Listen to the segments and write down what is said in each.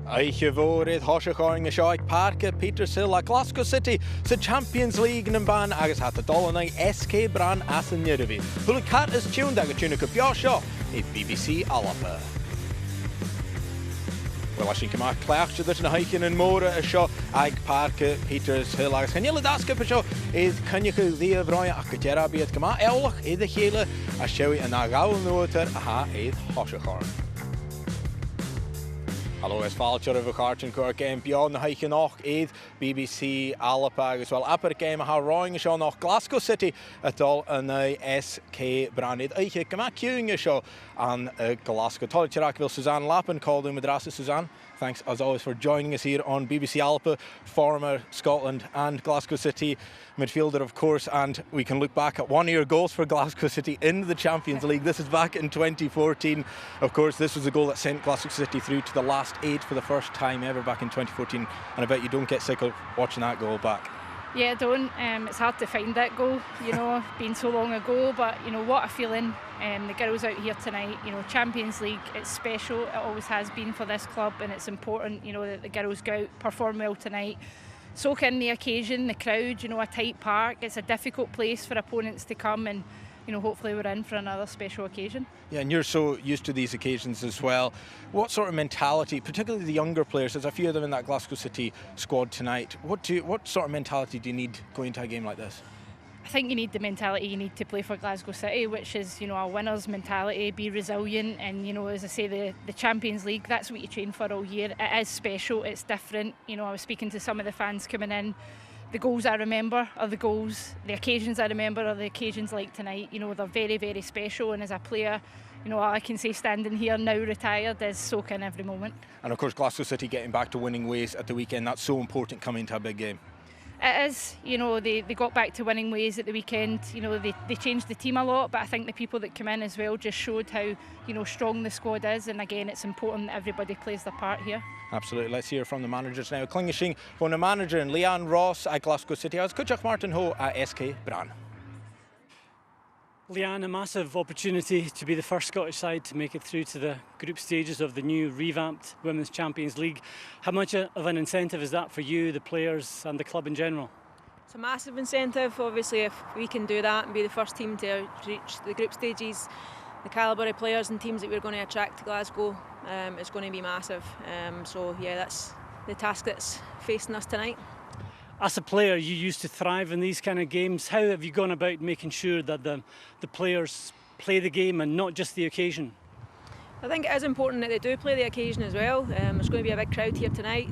Eiche fórydd hosach oring y sioig Parca Petershill a Glasgow City sa Champions League yn ban agus hat y dolonau SK Brann as yn nyrfi. Hwnnw cat is tuned ag y tune cybio sio i BBC Alapa. Wel, as sy'n cymach clech sydd yn haichin yn môr y sio ag Parca Petershill agus cynnyl y dasgap y sio idd cynnych y ddiafroi ac y gerabi at gyma eolach idd y chile a siawi yn agawl nwter a ha idd hosach oring. Hallo, is faaltje over Garten Cork game beyond the hiking och eid BBC Alapa as well. Upper game how roing show noch Glasgow City at all and SK Brann. Eiche come queuing show on Glasgow. Tolchrak will Suzanne Lappen called in Madrasa Suzanne. Thanks as always for joining us here on BBC Alapa, former Scotland and Glasgow City midfielder of course, and we can look back at one of your goals for Glasgow City in the Champions League. This is back in 2014. Of course, this was the goal that sent Glasgow City through to the last 8 for the first time ever back in 2014, and I bet you don't get sick of watching that goal back. Yeah, I don't. It's hard to find that goal, you know, being so long ago, but you know, what a feeling. The girls out here tonight, you know, Champions League, it's special, it always has been for this club, and it's important, you know, that the girls go out, perform well tonight, soak in the occasion, the crowd, you know, a tight park. It's a difficult place for opponents to come, and you know, hopefully we're in for another special occasion. Yeah, and you're so used to these occasions as well. What sort of mentality, particularly the younger players, there's a few of them in that Glasgow City squad tonight, what sort of mentality do you need going into a game like this? I think you need the mentality you need to play for Glasgow City, which is, you know, a winner's mentality, be resilient, and you know, as I say, the Champions League, that's what you train for all year. It is special, it's different. You know, I was speaking to some of the fans coming in. The goals I remember are the goals, the occasions I remember are the occasions like tonight. You know, they're very, very special, and as a player, you know, all I can say standing here now retired is soak in every moment. And of course, Glasgow City getting back to winning ways at the weekend, that's so important coming into a big game. It is, you know, they got back to winning ways at the weekend. You know, they changed the team a lot, but I think the people that come in as well just showed how, you know, strong the squad is, and again, it's important that everybody plays their part here. Absolutely. Let's hear from the managers now. Klingishing from the manager and Leanne Ross at Glasgow City. As Kuchak Martin Ho at SK Brann. Leanne, a massive opportunity to be the first Scottish side to make it through to the group stages of the new revamped Women's Champions League. How much of an incentive is that for you, the players and the club in general? It's a massive incentive. Obviously, if we can do that and be the first team to reach the group stages, the calibre of players and teams that we're going to attract to Glasgow is going to be massive. So yeah, that's the task that's facing us tonight. As a player, you used to thrive in these kind of games. How have you gone about making sure that the players play the game and not just the occasion? I think it is important that they do play the occasion as well. There's going to be a big crowd here tonight.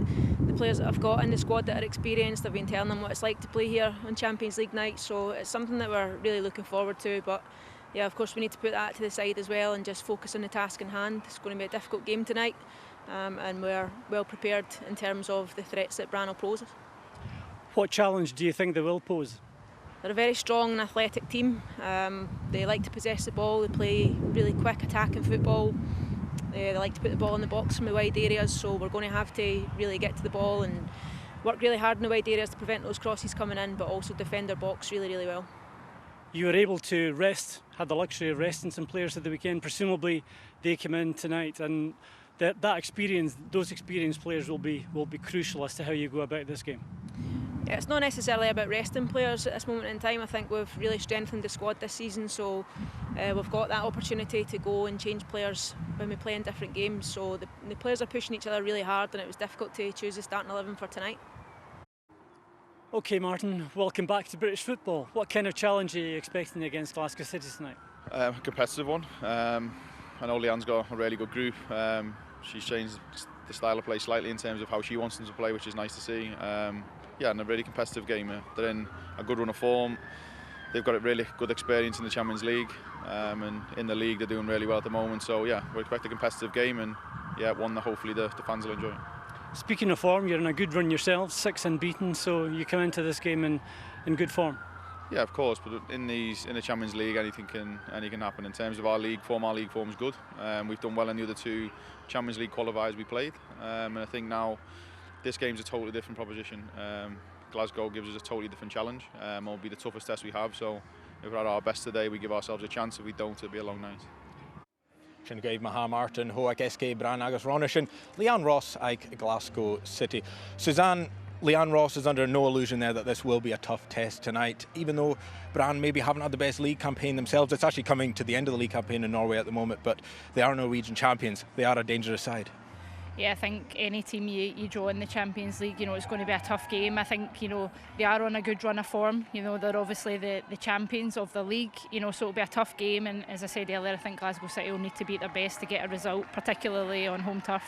The players that I've got in the squad that are experienced, I've been telling them what it's like to play here on Champions League night, so it's something that we're really looking forward to. But yeah, of course we need to put that to the side as well and just focus on the task in hand. It's going to be a difficult game tonight, and we're well prepared in terms of the threats that Brann will pose us. What challenge do you think they will pose? They're a very strong and athletic team. They like to possess the ball, they play really quick attacking football. They like to put the ball in the box from the wide areas, so we're going to have to really get to the ball and work really hard in the wide areas to prevent those crosses coming in, but also defend their box really, really well. You were able to rest, had the luxury of resting some players at the weekend. Presumably they come in tonight, and that experience, those experienced players will be crucial as to how you go about this game. Yeah, it's not necessarily about resting players at this moment in time. I think we've really strengthened the squad this season, so we've got that opportunity to go and change players when we play in different games. So the players are pushing each other really hard, and it was difficult to choose the starting 11 for tonight. OK Martin, welcome back to British football. What kind of challenge are you expecting against Glasgow City tonight? A competitive one. I know Leanne's got a really good group. She's changed the style of play slightly in terms of how she wants them to play, which is nice to see. Yeah, and a really competitive game. They're in a good run of form. They've got a really good experience in the Champions League, and in the league they're doing really well at the moment. So yeah, we expect a competitive game, and yeah, one that hopefully the fans will enjoy. Speaking of form, you're in a good run yourself, 6 unbeaten, so you come into this game in good form. Yeah, of course, but in the Champions League, anything can happen. In terms of our league form is good. We've done well in the other 2 Champions League qualifiers we played, and I think now this game's a totally different proposition. Glasgow gives us a totally different challenge. It'll be the toughest test we have, so if we're at our best today, we give ourselves a chance. If we don't, it'll be a long night. Sin gaibh Maha Martin, Hoag SK Brann agus Ronishin, Leanne Ross ag Glasgow City. Suzanne, Leanne Ross is under no illusion there that this will be a tough test tonight. Even though Brann maybe haven't had the best league campaign themselves, it's actually coming to the end of the league campaign in Norway at the moment, but they are Norwegian champions. They are a dangerous side. Yeah, I think any team you draw in the Champions League, you know, it's going to be a tough game. I think, you know, they are on a good run of form. You know, they're obviously the champions of the league, you know, so it'll be a tough game. And as I said earlier, I think Glasgow City will need to be at their best to get a result, particularly on home turf.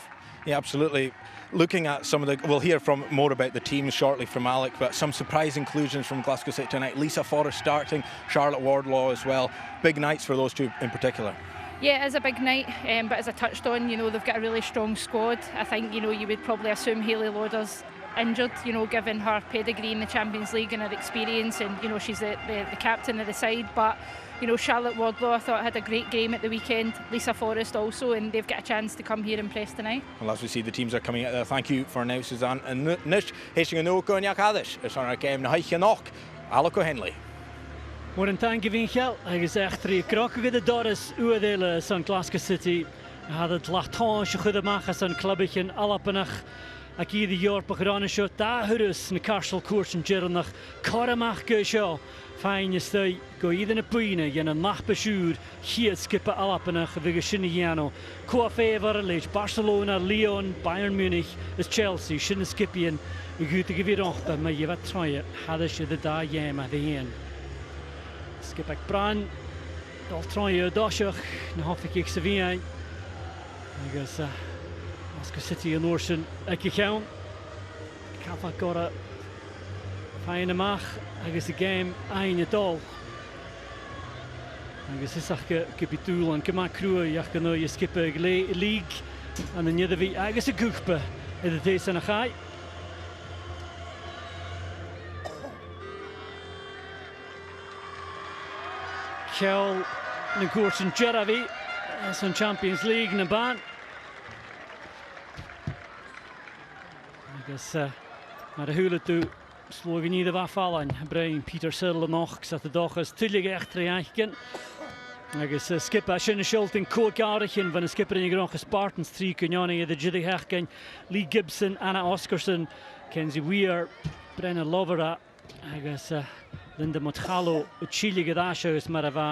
Yeah, absolutely. Looking at some of the, we'll hear more about the teams shortly from Alec, but some surprise inclusions from Glasgow City tonight. Lisa Forrest starting, Charlotte Wardlaw as well. Big nights for those two in particular. Yeah, it is a big night, but as I touched on, you know, they've got a really strong squad. I think, you know, you would probably assume Hayley Lauder's injured, you know, given her pedigree in the Champions League and her experience, and, you know, she's the captain of the side. But, you know, Charlotte Wardlaw, I thought, had a great game at the weekend. Lisa Forrest also, and they've got a chance to come here and press tonight. Well, as we see, the teams are coming out there. Thank you for now, Suzanne. And Nish, Hastings no Cognac Hadish is on our game. Na Haiche noch, Alec O'Henley. Mor an tan gyfeinchel, agus echtri grocog y Doris uadela san Glasgow City. Had het lachtan sy chwyd ymach as an clybich yn alapanach ac i ddi Yorp ag rhan ysio da hyrus na carsol cwrs yn Gerynach cor ymach gysio. Fain ystau go iddyn y bwyna gen yn mach besiwr hyd sgipa alapanach fy gysyn i giano. Cwa ffeifar leis Barcelona, Lyon, Bayern Munich ys Chelsea sy'n ysgipian y gwyd y gyfir ochba mae yfad troia hadys y da iem a ddyn. Skip ag Brann, dal troia dosioch na hoffig i'ch safiau. Agus Glasgow City yn orsyn ag i'ch iawn. Caffa gora fain ymach agus y game ein y dol. Agus isach gybidŵl yn gyma crwy ach gyno i skip ag lig an y nydda agus y gwchba iddo des yn y chai. Kjell na gwrs yn Gerafi as yn Champions League na Brann. Agus mar a hwle dw slog yn iddo fa fallan Brain Peter Siddle yn och sat y dochas tylig eich tre eichgen. Agus skippa sy'n y siult yn cwg arachyn fan y skipper yn y gronch Spartans 3 cynioni iddo jydig eichgen. Lee Gibson, Anna Oscarson, Kenzie Weir, Brenna Lovera. Agus Linda Motchalo y Chile gydasio ys mar a fa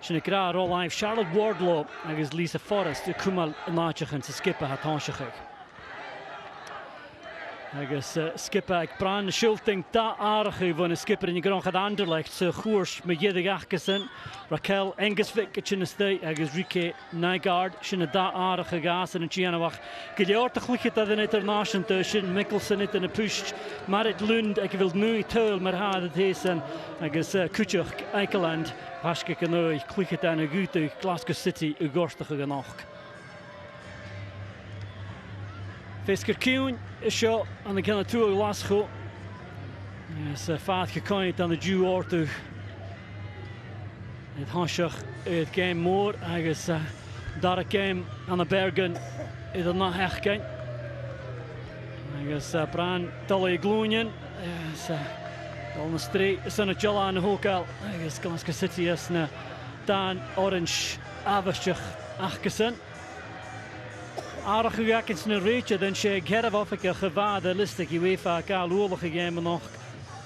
sy'n y gra ar ôl live Charlotte Wardlaw agus Lisa Forrest y cwmal y nadiach yn skippa ha tansiach ag. Agus skippa ag Brann Schulting da arach van y skipper yn y gronchad Anderlecht sy chwrs mae yedig achgysyn Raquel Engelsvik y chyn ystau agus Rike Nygaard sy'n y da arach ag as yn y Gianawach gyliort a chwychyd ad yn internation dy sy'n Mikkelsen yn y pwysg Marit Lund ag fyld nwy tŵl mar had y tesyn agus Kuchach Eikeland pasgach yn o'i chwychyd an y gwtwg Glasgow City y gorstach ag yn och. Fisker Kuhn is sio an y gynna tŵr Glasgow. Yes, fath gycoed an y Jew ortwg. Het hansiach het game môr agus dar y game an y Bergen iddyn na hechgein. Agus Brann dal i glwnion. Yes, dal na stri is yn y jala yn y hokal. Agus Glasgow City is na dan orange afasach achgysyn. Arach u gacin sy'n y reitio dyn se geraf offig a chyfad y listig I UEFA gael oolach y game yn och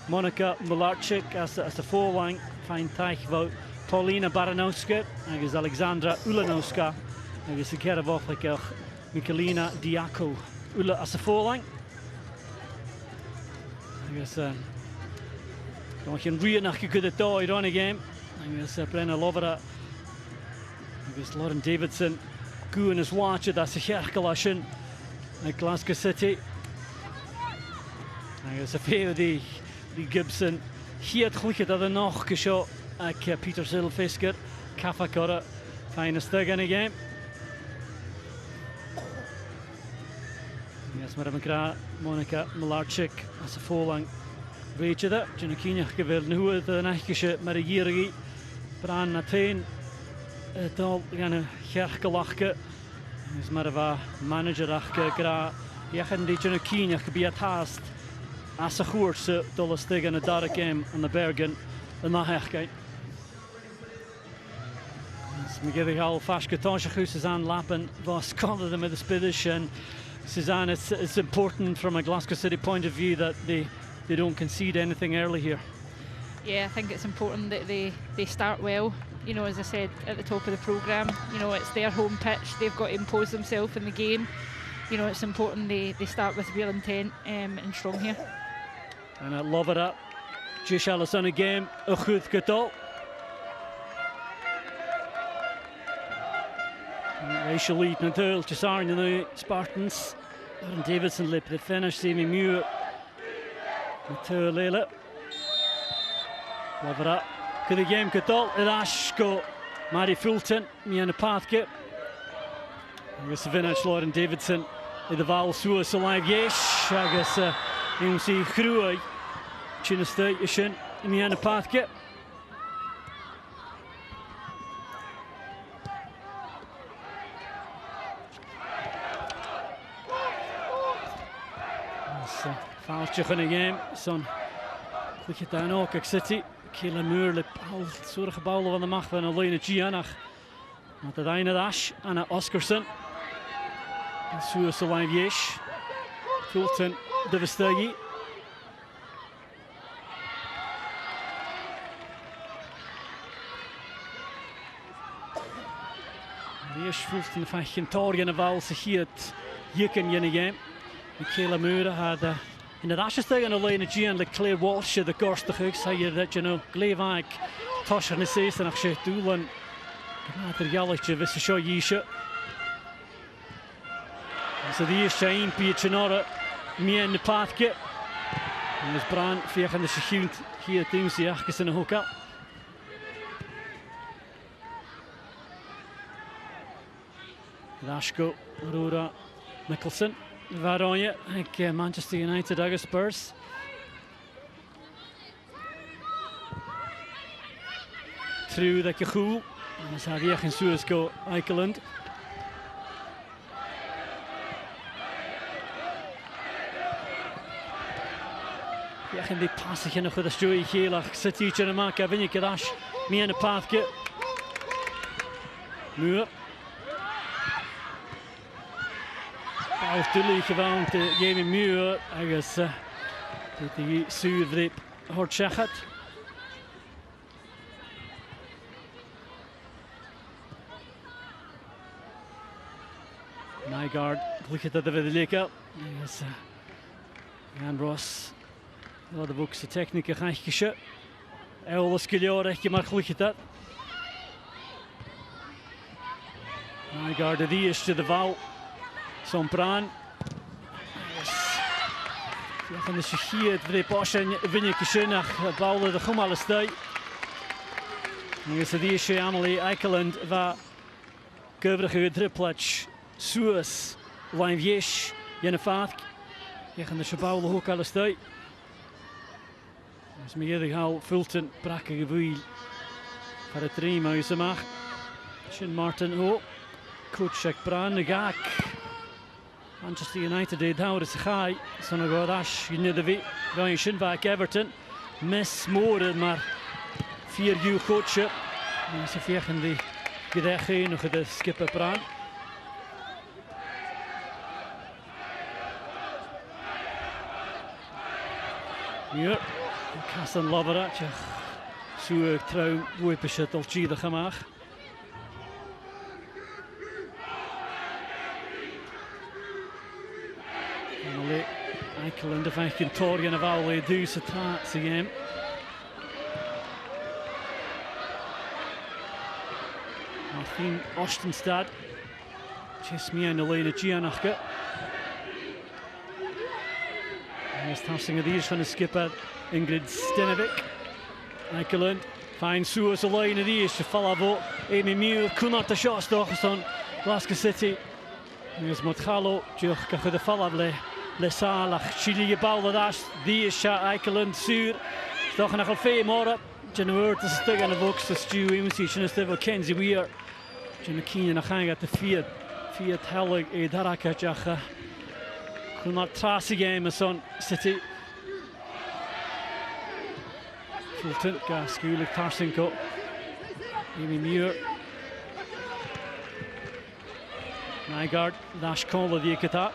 Monica Mularczyk as y fforlang fain taich fo Paulina Baranowska agus Alexandra Ulanowska agus y geraf offig a Michalina Diaco Ula as y fforlang agus Don chi'n rhianach I gyda do I ron y game agus Brenna Lovera agus Lauren Davidson Gwyn is watch that's a cherchel asyn at Glasgow City. Agus y feo di Gibson hiad chwychyd ad y noch gysio ac Peter Siddle Fisker caffa gora fain ystag yn y game. Yes, mae'r gra Monica Mularczyk as y fforlang reitio da. Dyn y cynach gyfer nhwyd yn eich gysio mae'r gyrgi Brann a tein dol gan y cherchel achga. Is maar een manager achge gra. Iach yn di dyn y cynach gybi at hast as y chwrs dol ystig yn y dar game yn y Bergen yn na hechgain. we give the whole fashkatonja who Suzanne Lappen was called them with the Spanish. And Suzanne, it's important from a Glasgow City point of view that they don't concede anything early here. Yeah, I think it's important that they start well. You know, as I said at the top of the programme, you know, it's their home pitch. They've got to impose themselves in the game. You know, it's important they start with real intent and strong here. And I love it up. Jish Allison again, a good goal. Rachel Lead na dul, Chisarn in the Spartans. Aaron Davidson lip the finish, Simi Muir. Matur Leila. Love it up. Good game, good all. Ash go. Mary Fulton, me and the pathke. Agus vinach Lauren Davidson. In the Val Suas alive, yes. Agus you see Chrui. Chinastay, Ishin, me and the pathke. Fáilteach in the game, son. Look at that, Oak City. Keila Moore, le ball, soorige ball van de macht van Elena Gianach. Met het einde Ash, Anna Oscarson. En Suus Alive Yesh. Fulton, de Vestagi. Yesh Fulton van Gintorian en Val zich hier het jikken in de game. Keila Moore had in het asjesteg en Elena Gian le Claire Walsh de gorstig zei je dat je nou Glevaak Tosher ne sees en achje doelen gemater jalletje wisse show yisha. So die is zijn pietje nora meer in de pathke. En dus Brann vegen de schuint hier teams die achjes in de hoek up. Lashko, Aurora, Nicholson. Varonje, ik Manchester United agus Spurs. True dat je goed. En dan zou je geen Suez go Eikeland. Ja, geen die passage nog goed als Joey Geelach. Zit iets in de maak, win je kadash. Mee in de pathke. Muur. Uitdullig gewoon te Jamie Muir, agus die zuurvrip hard zeggen. Nygaard, gelukkig dat we de leken. Agus Jan Ross, de boekse techniek gaan gesche. Alles geliorig, maar gelukkig dat. Nygaard die is de val. Zo'n Brann. Ja, van de Schier, het vrij passen, win je geschönach, bouwen de gommale stij. En is het eerste Amelie Eikeland, waar keurige dripletje, Suus, Wijnvies, Jenne Vaak. Ja, gaan de Shabouwen hoek alle stij. Dus meer de gaal Fulton, brakke gewiel. Voor het drie, maar je mag. Shin Martin, ho. Kutschek Brann, de gaak. Manchester United did how it's high. So no go dash in the way. Going Shinback Everton. Miss more maar 4 coach. En ze vegen die gedegen nog de skipper Brann. Hier. Kasten Loveratje. Zo trouw wipje tot Gide gemaakt. Eikeland van Gintorian of Owley do so tarts again. Martin Ostenstad. Just me and Elena Gianachka. Here's tossing of these from the skipper Ingrid Stenovic. Eikeland finds Suus Elena these to follow Amy Muir. Kunart the shot stock on Glasgow City. Here's Motchalo. Joch ga de follow Le Salach, Chili je bal dat die is Eikeland zuur. Toch nog een veel meer. January te stuk aan de box. De Stu Imsi, is de Kenzie Weir. Jim McKean nog gaan gaat de Fiat hellig. Daar gaat je kon maar trasse game son City. Fulton, Gaskulik, Tarsenko, Amy Muir. Nygaard, Dash Cola the Ikata.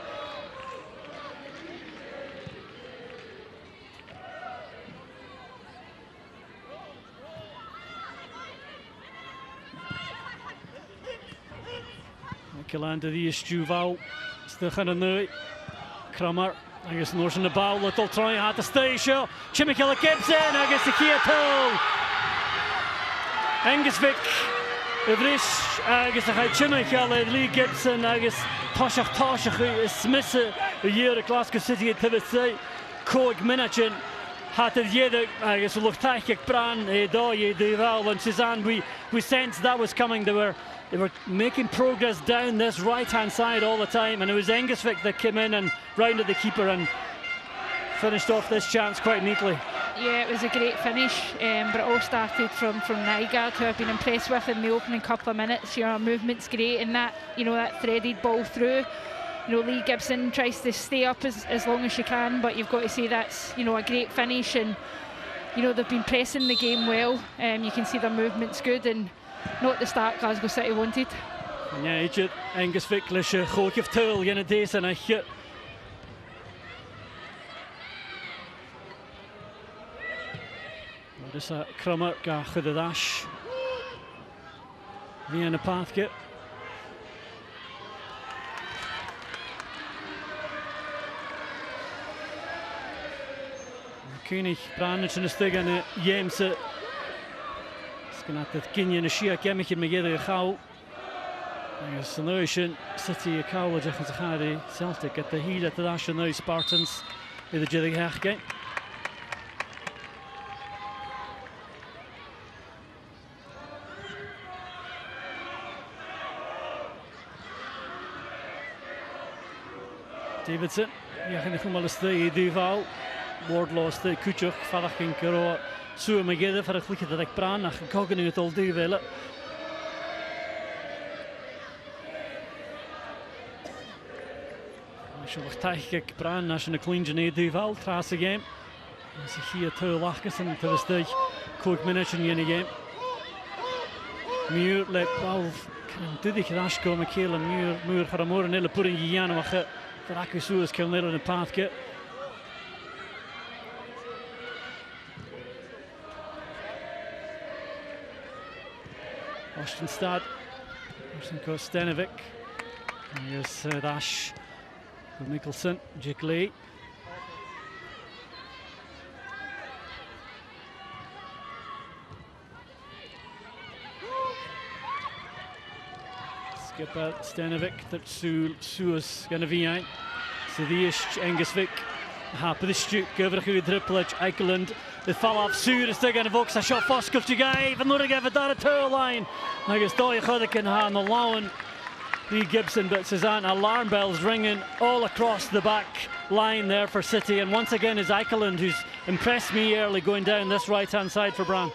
Gelande die Stuval, Stughan and Nui, Crummer, I guess Norse in the bow, little try had to stay show. Chimikilla Gibson, I guess the key tool. Engelsvik, Ivrish, I guess the high Chimikilla, Lee Gibson, I guess Toshach is Smith, a year at Glasgow City at Pivot, Coig Minachin. Had the year, I guess, look tactic, Brann, Doye, Deval, and Suzanne. We sensed that was coming. They were making progress down this right-hand side all the time, and it was Engelsvik that came in and rounded the keeper and finished off this chance quite neatly. Yeah, it was a great finish, but it all started from Nygaard, who I've been impressed with in the opening couple of minutes. You know, her movement's great, and that, you know, that threaded ball through. You know, Lee Gibson tries to stay up as long as she can, but you've got to say that's, you know, a great finish, and you know, they've been pressing the game well. You can see their movement's good, and not the start Glasgow City wanted. Yeah, Egypt, Engelsvik, Lisha, Chokif Tool, Yana Days, and a hit. What is that? Crummer, Gach, the dash. Vienna Pathkit. König, Brann, in the stig and Jamese. Skanat the Guinea and Shia Gemich in Megiddo How. Solution City College and Zahari Celtic at the heat at the Dash and now Spartans with the Jilly Hach game. Davidson, Jachin Kumaliste, Duval. Wardlaw the Kuchuk, Falakin Kero, Sue Megiddo for a click at the Brann, and Coggan it all Duval. Taikik Brann, National Clean Jane Duval, Trass game. As he here to Lachas and to the stage, Cook minutes in the game. Muir let Wolf, can do the Kashko, Michael and Muir for a more and Ella putting Yanawaka for Akusu's Kilnero in the path get. Ostenstad, Stenovic, here's Dash, Mikkelsen, Jigley. Skip out Stenovic, that Suus going to be out. Sadiish, Engelsvik, happy the Stuk, over the Drippledge, Eikeland. The fall off Suur is still going to vox a shot fast of Jigay, even though they gave it down a toe line. I guess Doyle Hudikin had allowing Lee Gibson, but Suzanne, alarm bells ringing all across the back line there for City. And once again is Eikeland, who's impressed me early going down this right hand side for Brann.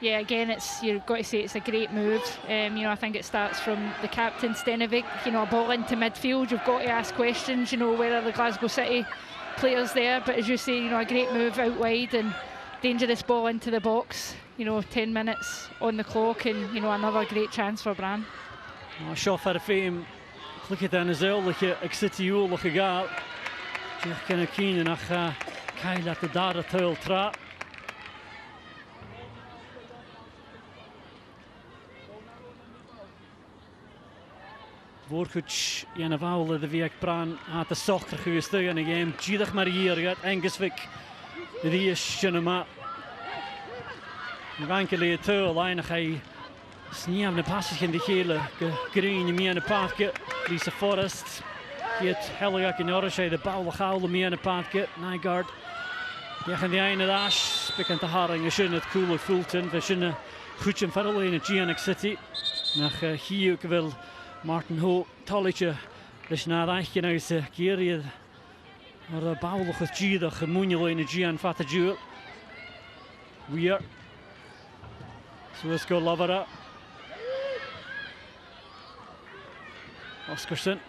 Yeah, again, you've got to say it's a great move. You know, I think it starts from the captain Stenovic. You know, a ball into midfield. You've got to ask questions. You know, where are the Glasgow City players there? But as you say, you know, a great move out wide and dangerous ball into the box. You know, 10 minutes on the clock, and you know, another great chance for Brann. Shot for the fame. Click it on his oil, like a City oil, like a gal. Jeff Kennekeen and a Kyle at the Dara Toil trap. Vorkuch, Janavaula, the Viek Brann, had the soccer who is still in the game. Gidach Marier, got Engelsvik, the Dias Shinema. Eventually, a toe line, I sneer the passage in the hele, green, me and the path get Lisa Forrest. Get Heliak in Orishay, the ball, the me and the path get Nygaard. Jachin the Aine Dash, speaking to Haring, a shin at Cool Fulton, the shin Huchin Federal in a Gianic City. Nach Hiuk will. Martin Ho, Tollicha, leis na ddaichyn oes y geiriad ar y bawlwch oedd gyddoch y mwynio yn y gian ffata jŵl. Weir. So let's go Lovera. Oscarson.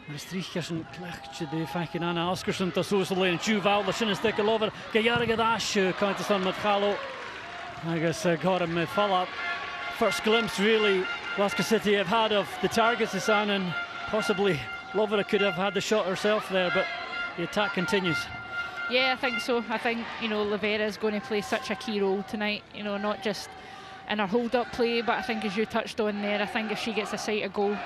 Mae'r strichas yn clech de ffacin anna. Oscarson ta sŵs o lein jŵ fawl a sy'n ystig y Lover. Gaearag y dash, caint ystan med chalo. Agus got him follow-up. First glimpse really Glasgow City have had of the targets this on, and possibly Lovera could have had the shot herself there, but the attack continues. Yeah, I think so. I think, Lovera is going to play such a key role tonight, not just in her hold-up play, but I think, as you touched on there, I think if she gets a sight of goal,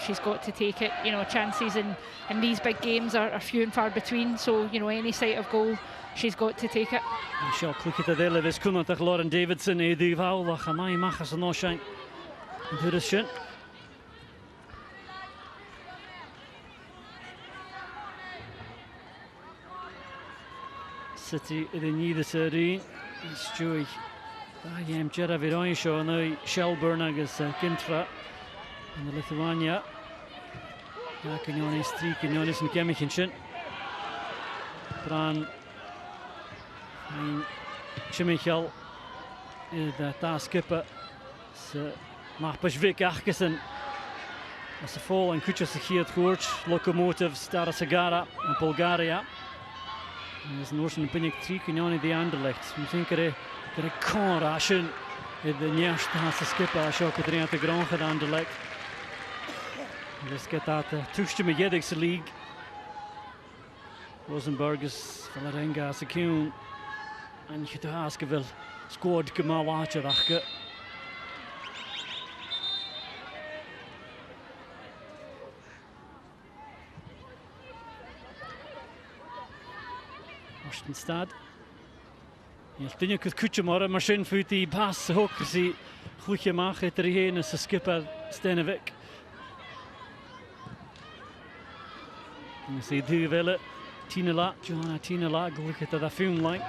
she's got to take it. Chances in these big games are few and far between, so, any sight of goal, she's got to take it. Seo cluiche de levis cúnach Lauren Davidson é dú bhálach a mai machas an ásein an thuras sin. City in the nídas a rín, Stewie. Dhéim Jera Viráin seo ná Shelburne agus Gintra in the Lithuania. Cynionis 3 cynionis yn gemichin sin. Brann Chimichel da skipper Machpas Vic Achgeson as a fall and Kuchas Chiat Gorge Locomotives Stara Sagara in Bulgaria. There's an Ocean Pinnick 3 Kinyoni the Anderlecht. I think a con ration in the Nyash has a skipper a shock at the Grand at Anderlecht. Let's get that Tushti Megedics League. Rosenberg's Valarenga as a Kuhn. And you to ask if they'll squad Gamal Archerachke. Stad. Niel dynnu cwth cwtio mor, mae'r sy'n ffwyti pas y hwc sy'n chwchio mach etter I hen as y skipper Stenevic. Sy'n dwi fel Tina La, Johanna Tina La, gwylch etter da ffwn lain.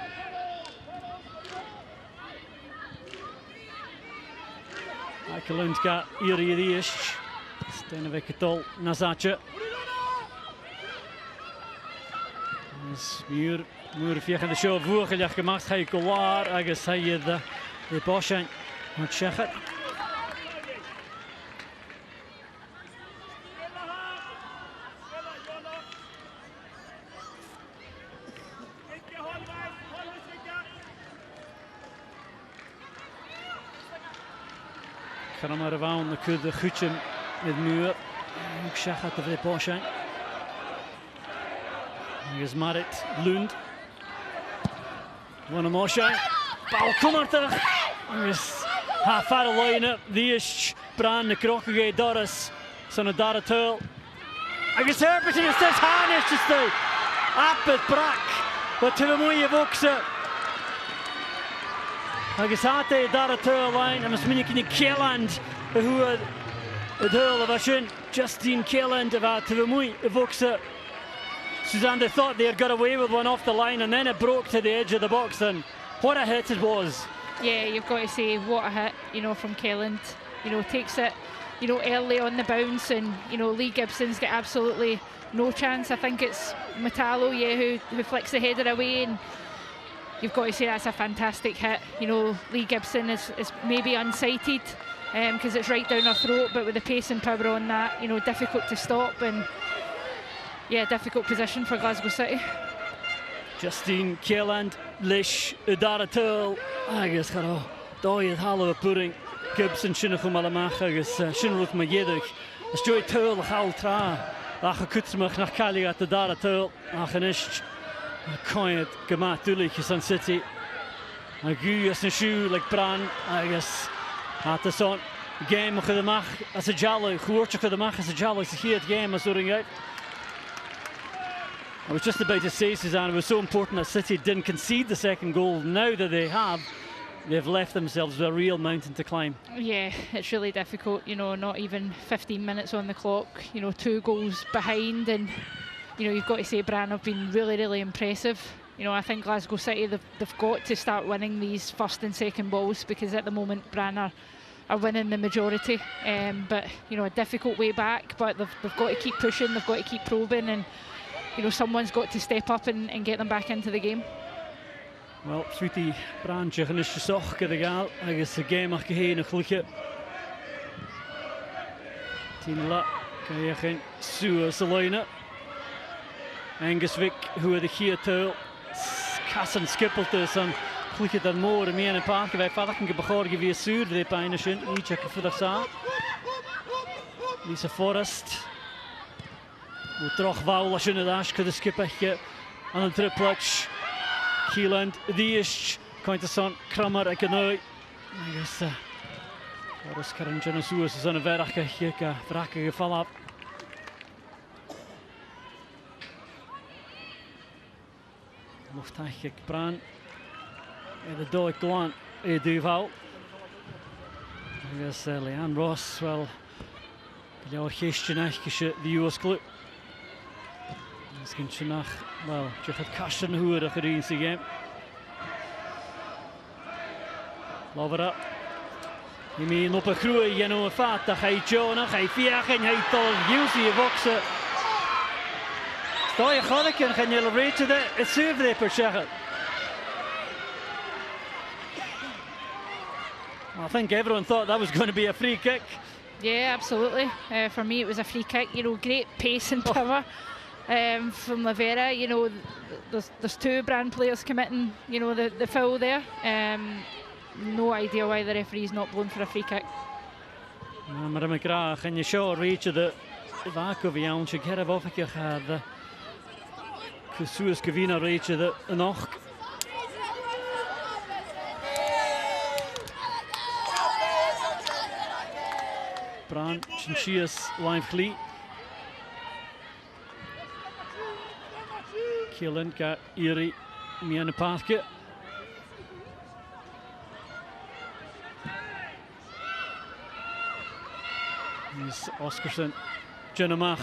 Ac y lwntga i'r ish. Stenevic ydol Nazacha. Muur fiach aan de show voorgelegd gemaakt. Hij klaar. Agus hij de boschen moet zeggen. Kan maar ervan de kudde goedje met muur. Ik zeg het de boschen. Agus Marit Lund. One more shot. Bal Kummertach. Agus half far line the ish Brann the Crockgate Doris. Son of Dara Tull. Agus Herberton is this harness just the Appet Brack. But to the Moye Voxa. Agus Hate Dara Tull line. And Sminik in Kelland. Who had the Tull of Ashin. Justine Kelland of to the Moye Voxa. Suzanne, they thought they had got away with one off the line and then it broke to the edge of the box, and what a hit it was. Yeah, you've got to say what a hit, from Kelland. Takes it, early on the bounce, and, Lee Gibson's got absolutely no chance. I think it's Metallo, who flicks the header away, and you've got to say that's a fantastic hit. Lee Gibson is maybe unsighted because it's right down her throat, but with the pace and power on that, difficult to stop, and yeah, difficult position for Glasgow City. Justine Kelland, Lish, Udara Tull, agus charo, dóiad hallow a pudding, Gibson Shinnachum Alamach, agus Shinruth Magyedig, as Joy Tull, Hal Tra, ach a kutsmach nach Kali at Udara Tull, ach an ish, Coyet, Gamat Dulich is on City, a gu as an shoe like Brann, agus at the son, game of the mach as a jolly, Huorchuk of the mach as a jolly, so here at game as ring out. I was just about to say, Suzanne, it was so important that City didn't concede the second goal. Now that they have, they've left themselves with a real mountain to climb. Yeah, it's really difficult, not even 15 minutes on the clock, 2 goals behind, and, you've got to say Brann have been really, really impressive. I think Glasgow City, they've got to start winning these first and second balls, because at the moment Brann are winning the majority. But, a difficult way back, but they've got to keep pushing, they've got to keep probing, and someone's got to step up and get them back into the game. Well, Sweetie Brann is gesocht de gal, agus the game ach geheen a chluche. Tina La, kan je geen Sue Salina. Angus Vic, who the hier tuil, Cassan Skippeltus and chluche dan more me en park wij vader kan gebegor give Sue de pijn shin, each ik voor dat sa. Lisa Forrest. Wel droch fawl as yn y dash gyda skipach an y triplach. Keeland, Diish, Cointason, Kramer ac yn o'i. Agus Boris Karin Janasuas is an y ferach eich a frac ag y falaf. Luftach ag Brann. Ed y doig glan e dwy fawl. Agus Leanne Ross, wel, gyda o'r cheistyn eich gysio ddiwas glw. Agus gyn synach, wel, diolch casio yn hwyr o'ch yr un sy'n gêm. Lofer up. I mi nop y chrwy yn o'r ffat, a chai Jonach, chai Fiach, yn chai Dol, Iwsi y foxa. Stoi a chodig yn chai nil reit ydy, y syf dde per siachad. I think everyone thought that was going to be a free kick. Yeah, absolutely. For me, it was a free kick. You know, great pace and power from Lavera. You know, there's two Brann players committing, you know, the foul there. No idea why the referee's not blown for a free kick. Maar I'm graag en je show reach de vaak over jou je get off ik ga de Kusuus Kavina reach de nog. Brann Chinchias live fleet. Keeland got Erie me in the pathke. Is Oscarson, Jenna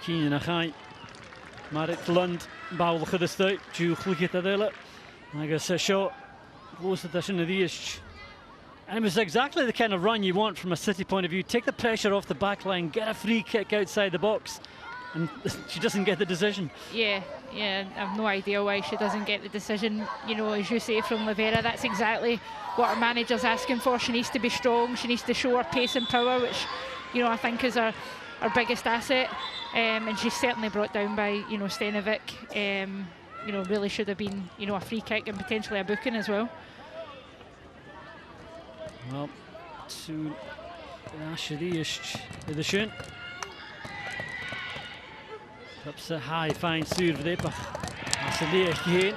Keenan a chai. Marit Lund, Bawl Chudistoi, Jew Chlickit Adela. I guess a shot close to the Dish. And it was exactly the kind of run you want from a City point of view. Take the pressure off the back line, get a free kick outside the box. And she doesn't get the decision. Yeah, I have no idea why she doesn't get the decision. You know, as you say, from Lavera, that's exactly what our manager's asking for. She needs to be strong, she needs to show her pace and power, which, you know, I think is our biggest asset. And she's certainly brought down by, you know, Stenovic. You know, really should have been, you know, a free kick and potentially a booking as well. Well, to Ashadish the shin. Perhaps a high fine serve there, but that's a leer heen.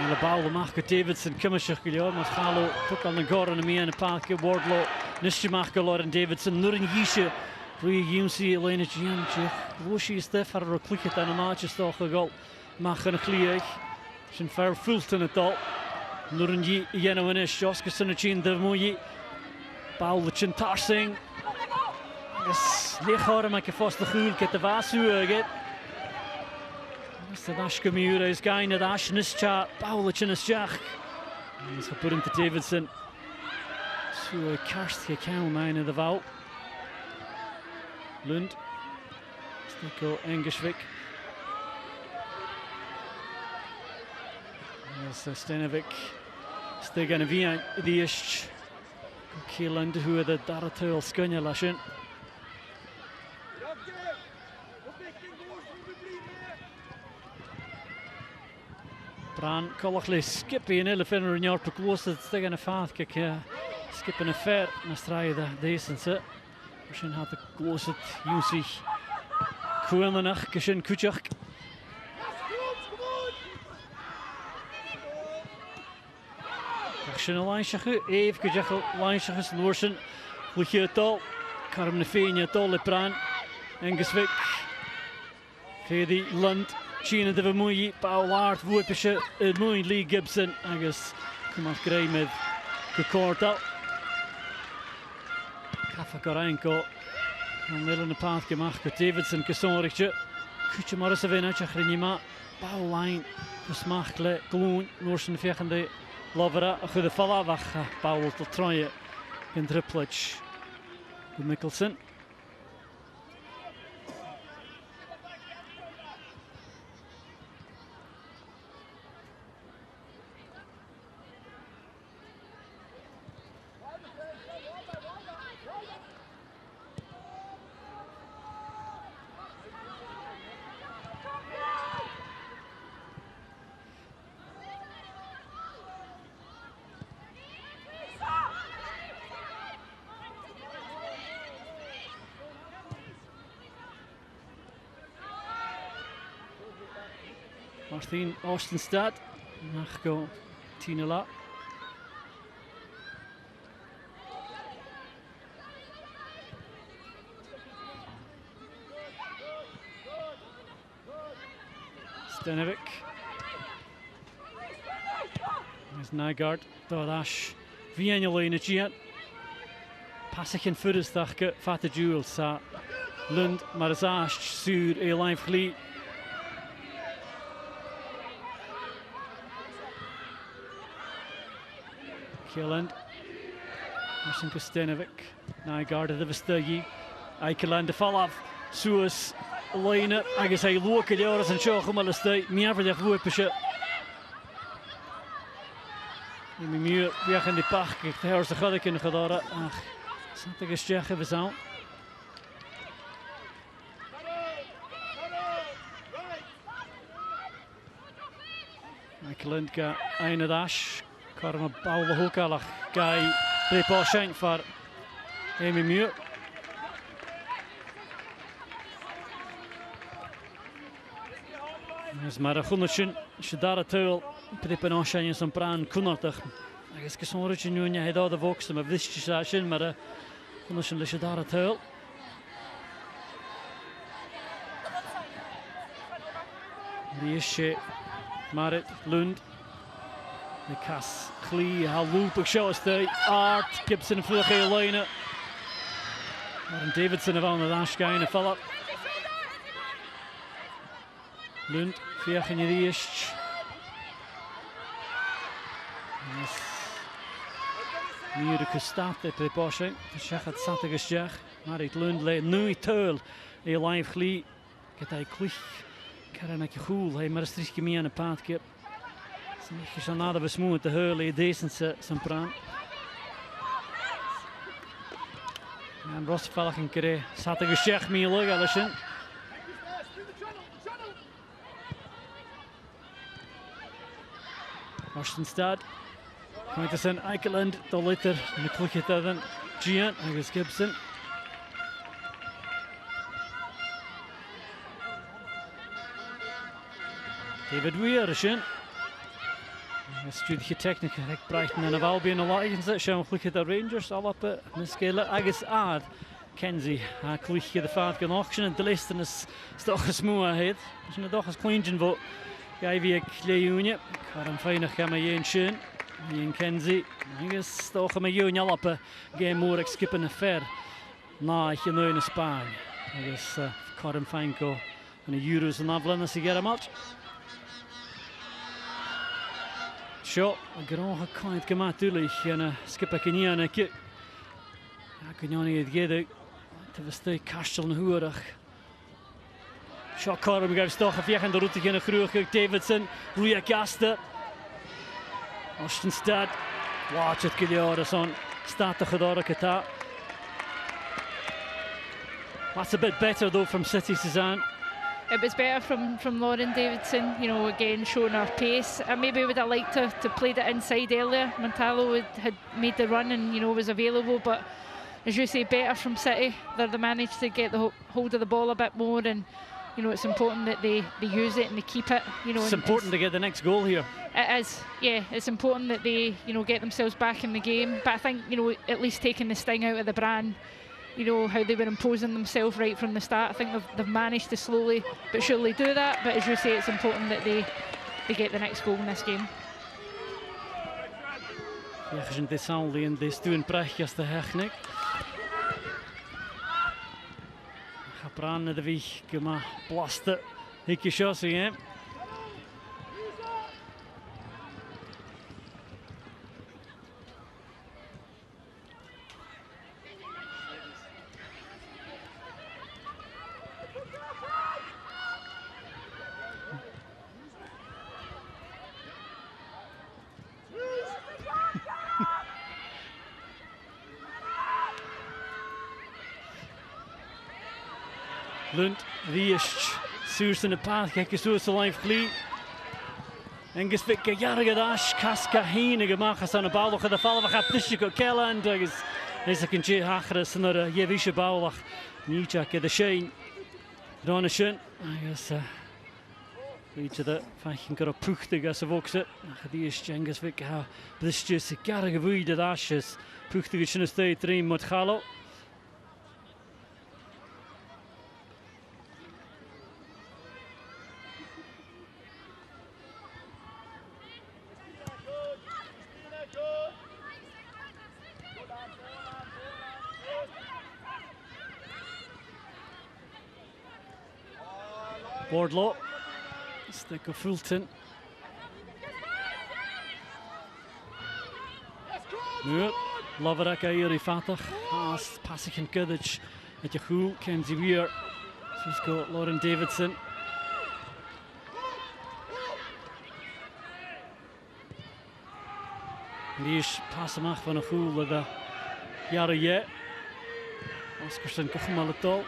En de bal de Marco Davidson, Kimmershire Gillior, maar Galo, ook aan de Goran en mee aan de Parke, Wardlow, Nisje Marco en Davidson, Nurin Yisha, Rui Yunsi, Elena Gianchi, Woshi is there for a clicket en een maatje toch een goal. Mag een klieg, zijn ver vult in het al. Nurin Yi, Jeno en is, Oscarson en Chin Dermoyi, bal de Chintar Singh. Yes, leeg maak je vast de goal, get de Vasu again. The Dash Gamura is going to Dash Nischa, Paula Chinisjach. He's put into Davidson. So a Karstje Cal mine in the Val. Lund. Sticko Engishvik. There's Stenovic. Stigan and Via the Ish. Keeland, who are the Daratul Skunya Lashin. Brann, Collachly skippy in Elephant in your close stick a fath kick skipping a fair na straai de decent Misschien had de close it Yussi Kuenach Kishin Kuchak. Kishin Alainshachu, Eve Kujachel, Lainshachu, Lorsen, Lucia Tol, Carmen Fenia Tol, Brann, Engelsvik, Kedi Lund. China de Vermoeie, Paul Aert, Woepische, Edmoeien, Lee Gibson, agus Kumas Gray met Kukorta. Kafa Korenko, en middel in de path gemaakt, Davidson, Kesonrichtje, Kutje Morrisavina, Chrinima, Paul Lijn, Gesmachtle, Gloen, Noorsen Vechende, Lovera, Goede Vallavach, Paul tot Troje, in Triplach, Mikkelsen. Martin Oostenstad. Ach go, 10 up. Stenovic. There's Nygaard, Dodash. Vienjelein het hier. Passig in Furrestach, Fata Jewel, Sa Lund, Marzach, Sur, Elaine Fleet. Killand. Marcinko Stenovic. Nygaard of the Vestagi. Eikeland de fall af. Suas. Line, agus é local horas an seo chum le sta meafar bhuaipise. I mi miú bheachan di pach ag theirs a chadaigh in chadara ach santa agus steach a bheits ann. Michael ga eine dash karma bála hócalach gai brépá sein far Amy Muir. Is maar a chunnesin Shadara Tuil Prippen Oshain some Brann Kunartach. I guess Origin Union had all the vox of this session, but a chunnesin le Shadara Tuil. Rieshe Marit Lund. The Cass Clee how loop shows the Art Gibson Fluche Line. And Davidson of on the dash guy and a Philip. Lund, Fiach in Riesht. Muur gestaan op de Bosching. Schach het zat gesjach. Marit Lund le nu tuil. E live glie. Get hij klich. Karen ik goed. Hij maar striske mee aan de paadje. Ze zijn nader besmoed te huilen. Deze zijn Brann. En Rosvallig een keer. Zat gesjach mee lukken allesjen. Oostenstad. Going to send Eikeland, the litter, and the click it then. Gian, Agus Gibson. David Weerishin. Studie techniek, ik Brighton en Albion alliance. Show click it the Rangers, all up at Miskela. Agus Ad. Kenzie, click the Fat Gun auction and the list and is toch a smooth ahead. Is een toch as clean vote. Guy via Cleunion. Karam Feinig gaan we een schön. Ian Kenzie. Agus toch met Junior op een game more skippen fair. Na je nu in Spanje. Agus Karam Feinko en de Euros en Avlan as get him out. Shot a grote kant gemaakt tuurlijk en skippen Kenian en kik. Ja, Kenian het gedaan. Te verstaan Kastel en Hoerig. Shot Karam gaat toch een vier de route gaan groeien. Davidson, Ruya Gaster. Oostenstad. Watch het Gilliard on. Staat de gedare kata. That's a bit better though from City, Suzanne. It was better from Lauren Davidson, you know, again showing her pace. I maybe would have liked to play it inside earlier. Montalvo had made the run and, you know, was available, but as you say, better from City. They managed to get the hold of the ball a bit more, and you know, it's important that they use it and they keep it. You know, it's important to get the next goal here. It is, yeah. It's important that they, you know, get themselves back in the game. But I think, you know, at least taking the sting out of the Brann, you know, how they were imposing themselves right from the start. I think they've managed to slowly but surely do that. But as you say, it's important that they get the next goal in this game. Ja, je dit zal in deze doen prachtig de techniek. Brann de weg gemaakt, blasten. Hikke chassie, hè? Lund, Riescht, Soers in de paad, kijk Soers live glie. En gespikken jarige dash, Kaska heen gemaakt aan de bal, de vallen we gaan Pishiko Kellan, dus is een keer hagres naar de Jevische bouwlag. Niet de Shane, Ronne schön, Each of the fachyn gyda pwchtig as y focs it. Ach ydi ysgengas fi gael blistys i garag y fwyd y ddasys. Pwchtig y sy'n ystod dream mod chalo. Wardlaw, stick of Fulton. Nu, Loverak Ayri Fatach, passing in Goodich at Yahoo, Kenzie Weir. She's got Lauren Davidson. Nish passamach van a fool with a Yara yet. Oscarson Kuchmalatol.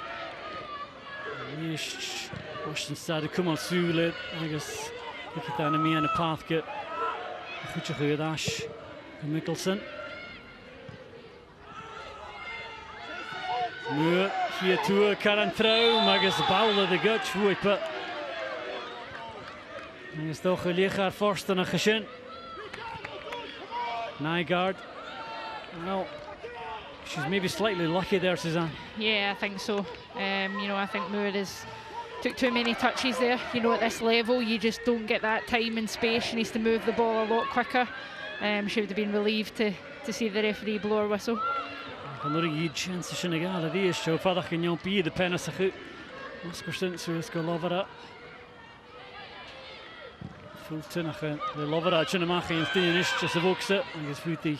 Nish. Washington started come on Sule, I guess. Look at that, me and a path get. Goed Ash Mickelson. Nu, hier toe kan trouw, maar is de bal de gut wippen. En is toch ligger Forsten en Geshin. Nygaard. Well, she's maybe slightly lucky there, Suzanne. Yeah, I think so. You know, I think Moore took too many touches there. You know, at this level, you just don't get that time and space. She needs to move the ball a lot quicker. She would have been relieved to see the referee blow her whistle. Another huge chance to Senegal. The issue for that can be the penalty. Oscarson so it's got Lovera. Fulton the Lovera Chinamach and Stinish just evokes it. I guess Futi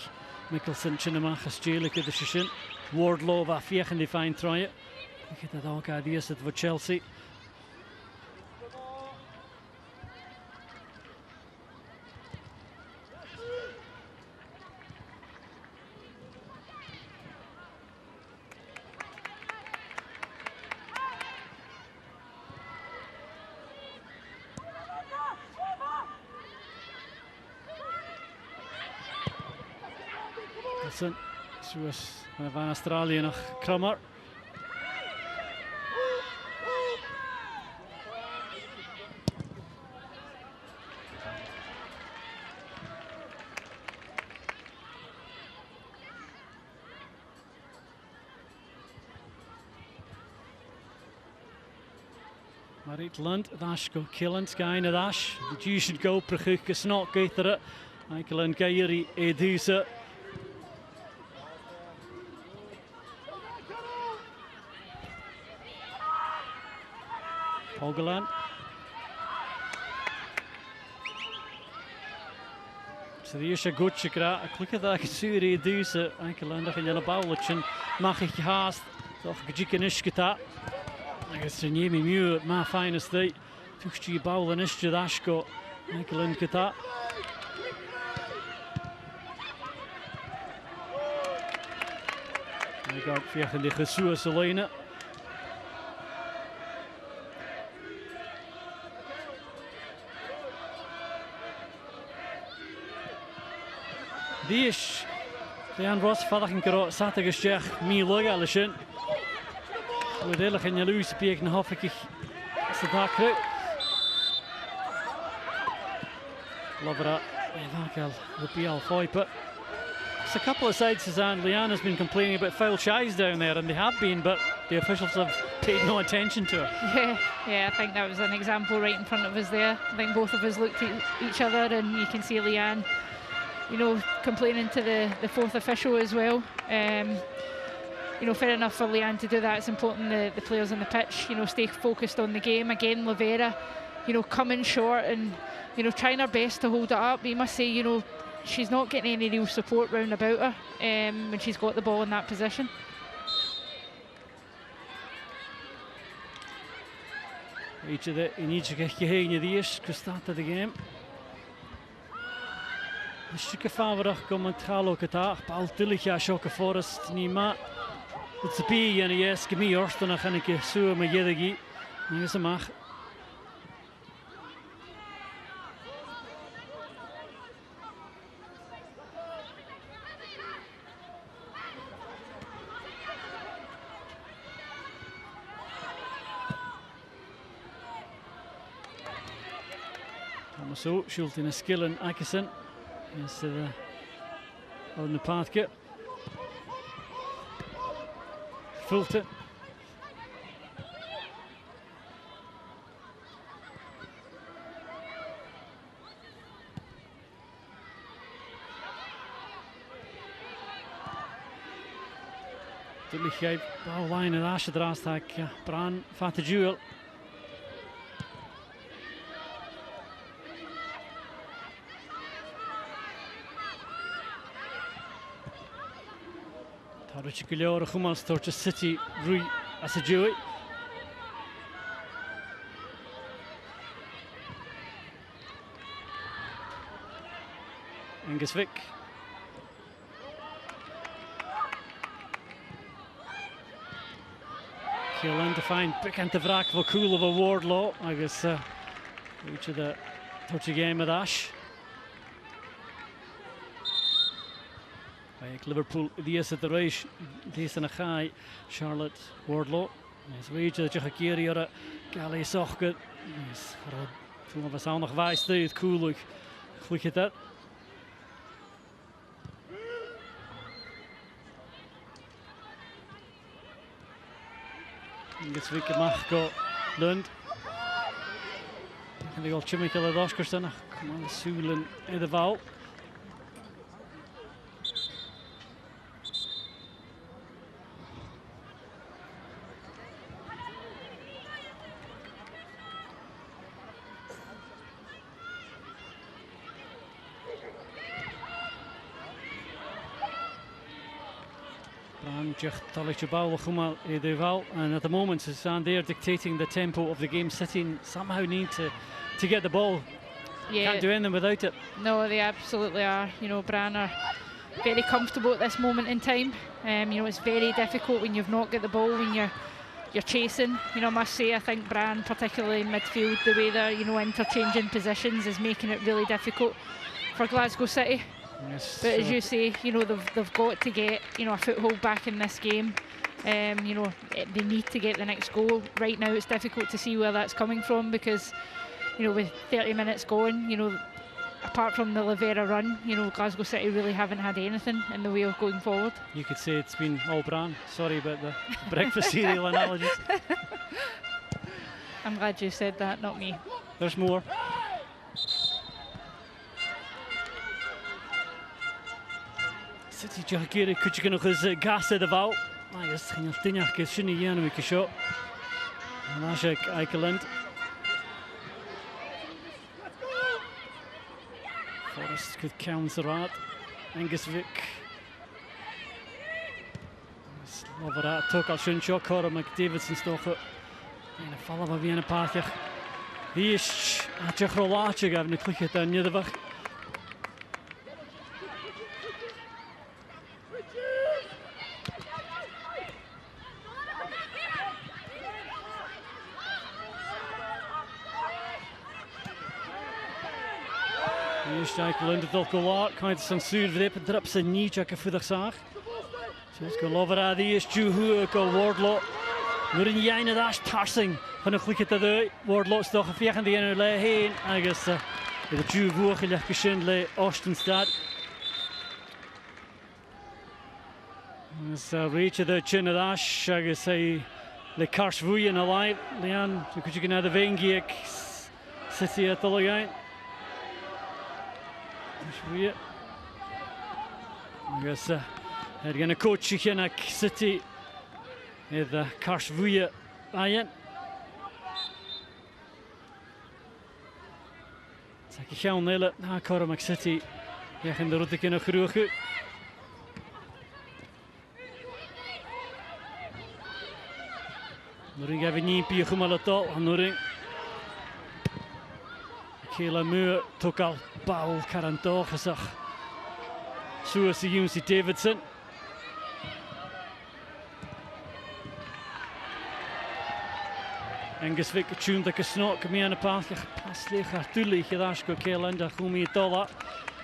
Mickelson Chinamach Stjelic the Shishin. Wardlaw va fiech and fine try it. Look at that dog ideas at for Chelsea. Zoals van Australië nog Krammer. Marit Lund, Dash go killing Sky na Dash. The you should go Prachuk snot gaither. Michael and Gairi Edusa. Hogeland. So the eerste goedje krijgt. Ik klik dat ik Suri Edusa. Michael en de bouwletje mag ik haast. Toch gejik is geta. I guess the Niemi Mew at my finest day. Tuchji Bowl and Ishja Dashko. Michael and Kata. I got Fiach de Jesus Selena. Dish. Leon Ross, Father and Karo, Satagas Jech, me Loga Alishin. Uiteindelijk in je luis piek een hof ik is het daar kruip. Lovera, Evankel, the PL Foiper. It's a couple of sides, Suzanne. Leanne's been complaining about foul shies down there, and they have been, but the officials have paid no attention to her. Yeah, I think that was an example right in front of us there. I think both of us looked at each other, and you can see Leanne, you know, complaining to the fourth official as well. You know, fair enough for Leanne to do that. It's important the players on the pitch, you know, stay focused on the game. Again, Lavera, you know, coming short and, you know, trying her best to hold it up. But you must say, you know, she's not getting any real support round about her when she's got the ball in that position. Each of the in each of the start of the game. Een stukje faverig komt het gaan ook het daar. Bal tillig ja schokken Forest niet maar. Het is bij en yes, give me orst dan ga ik zo met jedegi. Nu is het maar. Thomas so, Schulte in a skill and Akison is on the path get. Fulton. Duidelijk jij bouwlijn en Asje draast ja, Brann vaat de duel. Tarutje Gilore Gumas Torche City Rui as a duel. Engesvik. Keelan to find bekend te wraak voor Cool of a Wardlaw. I guess each of the touchy game with Ash. Liverpool die is het de race. Deze een gaai Charlotte Wardlaw. Is weet je dat je gekeerd hier Gally Sochke. Is toen we samen nog wijs deed Cool. Goed je dat. This week mag go Lund. En die al Chimikel de Oscarson. Kom aan, Sulen in de val. And at the moment, it's on there dictating the tempo of the game. City somehow need to get the ball. Yeah. Can't do anything without it. No, they absolutely are. You know, Brann are very comfortable at this moment in time. You know, it's very difficult when you've not got the ball when you're chasing. You know, I must say, I think Brann, particularly in midfield, the way they're interchanging positions is making it really difficult for Glasgow City. Yes, but as you say, you know, they've got to get a foothold back in this game. You know, they need to get the next goal. Right now, it's difficult to see where that's coming from because, you know, with 30 minutes gone, you know, apart from the Lavera run, you know, Glasgow City really haven't had anything in the way of going forward. You could say it's been all Brann. Sorry about the breakfast cereal analogies. I'm glad you said that, not me. There's more. City Jackie, could you nog eens gas in de val? Maar je ging al 10 jaar geen hier een shot. En als je Eikeland. Forrest could counter out. Engesvik. Over dat toch al schön shot hoor, maar Davidson stochen. En de vallen van wie een paardje. Hier is het rollaatje gaan niet goed gedaan niet de weg. Eikeland het al klaar, kan je het censuur verdipen, drap ze niet, je kan voedig zaag. Zoals ik lover aan die is, Juhu, ik Wardlaw. Maar in jij net als tarsing, van een goede te doen. Wardlaw is toch een veeg aan die ene lei heen. En ik is de Juhu gelegd geschend lei Oostenstad. Dus reach de chin net als, ik is de kars voeien alive. Leon, dan kun je naar de ween zit hier het al gaan. I guess they're going to coach you City with the Kars Vuya Ayan. Zeg je gaan nelen na Cormac City. Ja, gaan de route kunnen groeien. Noring hebben niet pie gemalatal. Noring. Kela muur toch al bal karantoog gezag. Zo is de UC Davidson. Engesvik tune dat gesnok mee aan de paas. Pas leeg natuurlijk je daar sco Kela en daar kom je tolla.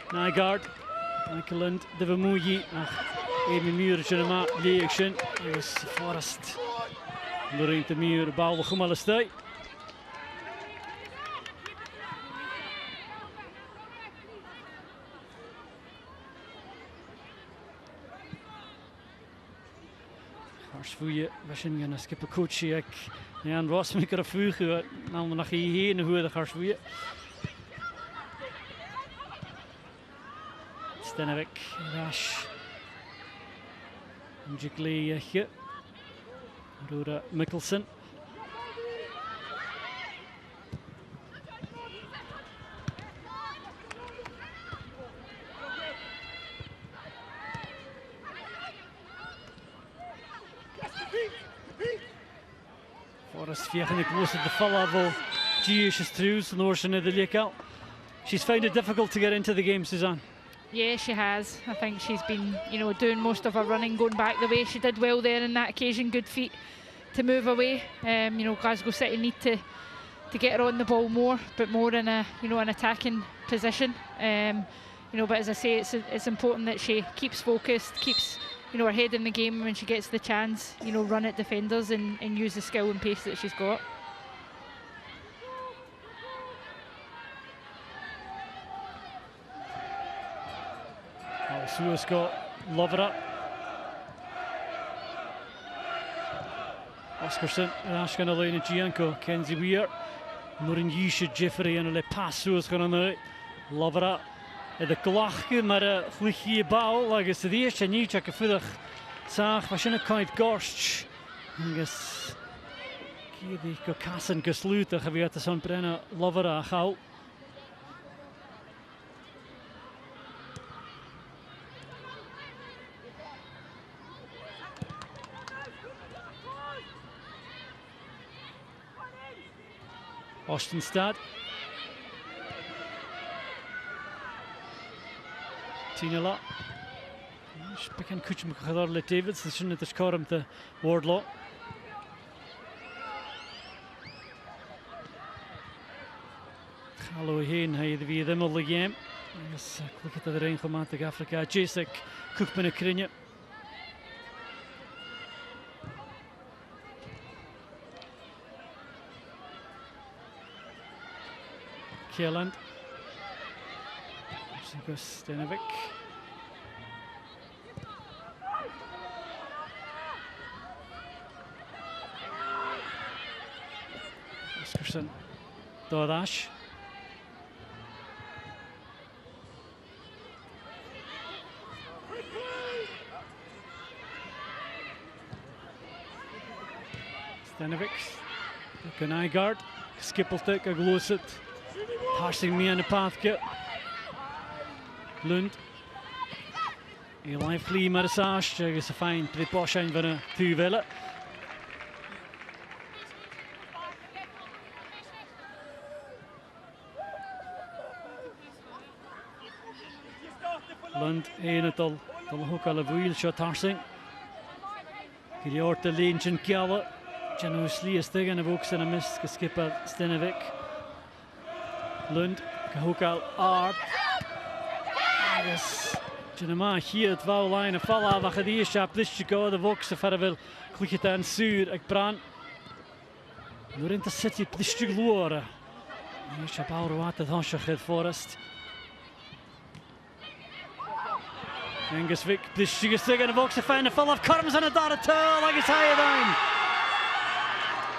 Nygaard. Eikeland de vermoeie. Ach, even muurtje de ma leegschen. Is Forrest. Doorheen de muur bal we gemalen stij. Harsvoje, Vishin gonna skip a coachy and Ross make a few who now nach heen who the Harsvoje. Stenovic, Rash, Jiggly here. Rhoda Mickelson. Forrest Fiechnik close at the full level. She's through the notion of the Lekal. She's found it difficult to get into the game, Suzanne. Yeah, she has. I think she's been, doing most of her running, going back the way. She did well there in that occasion. Good feet to move away. Glasgow City need to get her on the ball more, but more in a, an attacking position. But as I say, it's important that she keeps focused, keeps, her head in the game when she gets the chance. Run at defenders and use the skill and pace that she's got. Sue's got Lovera. Oscarson, Ashkan Elena Gianco, Kenzie Weir, Norin Yisha Jeffrey and Le Pass Sue's gone on Lovera. De glachke, maar vliegje bouw, like ze die eerste niet checken voedig. Zag, was je een kind gorst. Angus, die kassen gesluiten, gebeurt zo'n Brann Lovera gauw. Ostenstad. Tinala. Speaking Kuchum Khadorle Davids, the Shin at the Scorum to Wardlaw. Hallo heen, hij de wie them all the game. Yes, look at the rain gemaakt Afrika. Jacek Koekman een krinje. Kjelland. Stenovic. Oscarson. Dodash. Stenovic. Nygaard. Skippeltek, a glosit. Passing me on the path. Lund. Eli Flea Marisage, is a fine preposhing van a two-villa. Lund een het al hoek al een wheelshot harsing. Geriort de leentje kjelle. Janu Slie tegen de box en een mist geskipperd Stenovic. Lund, hoek al aard. Yes. Janema hier het wouwlijn en vallen wat die is op dus go de box verder wil klik het aan zuur ik Brann. Nur in de city dus gloren. Is op oude water hansje het Forest. Engelsvik dus tegen de box fijn de fall of comes on a dot turn like it's higher down.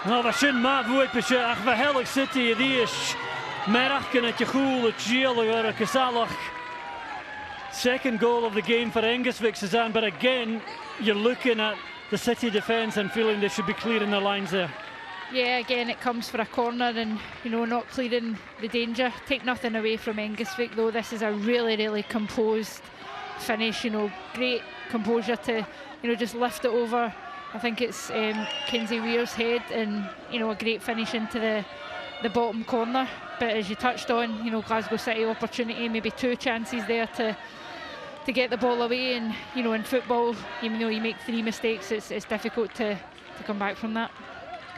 Nou wat schön maat woord beetje ach we hellig city die is. Merach kan het je goed het geel gezellig. Second goal of the game for Engelsvik, Suzanne, but again, you're looking at the City defence and feeling they should be clearing the lines there. Yeah, again, it comes for a corner and, not clearing the danger. Take nothing away from Engelsvik, though. This is a really, really composed finish, great composure to, just lift it over. I think it's Kenzie Weir's head and, a great finish into the bottom corner. But as you touched on, Glasgow City opportunity, maybe two chances there to get the ball away, and in football, even though you make three mistakes, it's difficult to come back from that.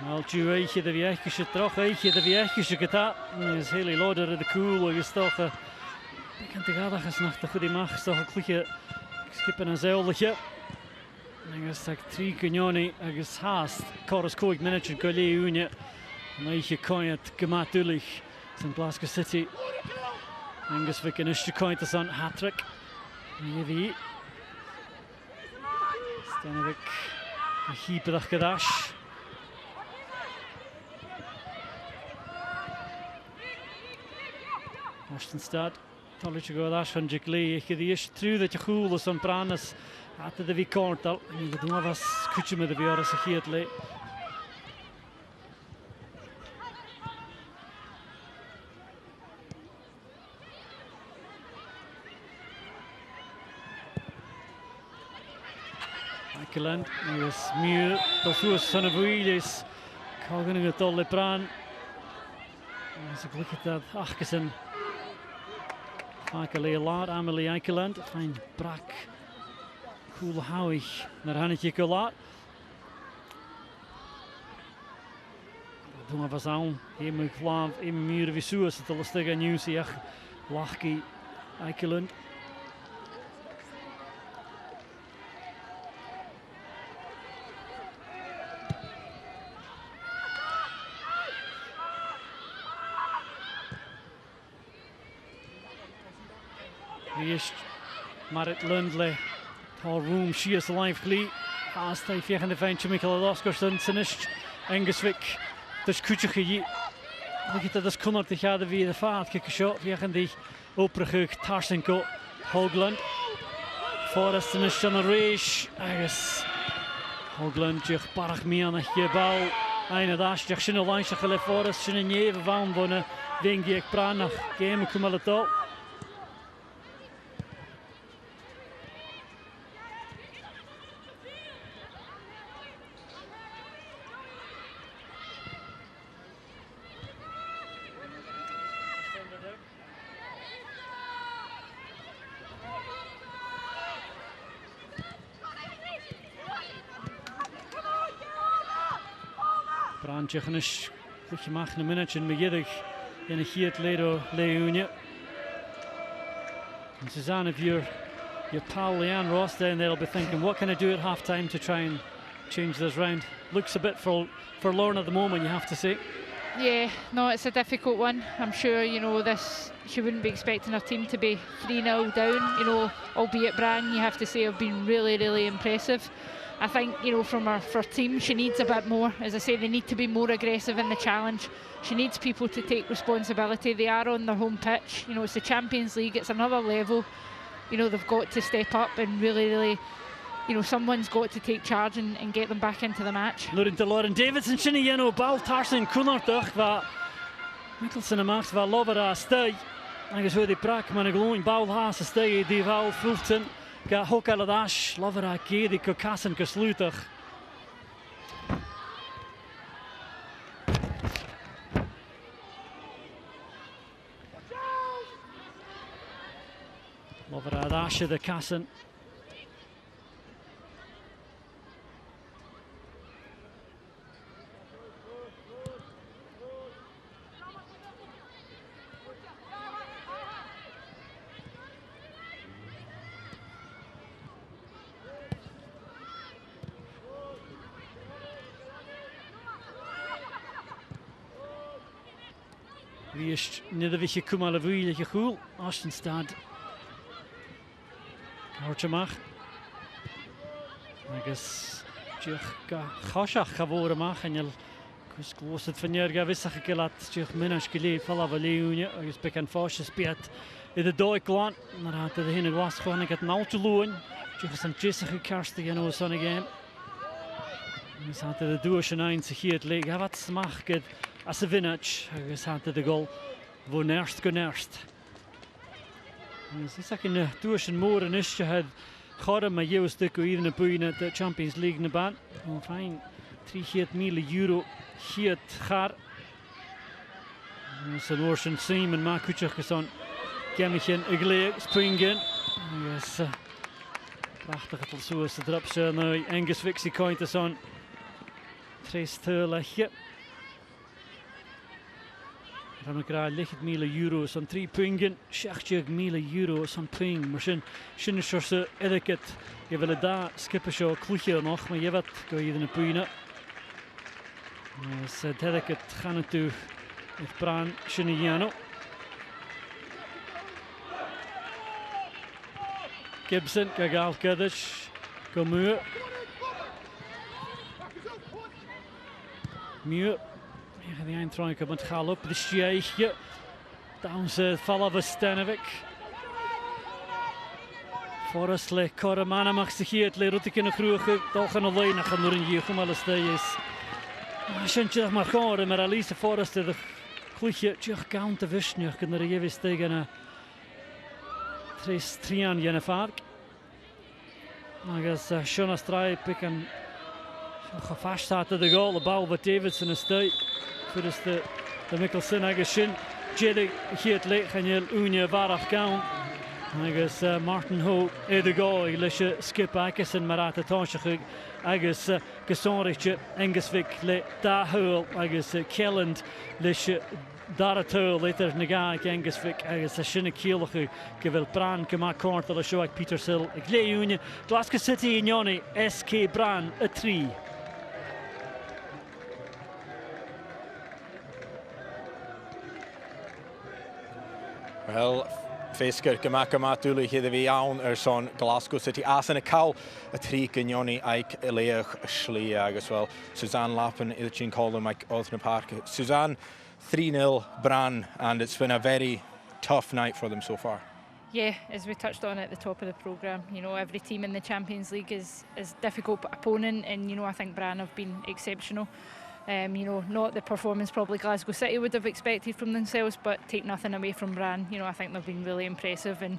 Well, Juweitje de Viechje terug, Eitje de Viechje geta. Is hele loader de cool gestoken. Ik kan te gaan is nog de goede mag gestoken klikje. Skippen een zeiltje. En is dat 3 kanjoni agus haast. Chorus koik manager Gole Unie. En Eitje kan het gemaakt in Glasgow City. Engelsvik en is kan het aan hat-trick. Maybe Stenovic Hípedach Gadash. Ostenstad. Tollage go Dash van Jigli. Ik die is true dat je goed is on Brannes. Hatte de wie kortal. En we doen was kutje met de weer als ik het le. Michaeland, hij is meer dan son of Willis. Kogen het al le Brann. Als ik look at dat Achkesen. Michael laat Amelie Michaeland. Fijn brak. Cool houwig naar Hannetje Kulaat. Doen we vast aan. Een Vlaam, een muur wie zo is het al stuk aan nieuws hier. Lachki Michaeland. Eerst Marit Lundley. Haar room, she is live glee. Haast hij via de vijntje Michael Oscarson, Sinist, Engelswijk. Dus kutje je. Weet je dat kon te gaan via de vaart. Kijk shot via die oprug Tarsenko, Hoogland. Forrest Sinist aan de race. Ergens Hoogland je parag meer aan je bal. Eine dash je snel langs je gelef Forrest zijn even van wonen. Denk je ik praat nog game kom al toe. Brann Chechnisch, je mag een minuutje begiddig in een giet Leeuwne. And Suzanne, if you're pal Leanne Ross then they'll be thinking, what can I do at half time to try and change this round? Looks a bit forlorn at the moment, you have to say. Yeah, no, it's a difficult one. I'm sure, you know, she wouldn't be expecting her team to be 3-0 down, you know, albeit Brann, you have to say, have been really, really impressive. I think, you know, from her team, she needs a bit more. As I say, they need to be more aggressive in the challenge. She needs people to take responsibility. They are on their home pitch. You know, it's the Champions League. It's another level. You know, they've got to step up and really, really, you know, someone's got to take charge and get them back into the match. Lauren Davidson, Shinny Yeno, Bal Tarsen, Kunartach, waar Mikkelsen en Macht, waar Lovera stij. En zo die prak, maar een gewoon Bal Haas stij, die Val Fulton. Ga Hokaladash, Lovera K, die Kokassen gesluitach. Lovera Dash, de Kassen. Wie is nederweg gekomen, wie je goed? Ostenstad. Hoortje mag. Ik is Gashach geworden mag en je kus het van je wissig gelat je minnas geleefd vallen we Leeuwne. Je spek en fasje speelt in de Duitsland. Maar had de heen was gewoon ik het nou te loon. Je is een jessige karste en zo again. Dus had de doosje een zich hier het leeg. Wat mag het? As a vintage, dus had de goal voor nerst generst. Dus ik zeg in de toerschen moren is je het gaat met jouw stuk hier in de puin de Champions League in de baan. Fijn, €300.000 hier gaat. Dus een oorschen Simon maakt kutje gezond. Kemmetje geleeg springen. Yes, prachtig het al zo is de drop zo nu Engelswijk komt er zo'n 3 legje. Dan krijg je €100.000 zo'n 3 punten, €60.000 zo'n punt. Maar zijn is zo'n etiket. Je wil daar skippen zo'n kloetje nog, maar je weet, ga je een punt. Dus het etiket gaan natuurlijk met Brann, Shinigano. Gibson, Kagal Kaddish, Gomu. Muir. Ja, die eindtronk op het gaan op de stijgje. Down ze Falava Stanovic. Forrest le Coromana mag zich hier het lerotiek in de kroeg. Toch gaan alleen naar gaan een jeugd om alles te is. Shantje maar gaan maar Alice Forrest de kloetje terug count te wischen. Kunnen er even tegen Tres Trian Jennevark. Agus Shona Strai pikken vast staat de goal. De bal wat Davidson is tijd. Voor de Mikkelsen agus Shin. Jedig hier het leeg en je Unje Varach count. Agus Martin Ho de goal. Lisje skip Akison maar uit de tansje. Agus Gesonrichtje Engelsvik le Dahul. Agus Kelland Lisje daar het huil later Nagaak Engelsvik. Agus Shinne Kielchu. Gewil Brann gemaakt kort de show Petersil. Gleunje Glasgow City in Johnny SK Brann a 3. Wel, Fisker gemaakt natuurlijk de weeën zo'n Glasgow City. As in a cal, a 3 Johnny Ike leeg schlee agus wel. Suzanne Lappen, Ilchin Calder, Mike Othna Park. Suzanne, 3-0 Brann, and it's been a very tough night for them so far. Yeah, as we touched on at the top of the programme, you know, every team in the Champions League is difficult opponent, and you know, I think Brann have been exceptional. You know, not the performance probably Glasgow City would have expected from themselves, but take nothing away from Brann. You know, I think they've been really impressive and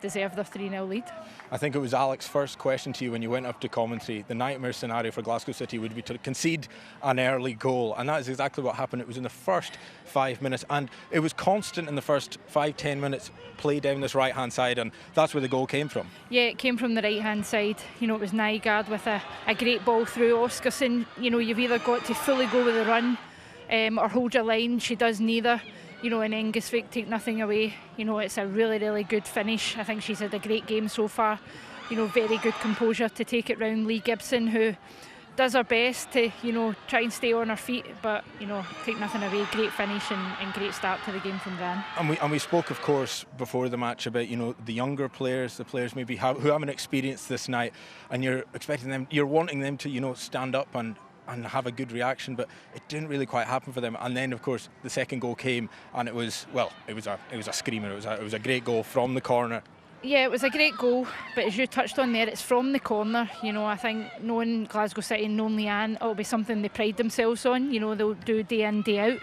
deserve their 3-0 lead. I think it was Alex's first question to you when you went up to commentary. The nightmare scenario for Glasgow City would be to concede an early goal, and that is exactly what happened. It was in the first 5 minutes, and it was constant in the first 5-10 minutes, play down this right-hand side, and that's where the goal came from. Yeah, it came from the right-hand side. You know, it was Nygaard with a great ball through. Oscarson, you know, you've either got to fully go with the run or hold your line. She does neither. You know, and Engelsvik take nothing away. You know, it's a really, really good finish. I think she's had a great game so far. You know, very good composure to take it round Lee Gibson, who does her best to, you know, try and stay on her feet, but, you know, take nothing away. Great finish and great start to the game from Brann. And we spoke, of course, before the match about, you know, the younger players, the players maybe who haven't experienced this night, and you're expecting them, you're wanting them to, you know, stand up and have a good reaction, but it didn't really quite happen for them. And then, of course, the second goal came, and it was a screamer. It was a great goal from the corner. Yeah, it was a great goal, but as you touched on there, it's from the corner. You know, I think knowing Glasgow City and knowing Leanne, it'll be something they pride themselves on. You know, they'll do day in, day out,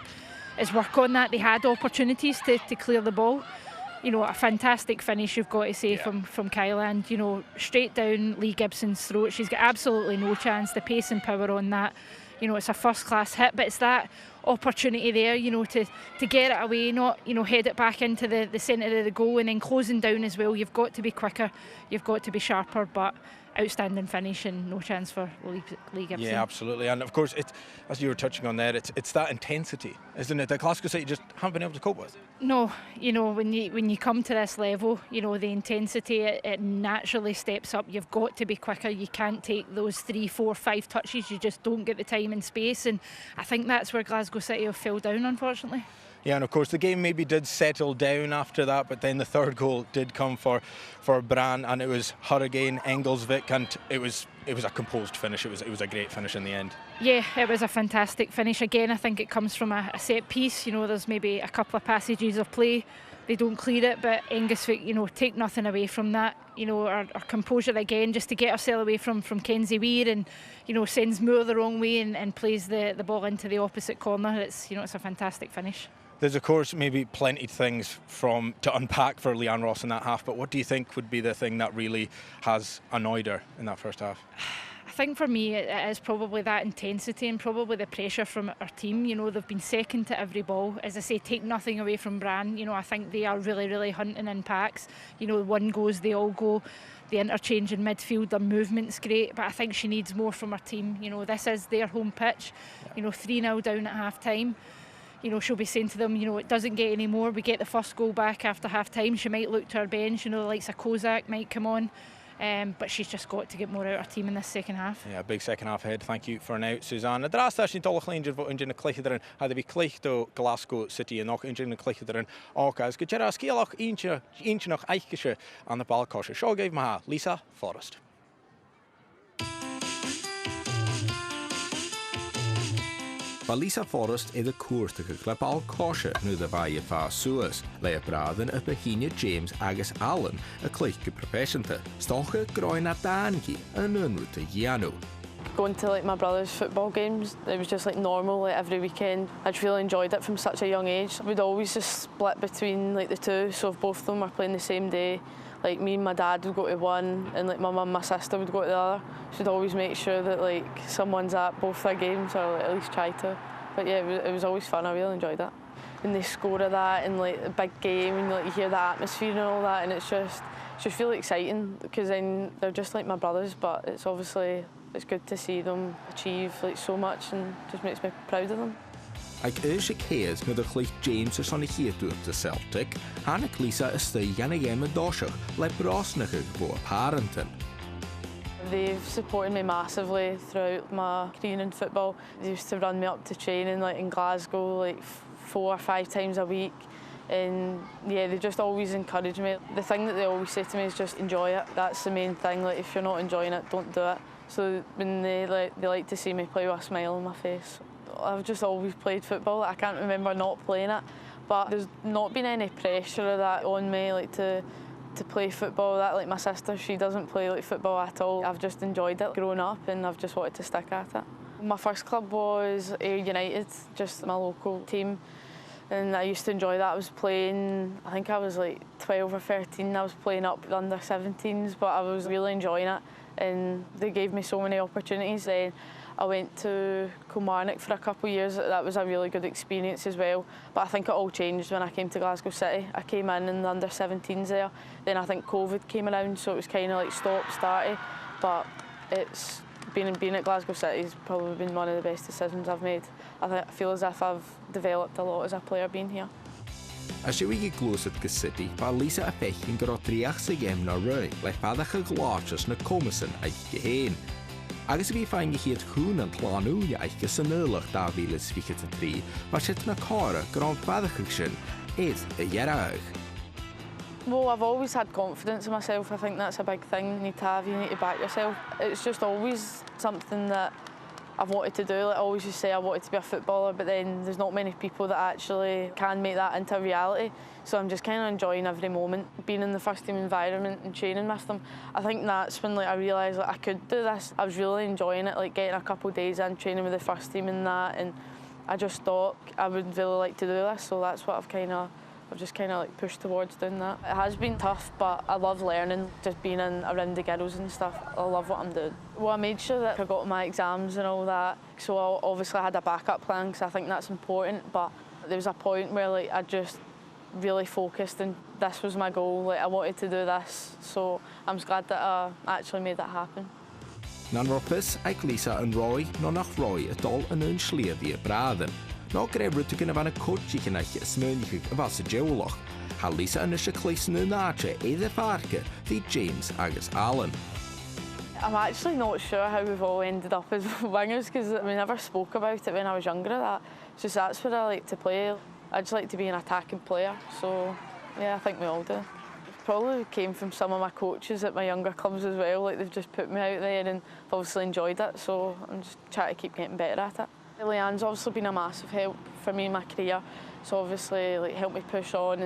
is work on that. They had opportunities to clear the ball. You know, a fantastic finish, you've got to say, from Kyla, and, you know, straight down Lee Gibson's throat. She's got absolutely no chance. The pace and power on that, you know, it's a first-class hit, but it's that opportunity there, you know, to get it away, not, you know, head it back into the centre of the goal, and then closing down as well. You've got to be quicker, you've got to be sharper, but outstanding finish and no chance for Lee Gibson. Yeah, absolutely. And of course, it's, as you were touching on there, it's that intensity, isn't it, that Glasgow City just haven't been able to cope with? No, you know, when you come to this level, you know, the intensity, it naturally steps up. You've got to be quicker. You can't take those 3, 4, 5 touches. You just don't get the time and space, and I think that's where Glasgow City have fell down, unfortunately. Yeah, and of course the game maybe did settle down after that, but then the third goal did come for Brann, and it was her again, Engelsvik, and it was a composed finish. It was a great finish in the end. Yeah, it was a fantastic finish. Again, I think it comes from a set piece. You know, there's maybe a couple of passages of play, they don't clear it, but Engelsvik, you know, take nothing away from that. You know, our composure again, just to get herself away from Kenzie Weir, and, you know, sends Moore the wrong way and plays the ball into the opposite corner. It's, you know, it's a fantastic finish. There's, of course, maybe plenty of things to unpack for Leanne Ross in that half, but what do you think would be the thing that really has annoyed her in that first half? I think for me it is probably that intensity and probably the pressure from our team. You know, they've been second to every ball. As I say, take nothing away from Brann. You know, I think they are really, really hunting in packs. You know, one goes, they all go. The interchange in midfield, their movement's great, but I think she needs more from her team. You know, this is their home pitch. You know, 3-0 down at half time. You know, she'll be saying to them, you know, it doesn't get any more. We get the first goal back after half time. She might look to her bench, you know, the likes of Kozak might come on. But she's just got to get more out of her team in this second half. Yeah, big second half ahead. Thank you for now, Suzanne. The last session, Dolach Langer fod yn cleichyd had to be cleichdo Glasgow City and knock yn cleichyd yn Orcas. Gyda sgielach eintje noch eichgesche an the balkosche. Shaw gave my Lisa Forrest. Mae Lisa Forrest idd y cwrt y glebal cosio nhw ddefaid ffa sŵas, le y braddyn y Bohenia James agus Allen y cleic y profesiynta. Stoch y groen a dan hi yn ynwyd y gianw. Going to like my brother's football games, it was just like normal, like every weekend. I just really enjoyed it from such a young age. We'd always just split between like the two, so if both of them were playing the same day, like me and my dad would go to one, and like my mum and my sister would go to the other. She'd always make sure that like someone's at both their games, or like, at least try to. But yeah, it was always fun. I really enjoyed it. And they score of that, and like a big game, and like you hear the atmosphere and all that, and it's just really exciting because then they're just like my brothers, but it's obviously it's good to see them achieve like so much, and just makes me proud of them. Ag ys y ceas nid o'ch James ys o'n i hiedwr dy Celtic, hannig Lisa ystau gan y gem y dosiach le brosnach ag fo Parenton. They've supported me massively throughout my career in football. They used to run me up to training like in Glasgow like 4 or 5 times a week, and yeah, they just always encourage me. The thing that they always say to me is just enjoy it. That's the main thing. Like if you're not enjoying it, don't do it. So when they like to see me play with a smile on my face. I've just always played football. I can't remember not playing it, but there's not been any pressure of that on me, like to play football. That like my sister, she doesn't play like football at all. I've just enjoyed it growing up, and I've just wanted to stick at it. My first club was Ayr United, just my local team, and I used to enjoy that. I was playing, I think I was like 12 or 13. I was playing up under 17s, but I was really enjoying it, and they gave me so many opportunities. Then I went to Kilmarnock for a couple of years. That was a really good experience as well. But I think it all changed when I came to Glasgow City. I came in the under-17s there. Then I think COVID came around, so it was kind of like stop-starty. But it's being at Glasgow City has probably been one of the best decisions I've made. I feel as if I've developed a lot as a player being here. As yw i glwysyd City, ba Lisa a pech yn gyro driach sy'n gem na rwy, le badach y glachas na Comison eich geheen. Agus fi fain gehyd hwn yn tlanw i eich gysynylach 2023, ba sydd na cara gron badach ych sy'n edd y iarach. Well, I've always had confidence in myself. I think that's a big thing you need to have. You need to back yourself. It's just always something that I've wanted to do. Like, I always just say I wanted to be a footballer, but then there's not many people that actually can make that into reality. So I'm just kind of enjoying every moment. Being in the first team environment and training with them, I think that's when like I realised like I could do this. I was really enjoying it, like getting a couple of days in training with the first team and that, and I just thought I would really like to do this. So that's what I've just kind of like pushed towards doing that. It has been tough, but I love learning, just being around the girls and stuff. I love what I'm doing. Well, I made sure that I got my exams and all that, so I obviously had a backup plan because I think that's important, but there was a point where like I just really focused and this was my goal, like I wanted to do this, so I'm just glad that I actually made that happen. Na'n ropus ag Lisa yn roi no nach roi y dol yn yn sliad i y braddyn. No grefryd yn fan y cwtch i chynach ysmynnych y fas y jewloch. Ha Lisa yn ysio cleisyn yn arche either Parker, the James agus Allen. I'm actually not sure how we've all ended up as wingers because we never spoke about it when I was younger. It's just that's where I like to play. I just like to be an attacking player, so yeah, I think we all do. It probably came from some of my coaches at my younger clubs as well. Like they've just put me out there and I've obviously enjoyed it, so I'm just trying to keep getting better at it. Leanne's obviously been a massive help for me in my career, so obviously like helped me push on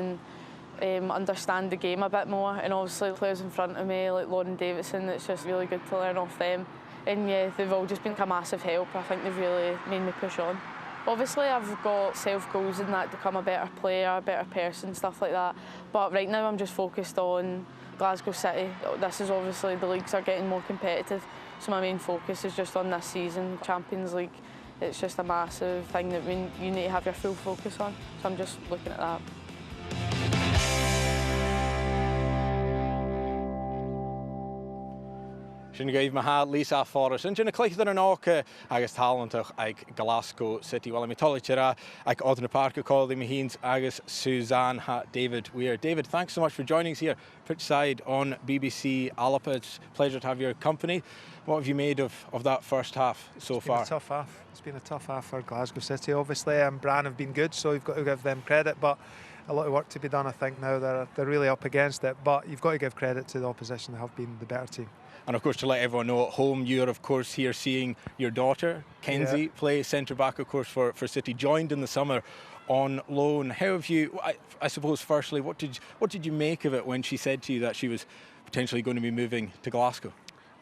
and understand the game a bit more, and obviously players in front of me like Lauren Davidson, it's just really good to learn off them, and yeah, they've all just been a massive help. I think they've really made me push on. Obviously I've got self-goals in that to become a better player, a better person, stuff like that, but right now I'm just focused on Glasgow City. This is obviously, the leagues are getting more competitive, so my main focus is just on this season, Champions League. It's just a massive thing that you need to have your full focus on, so I'm just looking at that. Sin gaibh maha Lisa Forrest yn y cleichyd yn oca agus talentach ag Glasgow City. Wel, mi tolig tira ag Odna Parker called him Heens agus Suzanne ha David Weir. David, thanks so much for joining us here pitchside on BBC Alapa. It's a pleasure to have your company. What have you made of that first half so far? It's been a tough half. It's been a tough half for Glasgow City. Obviously, Brann have been good, so you've got to give them credit. But a lot of work to be done. I think now they're really up against it, but you've got to give credit to the opposition. They have been the better team. And of course, to let everyone know at home, you're of course here seeing your daughter Kenzie play centre back, of course, for City. Joined in the summer on loan. How have you? I suppose firstly, what did you make of it when she said to you that she was potentially going to be moving to Glasgow?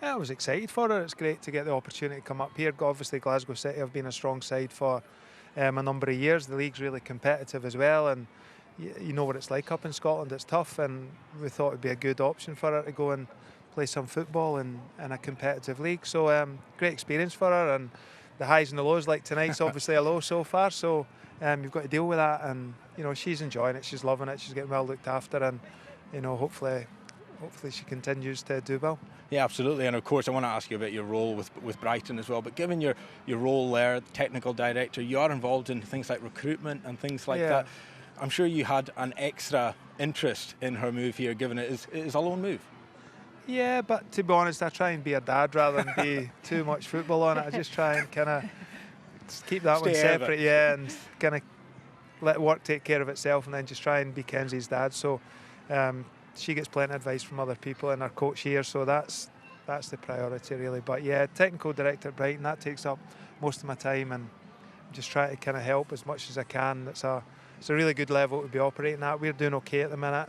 Yeah, I was excited for her. It's great to get the opportunity to come up here. Obviously, Glasgow City have been a strong side for a number of years. The league's really competitive as well, and you know what it's like up in Scotland. It's tough, and we thought it'd be a good option for her to go and play some football in a competitive league. So great experience for her, and the highs and the lows like tonight's obviously a low so far. So you've got to deal with that, and you know she's enjoying it. She's loving it. She's getting well looked after, and you know hopefully she continues to do well. Yeah, absolutely. And of course, I want to ask you about your role with Brighton as well. But given your role there, technical director, you are involved in things like recruitment and things like that. I'm sure you had an extra interest in her move here, given it is a lone move. Yeah, but to be honest, I try and be a dad rather than be too much football on it. I just try and kind of keep that one separate, and kind of let work take care of itself, and then just try and be Kenzie's dad. So she gets plenty of advice from other people and our coach here, so that's the priority really. But yeah, technical director at Brighton, that takes up most of my time, and just try to kind of help as much as I can. It's a really good level to be operating at. We're doing okay at the minute,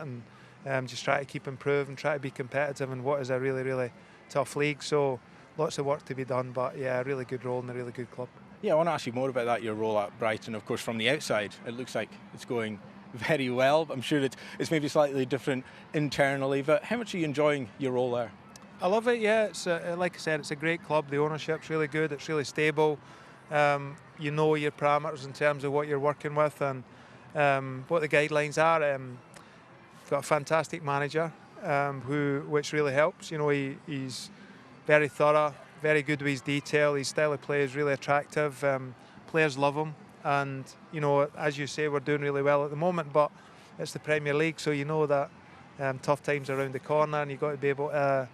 and just try to keep improving, try to be competitive in what is a really, really tough league. So lots of work to be done, but yeah, a really good role and a really good club. Yeah, I want to ask you more about that, your role at Brighton. Of course, from the outside, it looks like it's going very well. I'm sure it's maybe slightly different internally, but how much are you enjoying your role there? I love it, yeah. It's like I said, it's a great club. The ownership's really good. It's really stable. You know your parameters in terms of what you're working with and what the guidelines are. We've got a fantastic manager, which really helps. You know, he's very thorough, very good with his detail. His style of play is really attractive. Players love him. And, you know, as you say, we're doing really well at the moment, but it's the Premier League, so you know that tough times are around the corner, and you've got to be able to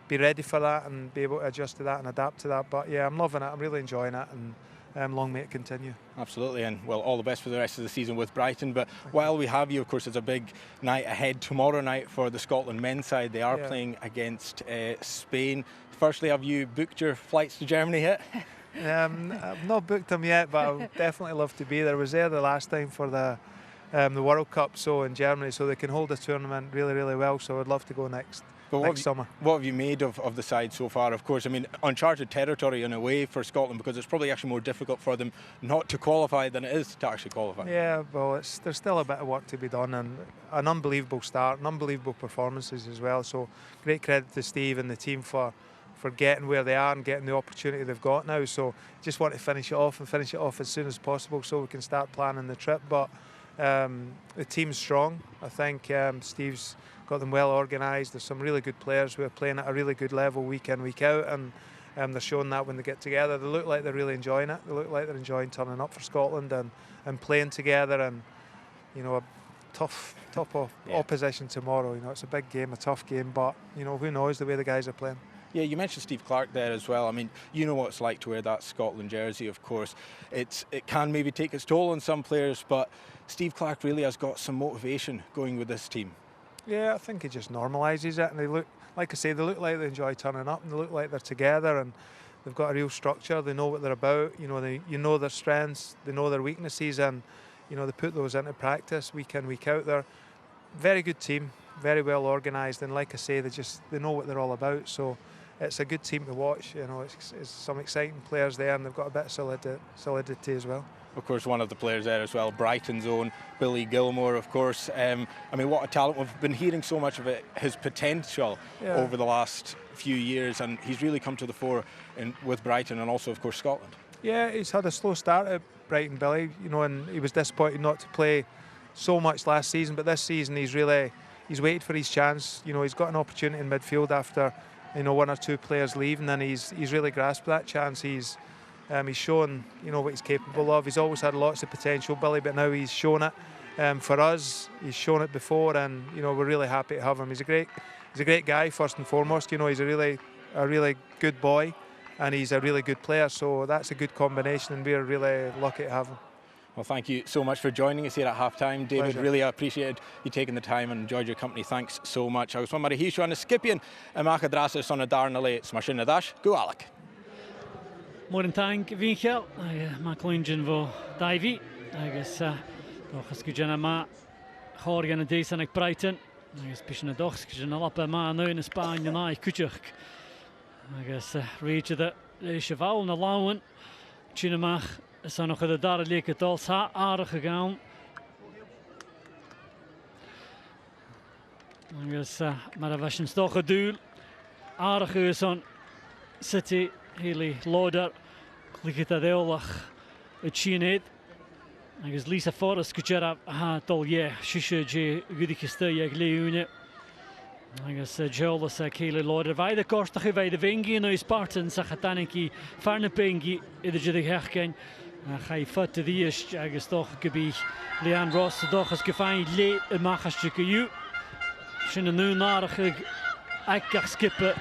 be ready for that and be able to adjust to that and adapt to that. But yeah, I'm loving it. I'm really enjoying it, and long may it continue. Absolutely, and well, all the best for the rest of the season with Brighton. But while we have you, of course, there's a big night ahead tomorrow night for the Scotland men's side. They are playing against Spain. Firstly, have you booked your flights to Germany yet? I've not booked them yet, but I would definitely love to be there. I was there the last time for the World Cup, so in Germany, so they can hold a tournament really, really well. So I'd love to go next summer. What have you made of the side so far? Of course, I mean, uncharted territory in a way for Scotland, because it's probably actually more difficult for them not to qualify than it is to actually qualify. Yeah, well, there's still a bit of work to be done, and an unbelievable start, and unbelievable performances as well. So great credit to Steve and the team for getting where they are and getting the opportunity they've got now. So just want to finish it off as soon as possible so we can start planning the trip. But the team's strong. I think Steve's got them well organised. There's some really good players who are playing at a really good level week in, week out, and they're showing that when they get together. They look like they're really enjoying it. They look like they're enjoying turning up for Scotland and playing together, and you know, a tough opposition tomorrow. You know, it's a big game, a tough game, but you know, who knows the way the guys are playing. Yeah, you mentioned Steve Clarke there as well. I mean, you know what it's like to wear that Scotland jersey, of course. It can maybe take its toll on some players, but Steve Clarke really has got some motivation going with this team. Yeah, I think he just normalises it, and they look, like I say, they look like they enjoy turning up, and they look like they're together, and they've got a real structure. They know what they're about. You know, their strengths, they know their weaknesses, and you know, they put those into practice week in, week out. They're a very good team, very well organised, and like I say, they know what they're all about. So it's a good team to watch. You know, it's some exciting players there, and they've got a bit of solidity as well. Of course, one of the players there as well, Brighton's own Billy Gilmore, of course. I mean, what a talent. We've been hearing so much of his potential over the last few years, and he's really come to the fore with Brighton and also, of course, Scotland. Yeah, he's had a slow start at Brighton, Billy, you know, and he was disappointed not to play so much last season, but this season he's waited for his chance. You know, he's got an opportunity in midfield after, you know, one or two players leaving, and he's really grasped that chance. He's shown, you know, what he's capable of. He's always had lots of potential, Billy, but now he's shown it. For us, he's shown it before, and you know, we're really happy to have him. He's a great guy, first and foremost. You know, he's a really good boy, and he's a really good player. So that's a good combination, and we're really lucky to have him. Well, thank you so much for joining us here at half-time. David, Pleasure. really appreciated you taking the time and enjoyed your company. Thanks so much. Agus fan mar a hísio an Skipian a macha drasa son a darna le smashin na dash. Go Alec. Morning tank Vinchel. Ma Clunjin vo Davy. Agus dochas gujana ma Horgan and Desanik Brighton. Agus bishna dochs gujana lapa ma no in Spain and I Kuchuk. Agus reach the Cheval na lawen. Chinamach is nog de daar leek het al aardig gegaan. Dus maar dat was een stoche doel. Aardig is aan City, hele loader. Ligt dat heel het Chinese. Dus Lisa Forrest kujera ha tol je shisha je goedikste je gleune. Dus Joel is hele loader. Wij de kostige wij de wingi no Spartans zachataniki farne pengi ieder je de herken. Ga je vat de eerst agus toch gebied Leanne Ross toch als gefijn le een magasje je. Zijn er nu narig ik skippen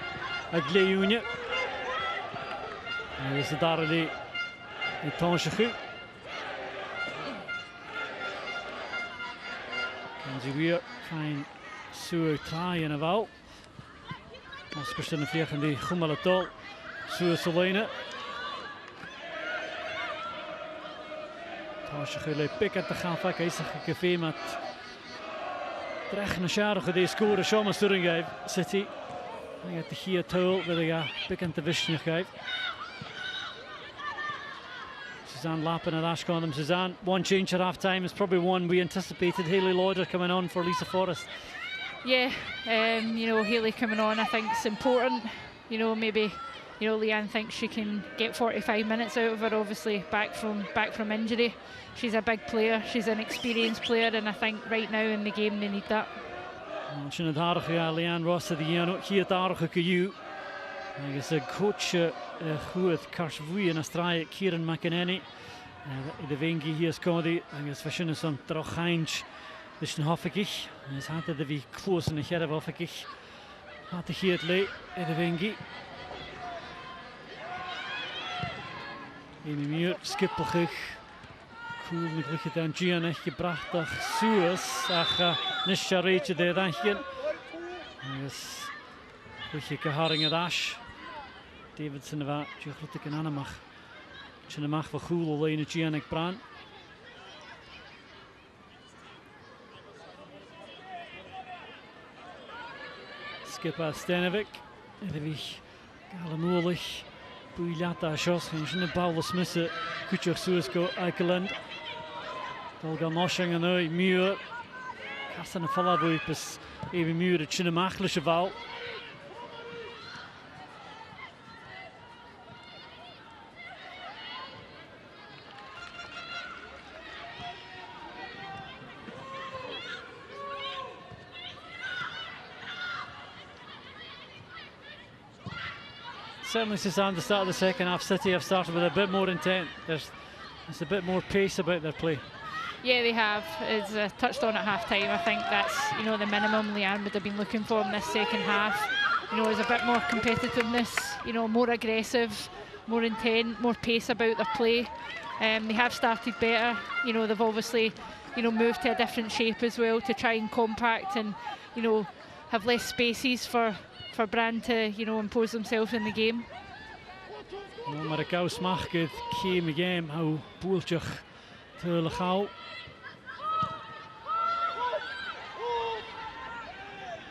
het leune. Dus de daar le het tonsje goed. En ze weer fijn zo taaien en wel. Als Christian vliegen die gommele tol zo Selene. Als je gelijk pikken te gaan vaak is het café met terecht naar Sjarige die scoren zomaar sturing geeft City. Je hebt de hier tool wil je pikken te wischen geeft. Suzanne lapping at Ashcondom. Suzanne, one change at half time is probably one we anticipated. Haley Lauder coming on for Lisa Forrest. Yeah, you know, Haley coming on, I think it's important. You know, maybe, you know, Leanne thinks she can get 45 minutes out of her. Obviously, back from injury, she's a big player. She's an experienced player, and I think right now in the game they need that. Als je het aardige Leanne Ross die hier het aardige KU. Hij is een coach goed Karsvoei in Australië. Kieran McEnany. De wingi hier is Cody. Hij is verschillende zo'n trochijntje. Dus een hoffig. Hij is altijd de wie close in de gerf hoffig. Had hier het lee in de wingi. In de muur skippelgig. Cool met licht aan Gianech gebracht. Suus. Ach, niet charretje de dankje. Hij is licht geharingen dash. Davidson va Juglutik en Anamach. Chinamach voor Goel alleen het Gianech Brann. Skipper Stenovic. De wie Galamolig. Builata Jos. En de bal was missen. Kutcher Suesko Eikeland. Dolga Noshing en nu Muur. Kasten en Fallaboy is even Muur de Chinamachlische bal. Certainly since the start of the second half, City have started with a bit more intent. There's a bit more pace about their play. Yeah, they have. As touched on at half-time, I think that's, you know, the minimum Leanne would have been looking for in this second half. You know, there's a bit more competitiveness, you know, more aggressive, more intent, more pace about their play. They have started better. You know, they've obviously, you know, moved to a different shape as well to try and compact and, you know, have less spaces for Brann to, you know, impose themselves in the game. Maar ik hou smaak het game game hou boeltje te legaal.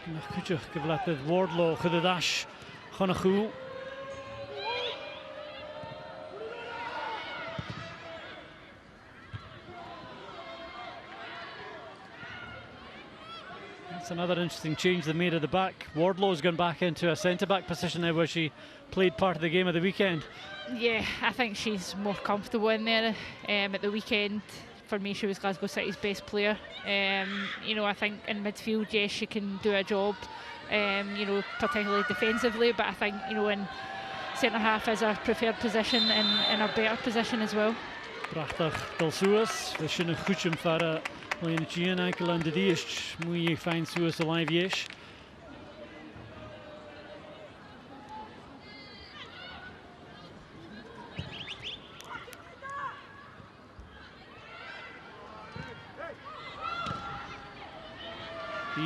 Nog goedje, ik heb laten het Wardlow de dash gewoon een goed. That's another interesting change they made at the back. Wardlow's gone back into a centre-back position now where she played part of the game of the weekend. Yeah, I think she's more comfortable in there. At the weekend, for me, she was Glasgow City's best player. You know, I think in midfield, yes, she can do a job, you know, particularly defensively, but I think, you know, in centre-half is her preferred position and her better position as well. Prachtig, Dalsuas. We zijn een goedje voor Alleen Gian enkel aan de eerst moet je fijn zoals de live is.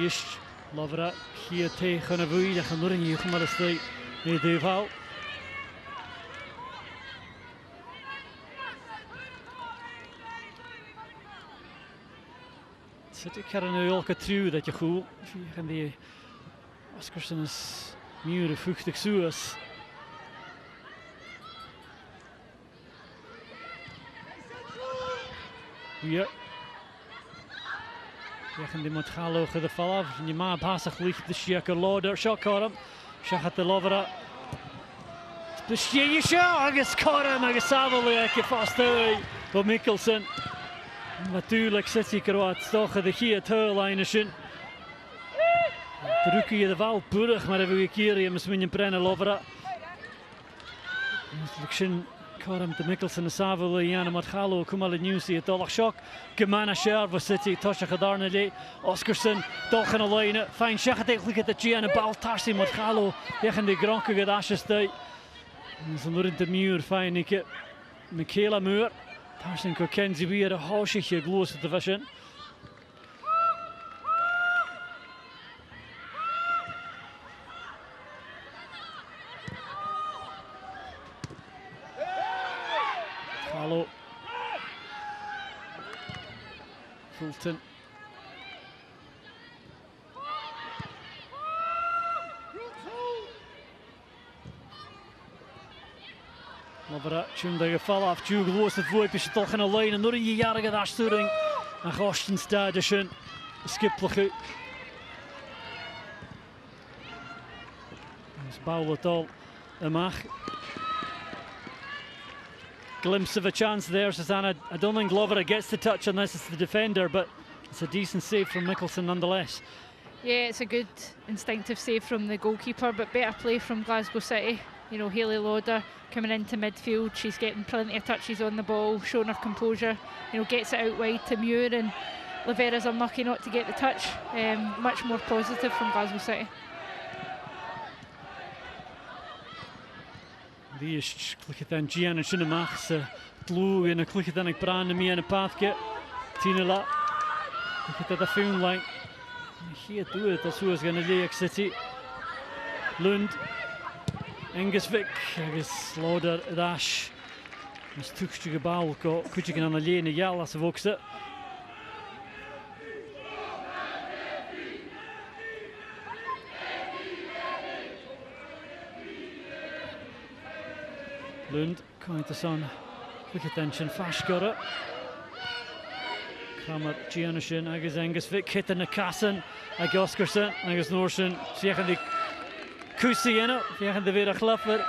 Díist Lovera Chiate chun a bhuail a chun nuirí chumar is é dúbhá. City cearan olcha trú dat je goed. En die Oscarson is muur fuchtig suas. Ja. Jechan die moet gaan lopen de val af. En je ma passig ligt de sjeker loader. Shot Coram. Shachat de Lovera. De sjeker agus Coram agus Savali ekki fast uit. Voor Mikkelsen. Natuurlijk City Kroat stochen de giet heullijnen. De rookie de val purig, maar even gekeren met mijn Brann Lovera. Natuurlijk Coram de Mikkelsen de Savali Jana Matgalo kom al het nieuws die het al shock. Gemana Sher voor City Tosha Gadarnade. Oscarson toch in een lijnen. Fijn Shachat eigenlijk de Gianna bal Tarsi Matgalo. Tegen de gronke gedasjes tijd. Ze nur in de muur fijn ik. Michaela Muur. Tarsin go Kenzie weer een hoosje gloos te vissen. Hallo. Fulton. Lovera tjum de geval af, tjum gloos het voet, is toch in een lijn en door een jarige daarsturing. En Gosten stadischen, skiplige. Dus bouwen het al, mag. Glimpse of a chance there, Susanna. I don't think Lovera gets the touch unless it's the defender, but it's a decent save from Mikkelsen nonetheless. Yeah, it's a good instinctive save from the goalkeeper, but better play from Glasgow City. You know, Hayley Lauder coming into midfield, she's getting plenty of touches on the ball, showing her composure, you know, gets it out wide to Muir, and Lavera's unlucky not to get the touch. Much more positive from Glasgow City. Die is klikt dan Gian en Shinamach, ze Tlu en klikt dan ik Brann mee aan een paadje. Tinela, klikt dat de filmlijn. Hier doet het als hoe is gaan Leek City. Lund. Engelsvik, agus Lauder Dash. Dus toekstje gebouw, kutje gaan aan de lene jel als ze voksen. Lund, komt de son, quick attention, fast scorer. Kramer, Giannishin, agus Engelsvik, hit in de kassen, agus Oscarson, agus Norsen, zeggen die Kusi in it, via de weer a gluffer.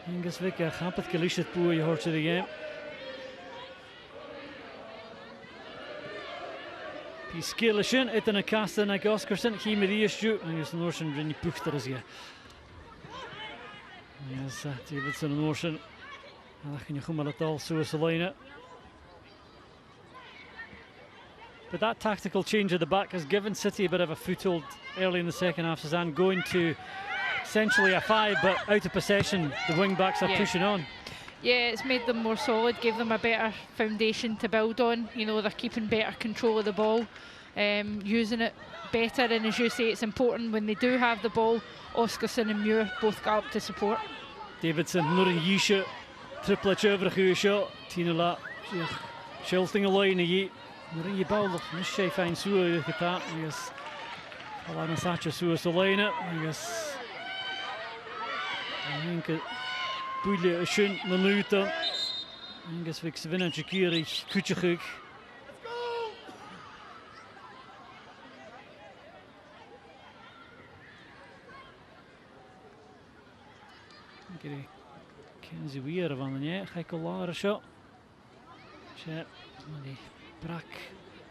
Engelsvik, gaat het geluid boer, je hoort ze de game. Die skillishin, het in de kassen, agus Oscarson, hier met die issue, agus Norsen, rin je puchter is je. Yes, Davidson and Norsen. Can you come at all, Suasalina? But that tactical change at the back has given City a bit of a foothold early in the second half. Suzanne going to essentially a 5, but out of possession, the wing backs are pushing on. Yeah, it's made them more solid, gave them a better foundation to build on. You know, they're keeping better control of the ball, using it better. And as you say, it's important when they do have the ball. Oscarson and Muir both got up to support. Davidson, Nurin Yisha, tripletje over de shot. Tinela, Schilting alleen hier. Nurin je bal, mis je fijn zo gedaan. Yes, Alana Sacha zo alleen. Yes, ik denk boeile een schön minuten. Yes, we winnen een keer kutje gek. Kenzie weer van de ga ik al langer shot. Tja, die brak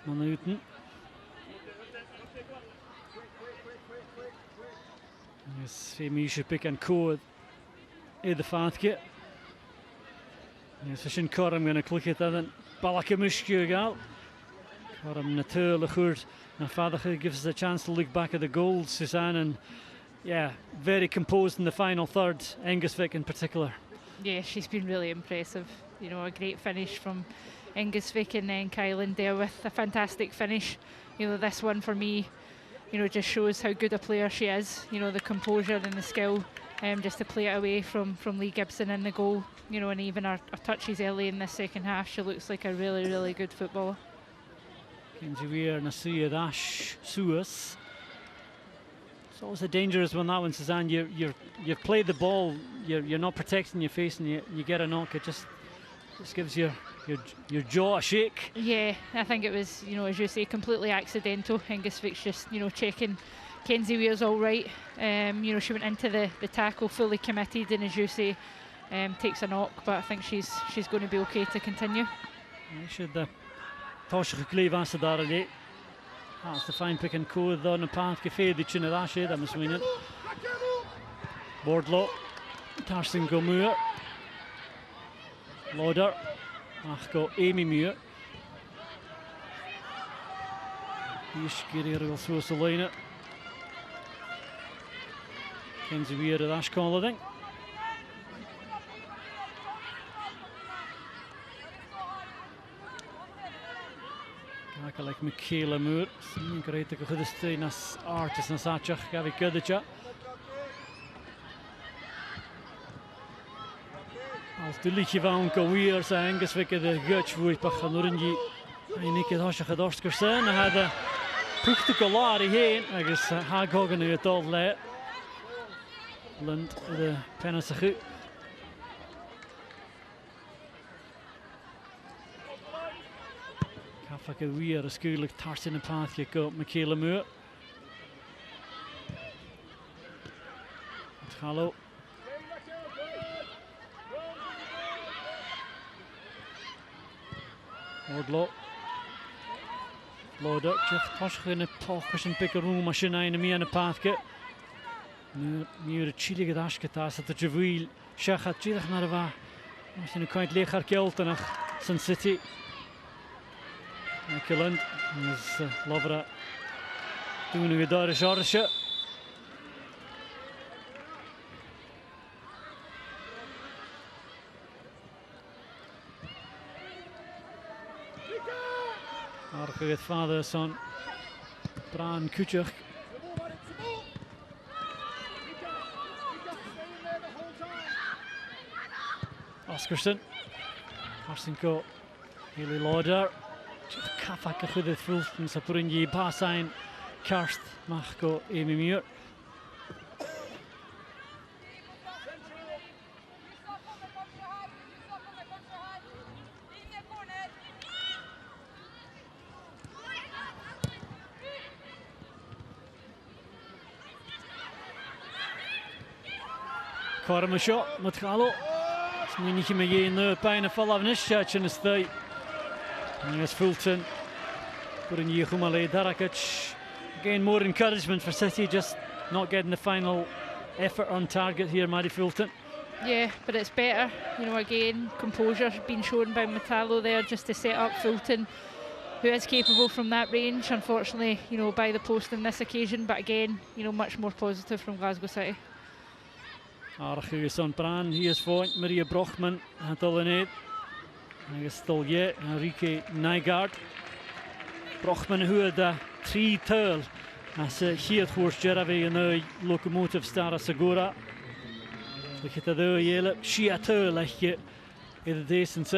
minuten. Dus Femische pick en co in de vaatje. Dus als je Coram gaan klikken dan een balkje muskje gaat. Coram natuurlijk goed. And Father gives us a chance to look back at the goals, Suzanne, and yeah, very composed in the final third, Engelsvik in particular. Yeah, she's been really impressive. You know, a great finish from Engelsvik, and then Kylan there with a fantastic finish. You know, this one for me you know, just shows how good a player she is. You know, the composure and the skill, just to play it away from Lee Gibson in the goal. You know, and even her touches early in this second half, she looks like a really, really good footballer. Kenzie Weir na Dash Suas. It's always a dangerous one, that one, Suzanne. You've played the ball, you're not protecting your face, and you get a knock. It just gives your jaw a shake. Yeah, I think it was, you know, as you say, completely accidental. Hinggisvik's just, you know, checking Kenzie Weir's all right. You know, she went into the tackle fully committed, and as you say, takes a knock, but I think she's going to be okay to continue. Should the Tosh Glevan Sadarali. That's the fine pick and code on the path. Cafe the Chinadashi, that must win it. Bordlow, Tarsin Gomur, Lauder, Achko Amy Muir. Ishkiri will throw Selena. Kenzie Weir at Ashcall, I think. Like Michaela Moore, great to go to the nas artist na Sachach, Gavi Kudicha. Als de liedje van Kouier zijn, geswikken de Gutschwoei Pachanorinji. En ik het hasje gedorskers zijn, en had de puchte kolari heen, en is haaghogen nu het al leid. Lund de pennis goed. Like a weird school like Tarsin and path you go Michaela Moore. Hello. Ordlow. Load up, just tosh in a pocket and pick a room machine in me and a path get. Muur a chili gedashketas at the Javil Shachat Chirach Narva. Was in a quite late Keltenach, Sun City. Michaeland is Lovera doing a Dorish Orisha. Arke with father, son, Brann Kuchuk. Oscarson, Arsenko, Haley Lauder. Kafaka goed het voelt, ze putting je pass zijn, Karst mag go Amy Muir. Kormasho, Mutgalo. Sminetje met je in de pijn van Lavnish, in de stij. As Fulton putting Yehumale Darakic. Again, more encouragement for City, just not getting the final effort on target here, Maddie Fulton. Yeah, but it's better. You know, again, composure being shown by Metallo there just to set up Fulton, who is capable from that range. Unfortunately, you know, by the post on this occasion, but again, you know, much more positive from Glasgow City. Archus on Brann, he is for Maria Brochman, had all in it. Hij is still yet, Enrique Nygaard. Brochman who had a 3-turl as hier horse Jeravi and the locomotive star Segura. Look at the yellow, she a turl like in the distance.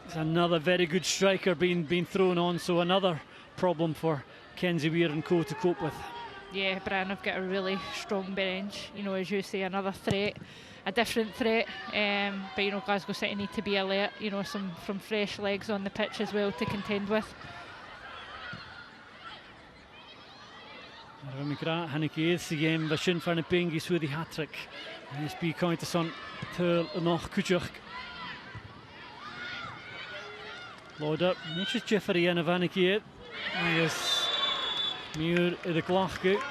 It's another very good striker being thrown on, so another problem for Kenzie Weir and co to cope with. Yeah, Brann have got a really strong bench. You know, as you say, another threat. A different threat, but you know, Glasgow City need to be alert. You know, some fresh legs on the pitch as well to contend with. Ramikra Haneke is again Vashin van Pingis with the hat-trick. He's be kind to son to noch Kuchuk. Load up, it's just Jeffrey and Vaneke. I guess Muir in the Glasgow.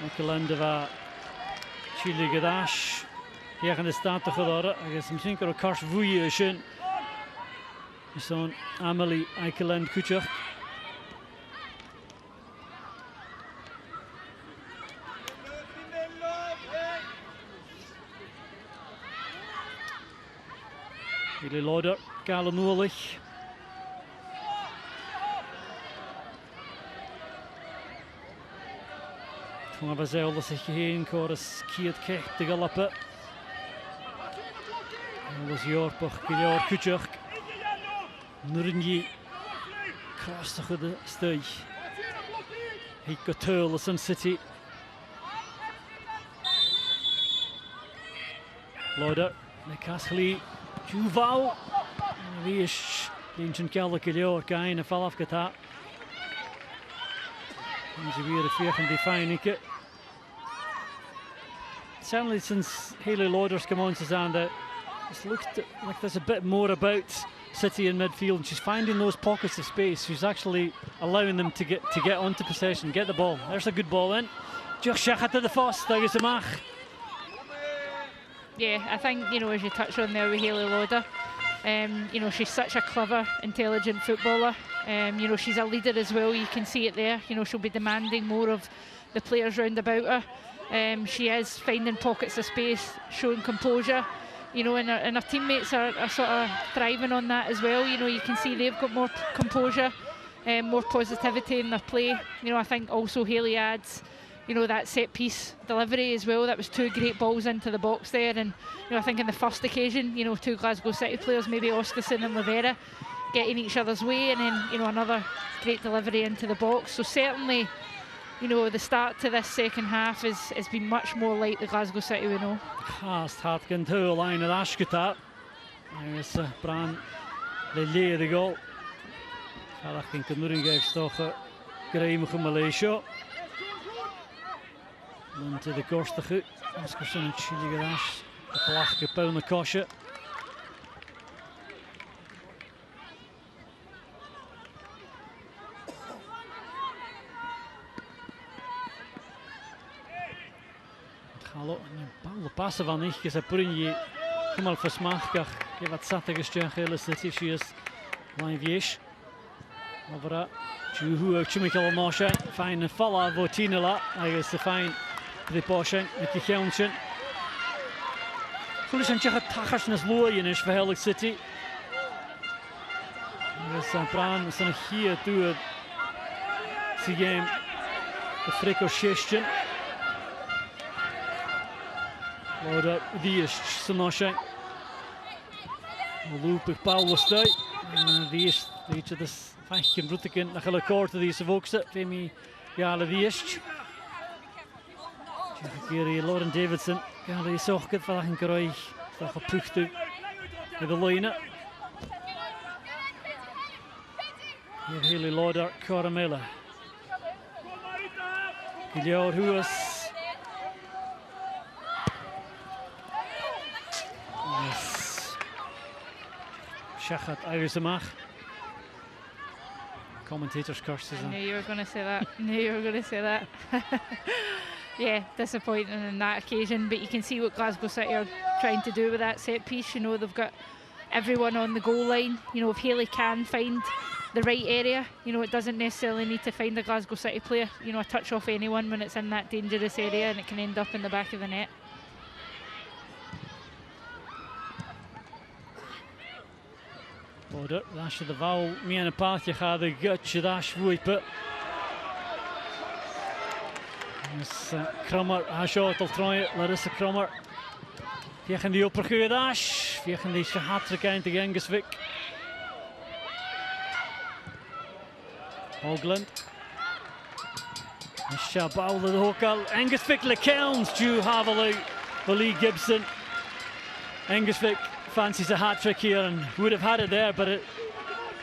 Michaeland of Chile Gadash. Hier gaan de staat te gedaren. Ik heb misschien een kars voeien zijn. Zo'n Amelie Michaeland Kuchuk. Jullie Lauder, Galen Noorlich. Chunga bazel as ich heen chorus kiad kech de galappe. Alles Jorpach Giljar Kutjach. Nurni cross to the stage. He got Turleson City. Lauder, Nicasli, Juval. Vish, Lincoln Gallagher Giljar Gain, a fall off Gata. And Javir Fiach defining it. Certainly since Haley Lauder's come on, Susanna, it's looked like there's a bit more about City in midfield, and she's finding those pockets of space. She's actually allowing them to get onto possession, get the ball. There's a good ball in. Just shachat to the first, there is the mach. Yeah, I think, you know, as you touched on there with Haley Lauder, you know, she's such a clever, intelligent footballer. You know, she's a leader as well, you can see it there. You know, she'll be demanding more of the players round about her. She is finding pockets of space, showing composure. You know, and her teammates are sort of thriving on that as well. You know, you can see they've got more composure, more positivity in their play. You know, I think also Haley adds, you know, that set piece delivery as well. That was 2 great balls into the box there, and you know, I think in the first occasion, you know, 2 Glasgow City players, maybe Oscarson and Lavera, getting each other's way, and then, you know, another great delivery into the box. So certainly, you know, the start to this second half has been much more like the Glasgow City we know. Haast Hartgen to a line of Ashkata. There's Brann, the lay of the goal. Hartgen can Nuringeg stochen. Graham from Malaysia. Dan to the Gorstach. Oscarson and Chile Garash. The Plachke Pound the Kosje. Hallo, Paul passen van ich is a Brunje. Kemal versmachkach. Je wat satte gestjach hele City she is line viesh. Overa Juhu Chimical Moshe. Fine falla Votinela. I guess the fine the Porsche met die Gelnchen. Goed is een tjach tachas nas looien is voor City. Dus Brann is dan hier toe the game. De Friko Shishchen. Lauder die is Sonoshe. Loopig Paul stoi. Die is weet je dus vaak Ruteken naar hele korte die ze vokse. Femi Jale die is. Hier Lauren Davidson. Ja, die zorgt het vandaag een keer dat gepucht met de lijnen. Hier Haley Lauder Caramella. Giljar Huas. Shachat Irismach. Commentators curses. I knew you were going to say that. Knew you were going to say that. Yeah, disappointing on that occasion, but you can see what Glasgow City are trying to do with that set piece. You know, they've got everyone on the goal line. You know, if Haley can find the right area, you know, it doesn't necessarily need to find a Glasgow City player. You know, a touch off anyone when it's in that dangerous area, and it can end up in the back of the net. Lauder, that's the vowel. Me and a path, you had a gut, you dash whip. Krummer, Hashot, Troy, Larissa Krummer. Viechen die oppergewe dash. Viechen die hat-trick eind tegen Engelsvik. Hoogland. Shabal de Hokal. Engelsvik Lekelns. Drew Havelow. Lee Gibson. Engelsvik fancies a hat-trick here and would have had it there, but it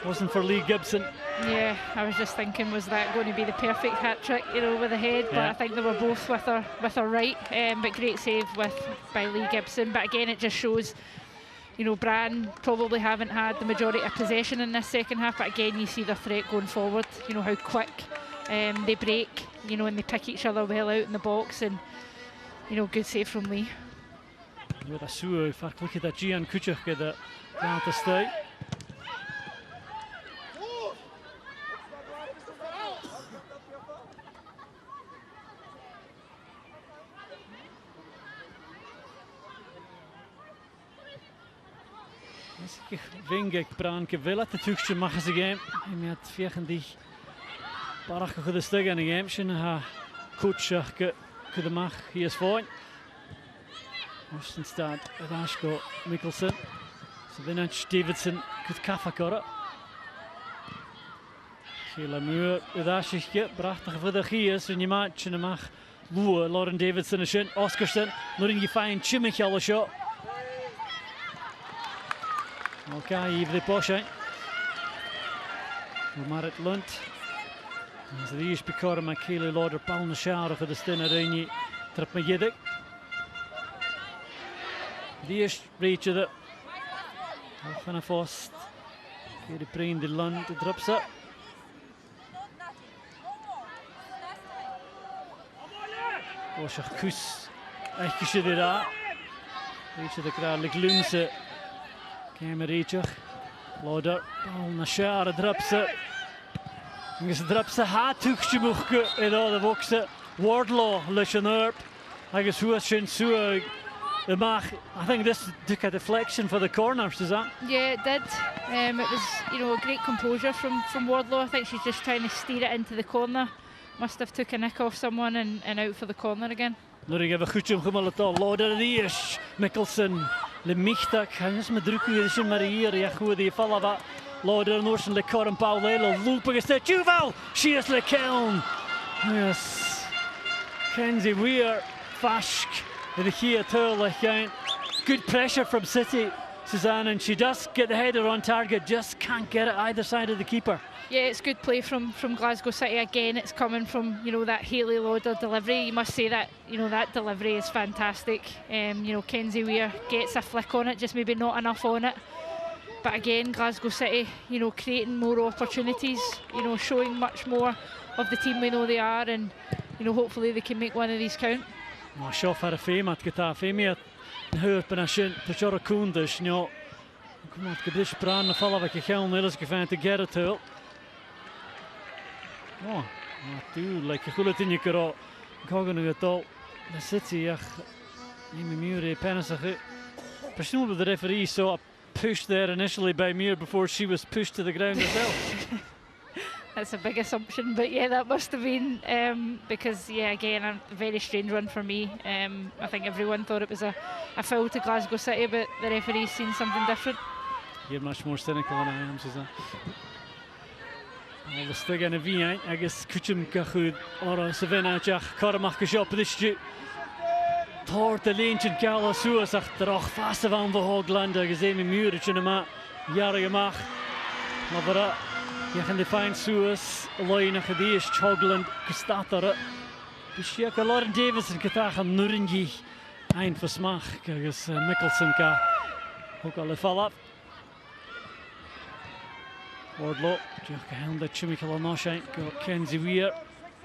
wasn't for Lee Gibson. Yeah, I was just thinking, was that going to be the perfect hat-trick, you know, with the head? But I think they were both with her right. But great save by Lee Gibson. But again, it just shows, you know, Brann probably haven't had the majority of possession in this second half. But again, you see their threat going forward. You know how quick they break. You know, and they pick each other well out in the box. And you know, good save from Lee. With a sewer, if I look at that, Gian Kuchuk get that down to stay. Wingek Brann gewillt de toekje mag ze game. Hij met vegen die parach goed stuk in de game. Zijn coach Kudamach, he is fine. Ostenstad, Rashko, Mikkelsen. Savinach, Davidson, Kudkafa Kora. Sheila Muir, Udashike, Brachtig voor de Gies, en je maatje en mag Lua, Lauren Davidson, en Shin, Oscarson, Lorin, je fijn, Chimichal, shot. Oké, even de Porsche. Marit Lund. As the Ish Picora Makili Lauder Paul Shara for the Stinner Rainy Trip Magidic. The Ish reach of it. Halfana Fost. Kiri Preen the Lund drops up. Oshach Kus. Eichishidira. Reach of the crowd like Lumse. Came a reachach. Lauder Paul Shara drops up. Agus drapsa ha tuchse muchke in all the boxe Wardlaw Lishanerp. Agus huas sin sua the mach. I think this took a deflection for the corner, Suzanne. Yeah, it did. It was, you know, a great composure from Wardlaw. I think she's just trying to steer it into the corner. Must have took a nick off someone and out for the corner again. Lurig have a goedje gemaakt al. Lauder the Ish, Mikkelsen, Le Michtak. En is met druk weer in Maria. Ja, goed die vallen. Lauder Norsen le Corin Paulelo looping is that Juval. She is le Keln. Yes. Kenzie Weir Fashk in the here turtle again. Good pressure from City, Suzanne, and she does get the header on target, just can't get it either side of the keeper. Yeah, it's good play from Glasgow City again. It's coming from, you know, that Hayley Lauder delivery. You must say that, you know, that delivery is fantastic. You know, Kenzie Weir gets a flick on it, just maybe not enough on it. But again, Glasgow City, you know, creating more opportunities, you know, showing much more of the team we know they are, and, you know, hopefully they can make one of these count. Maar Schoff had een fame, had geta fame, en hurpen als je pechora koenders, ja, kom op, ik dus Brann de vallen wat je geld nederlands gevangen te get it heel. Oh, natuurlijk, je goed in je karo, gogen nu het al, de City, ja, niet meer muren, pennisig. Presumably the referee saw a push there initially by Muir before she was pushed to the ground herself. That's a big assumption, but yeah, that must have been because, yeah, again, a very strange one for me. I think everyone thought it was a foul to Glasgow City, but the referee's seen something different. You're much more cynical than I am, Suzanne. All the stig in a V, I guess Kuchum Kahud or Savannah Jack Karamach Kashop this year. Thor de Leentje Gala Suas achterach vast van de Hoogland, gezien Muurtje in de ma jaren mag. Maar voor je gaan de fijn Suas, alleen nog die is Hoogland gestaat dus je kan Lauren Davidson getagen Nuringi eind versmach, dus Mikkelsen ka ook al vallen. Wardlaw, je kan dat Chimichal nog zijn, Kenzie Weir,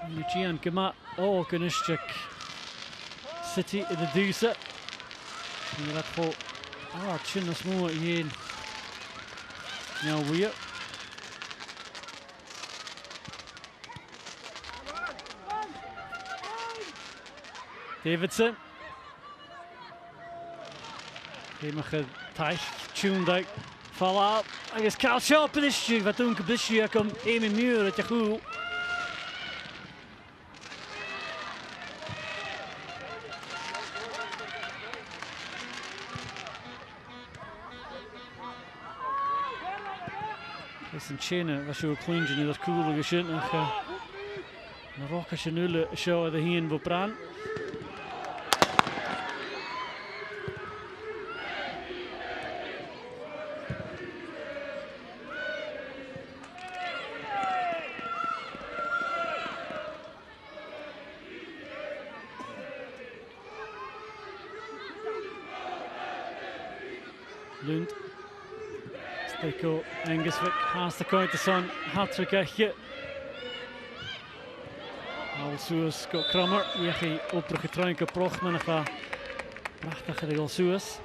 Lucian Gema, oh Kunischek. City in de duise. En dat voor Chinnas mooi hier. Nou weer. Davidson. Hij mag het tijd tuned fall out. I guess Carl Sharp in this year. Wat doen we dit jaar? Kom Amy Muir uit je goed. En China was zo klein in dat coole gezin en de rock als je nu show de hier in Brann. Lund. Steko Engelsvik has the coin to son hat-trick echtje. Al-Suus got Krummer, weegi opgetrunken procht met een prachtige Al-Suus.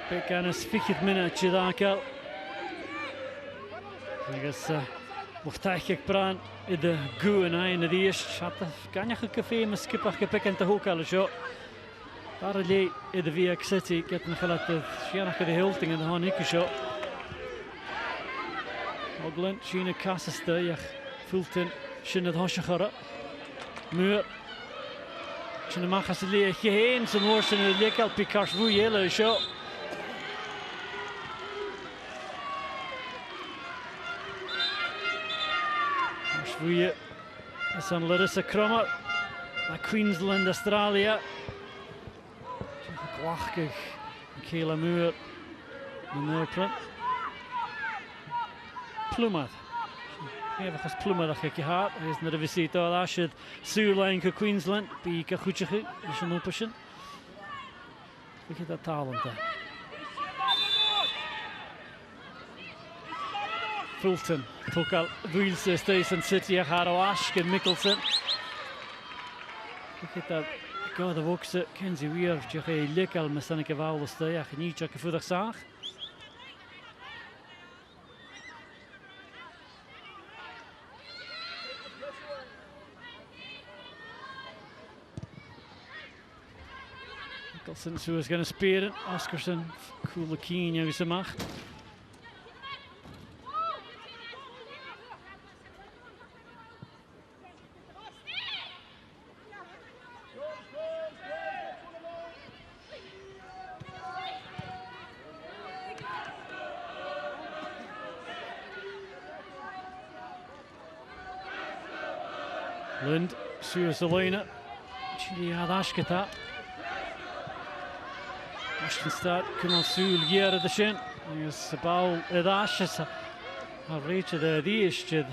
Big Annis 40 minuutje daar. I guess mocht eigenlijk Brann in de goe en in de eerste. Kan je een café met skipper gepik en te hoog al zo. Daar in de VX City, ik heb nog gelaten de hulting in de Hanike show. Ogland, China Kasseste, Fulton sin ad hoisachara. Muir sin amachas a lea chéhéin san mór sin a lecal picars fwy eile seo. Cars fwy is an Larissa Crummer a Queensland, Australia. Glachgig Michaela Muir na Nurprint. Plumad. Efachas Plumad a chec I hart. Is na visita o ashid Sulein ka Queensland. Bi ka chwtchachu. Is an opashin. Look at that talent there. Fulton. Tokal Wilse Station City a Haro Ashkin Mickelson. Look at that. God of Oxe, Kenzie Weir, Jackie Lickal, Massanica Valstay, a Nicha Kafudach. Nicholson, who is going to spear it. Oscarson, Kula Keen, Yosemach. Lund, Suasalina, Chili Adashkata. Ashton start, Kumal Sul, Giera the Shin. Yes, a ball at Ashes. A reach of the Diishid.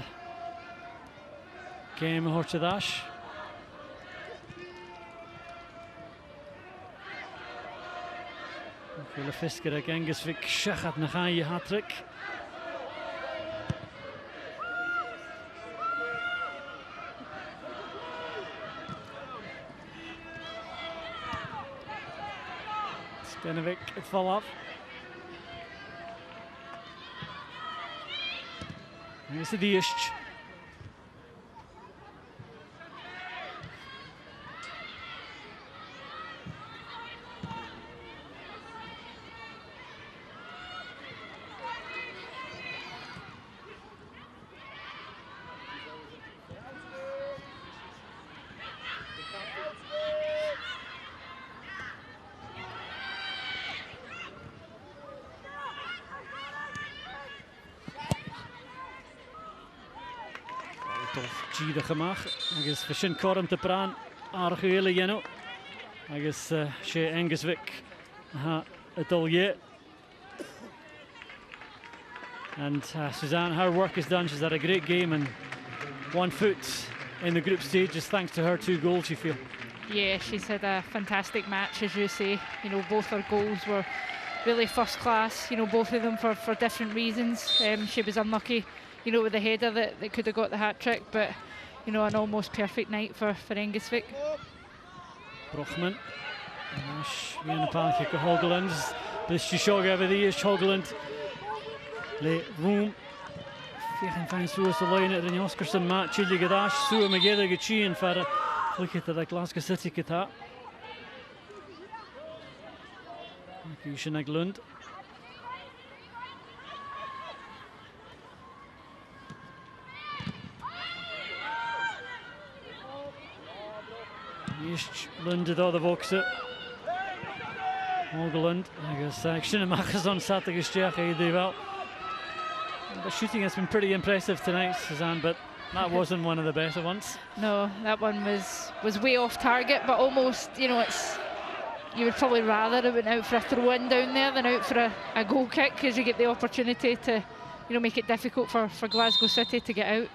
Game Horchadash. Villa Fisker ag Engelsvik Shachat Nachaye hat-trick. Stenovic at follow-up. Here's the Diish. Gida chamach, agus fashin corm te Brann archuele yeno, agus she Engelsvik ha adolye. And Suzanne, her work is done. She's had a great game and 1 foot in the group stages thanks to her 2 goals, you feel? Yeah, she's had a fantastic match, as you say. You know, both her goals were really first class, you know, both of them for different reasons. She was unlucky, you know, with the header that could have got the hat-trick, but, you know, an almost perfect night for Engelsvik. Brochman. Vi en panke ke Hogeland. Dus je sjog over die is Hogeland. Le room. Fichen fijn zoals de lijn in Oscarson maat. Chili gedash. Zo me gede gechien voor look at the Glasgow City keta. Kishen Lund. Lund door de Vokse. Hogeland. Agus Shinamachas on Saturday Stjach well. The shooting has been pretty impressive tonight, Suzanne, but that wasn't one of the better ones. No, that one was way off target, but almost, you know, you would probably rather it went out for a throw-in down there than out for a goal kick, because you get the opportunity to, you know, make it difficult for Glasgow City to get out.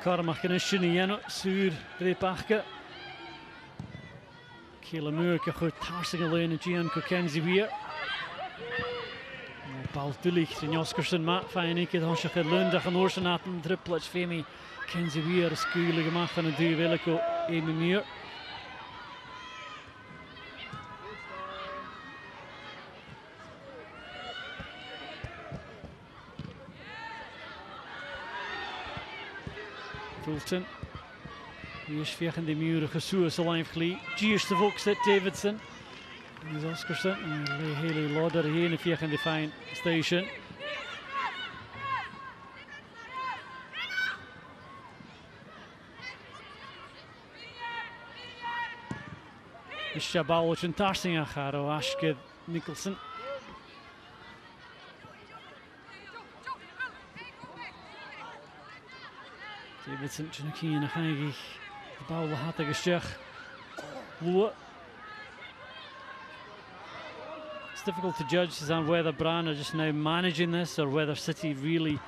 Carmach en Shiniano, Sur, Drepachke. Kela Muir, goed tarsing alleen en Gian Kenzie Weir. Bal Dullich, en Oscarson maat, fijn een keer Hansje Lund, dat gaan oorsen na een triplets, Femi, Kenzie Weir, skuurlijk gemaakt van een duur Wilco, 1 Muir. Fulton. Hier is vechen de muren gesoes alleen glie. Giers de Vokse Davidson. Hier is Oscarson. En hele ladder hier in vechen de fijn station. is ball yn tarsing ach ar o Ashgyd Nicholson. Davidson yn cyn ach agi y ball y hat ag ysdiach Lua. It's difficult to judge on whether Brann are just now managing this or whether City really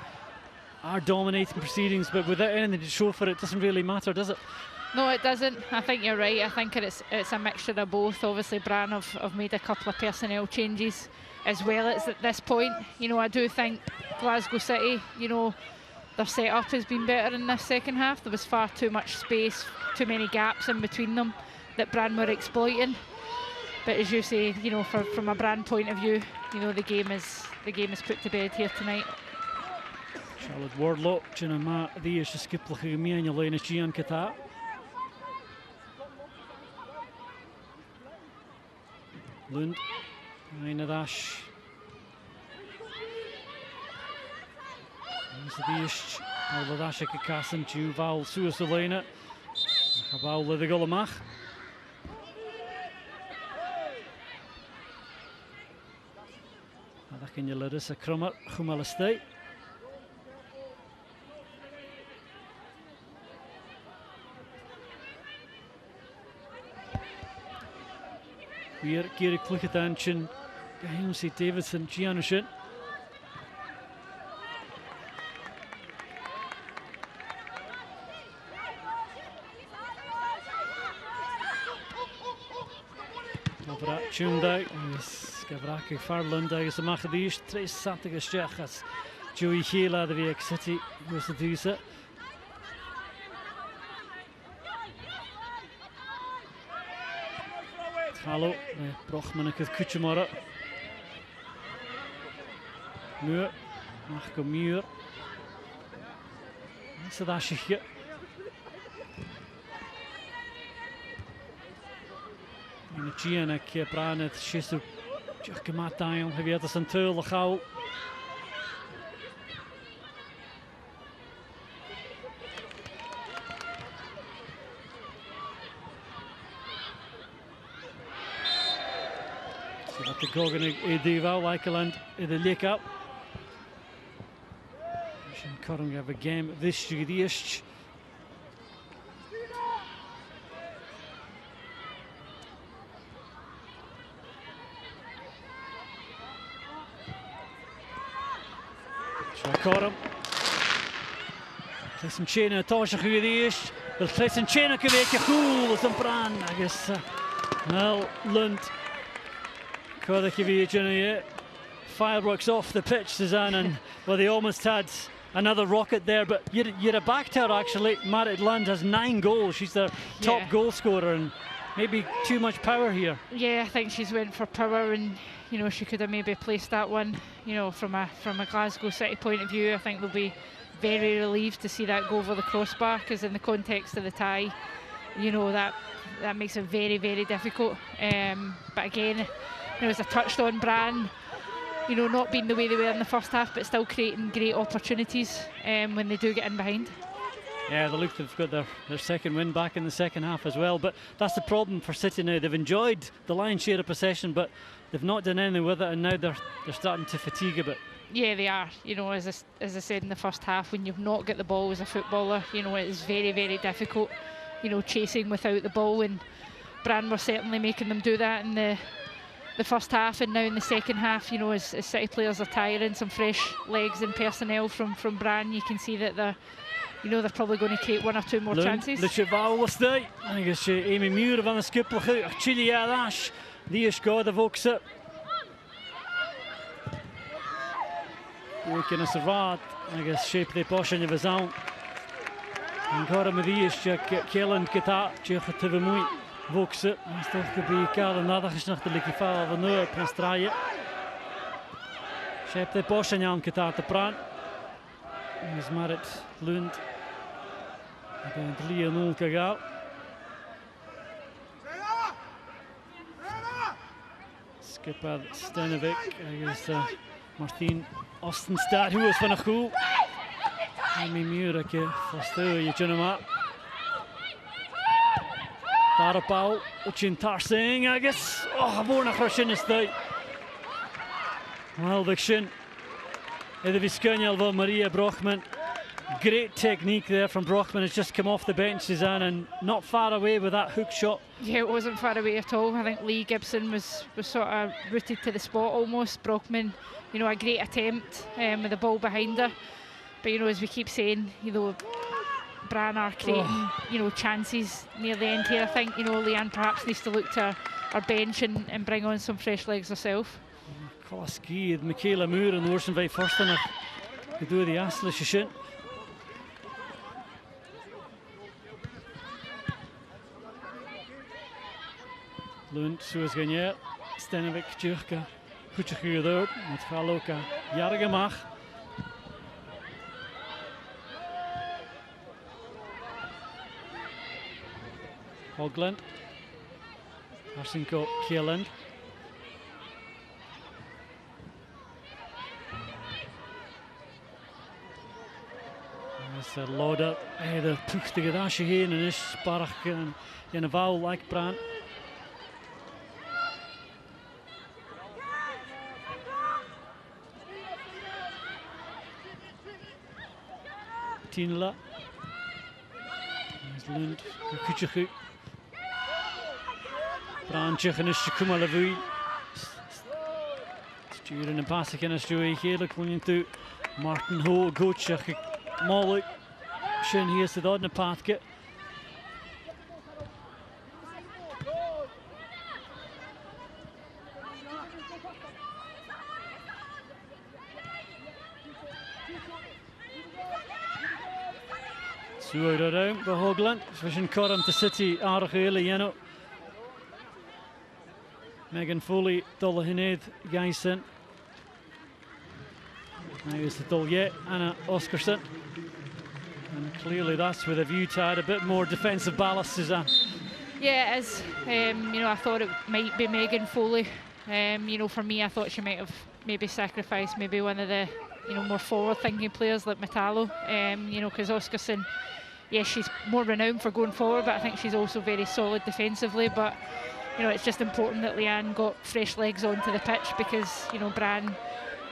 are dominating proceedings, but without anything to show for it, doesn't really matter, does it? No, it doesn't. I think you're right. I think it's a mixture of both. Obviously, Brann have made a couple of personnel changes as well at this point. You know, I do think Glasgow City, you know, their setup has been better in this second half. There was far too much space, too many gaps in between them that Brann were exploiting. But as you say, you know, from a Brann point of view, you know, the game is put to bed here tonight. Charlotte Wardlaw, Gina Ma, the is skippel gemeen, Jelena Gian Kata. Lund, Aina Dash. Is Alva Dash Kassen, Juval, Suasolena. Habal the Golamach. Can you let us a crummer, Humalastay? Weer Gary Clicketanchin, Gahamsi Davidson, Gianushin. Over that tuned out. Gavraki Farland agus y machadís, tres santig ysdiach as Joey Sheila de Viek City was the dusa. Hallo, Brochman ak Kutchemara. Muur, Marco Muur. So daar schietje. En het Gian ak Brann het Shisu. Just come out down, have you had some tool the goal? So that the Gogan Ediva, Wakeland, in the lake up. Shin Curran have a game of this Jigdish. Caught him. Listen, Chena, Tosha Hudish. The listen, Chena could make a cool as a Brann, I guess. Well, Lund. Fireworks off the pitch, Suzanne, and well, they almost had another rocket there, but you're a back to her actually. Marit Lund has 9 goals. She's their top goal scorer, and maybe too much power here. Yeah, I think she's went for power, and you know, she could have maybe placed that one. You know, from a Glasgow City point of view, I think they'll be very relieved to see that go over the crossbar, because in the context of the tie, you know, that makes it very, very difficult. But again, you know, as I touched on, Brann, you know, not being the way they were in the first half, but still creating great opportunities when they do get in behind. Yeah, they look to have got their second win back in the second half as well. But that's the problem for City now. They've enjoyed the lion's share of possession, but they've not done anything with it, and now they're starting to fatigue a bit. Yeah, they are. You know, as I said in the first half, when you've not got the ball as a footballer, you know, it is very, very difficult, you know, chasing without the ball, and Brann were certainly making them do that in the first half, and now in the second half, you know, as City players are tiring, some fresh legs and personnel from Brann, you can see that they're probably going to create 1 or 2 more chances. De Cheval was there. I guess Amy Muir van de skippel, Chili Adash, die is goed of ook ze. Ook in een raad, I guess shape de posh in je verzaan. En gaat met die is Kellen Keta, je gaat te vermoeien. Vokse, is toch gebeuren kale nadag is nog de likifal van nu prestaaien. Shape de posh in Jan Keta te Brann. Is Marit Lund. En 3-0 gegaan. Skipper Stenovic, Martien Ostenstad, who was van een goal. Amy Muurke, vast je Junema. Daar op Paul. Uchin Tarsing agus. Oh, borna crushin is day. Well, the shin. The Viscanyalva Maria Brochman. Great technique there from Brochman. It's just come off the bench, Suzanne, and not far away with that hook shot. Yeah, it wasn't far away at all. I think Lee Gibson was sort of rooted to the spot almost. Brochman, you know, a great attempt with the ball behind her. But, you know, as we keep saying, you know, Brann are creating, you know, chances near the end here. I think, you know, Leanne perhaps needs to look to her bench and bring on some fresh legs herself. Kolaski, Michaela Moore and Orson by first in to do the Asla Shishin. Lund, Suez-Gagner, Stenovic, Djurka, Kutschiguurder, met Galoka, Jargemach. Hogland, Arsenko, Kieland. As Lauder, de puchtige dasje heen en is sparrig in een vouw like Brann. Tinla. There's Lund, Kuchachu. Brann Chichen is Shikuma Lavui. Sturen en passen in als Joey heerlijk van je toe. Martin Ho, Goetschach, Molly. Shin hier is de dode paadje. Zo uit de ruimte bij Hoogland. Zwischen Coram te City, aardig hele Jeno. Megan Foley, dolle Hineed, Gijssen. Now is the Dolje, Anna Oscarson. And clearly that's with a view to add a bit more defensive ballast, Suzanne. Yeah, it is. You know, I thought it might be Megan Foley. You know, for me, I thought she might have maybe sacrificed maybe one of the, you know, more forward-thinking players like Metallo. You know, because Oscarson, yes, she's more renowned for going forward, but I think she's also very solid defensively. But, you know, it's just important that Leanne got fresh legs onto the pitch because, you know, Brann,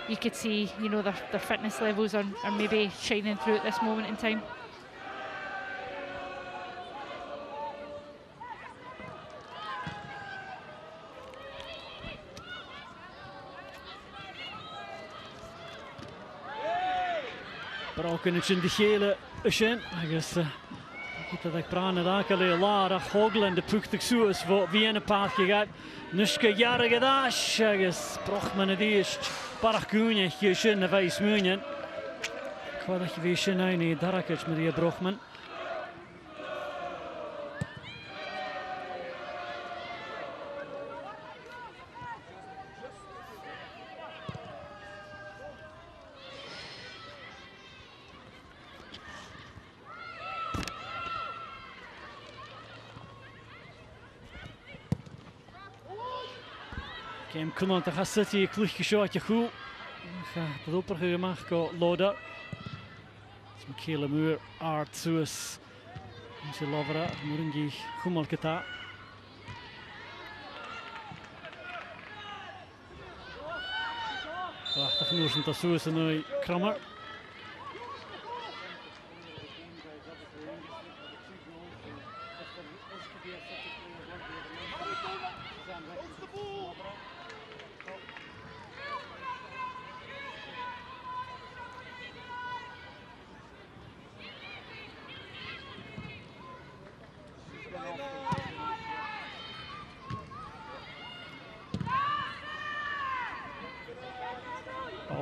you could see, you know, their fitness levels are maybe shining through at this moment in time. Broken in de gele Ushin. Agus dat ik Brann het akele Lara Hogland de puchtig zoes voor wie een paard gegaan. Nuske jarige dash. Agus Brochman het eerst. Parachkunje Ushin de vijf munien. Kwaad je weer Ushin een Darakich Maria Brochman. Kem Kunant de City kluchtje shotje goed. Dat opperge gemaakt go Loda. Michaela Moore Art Suez. Ze Lovera Muringi Gumalketa. Prachtig noorsen tot Suez en Krammer.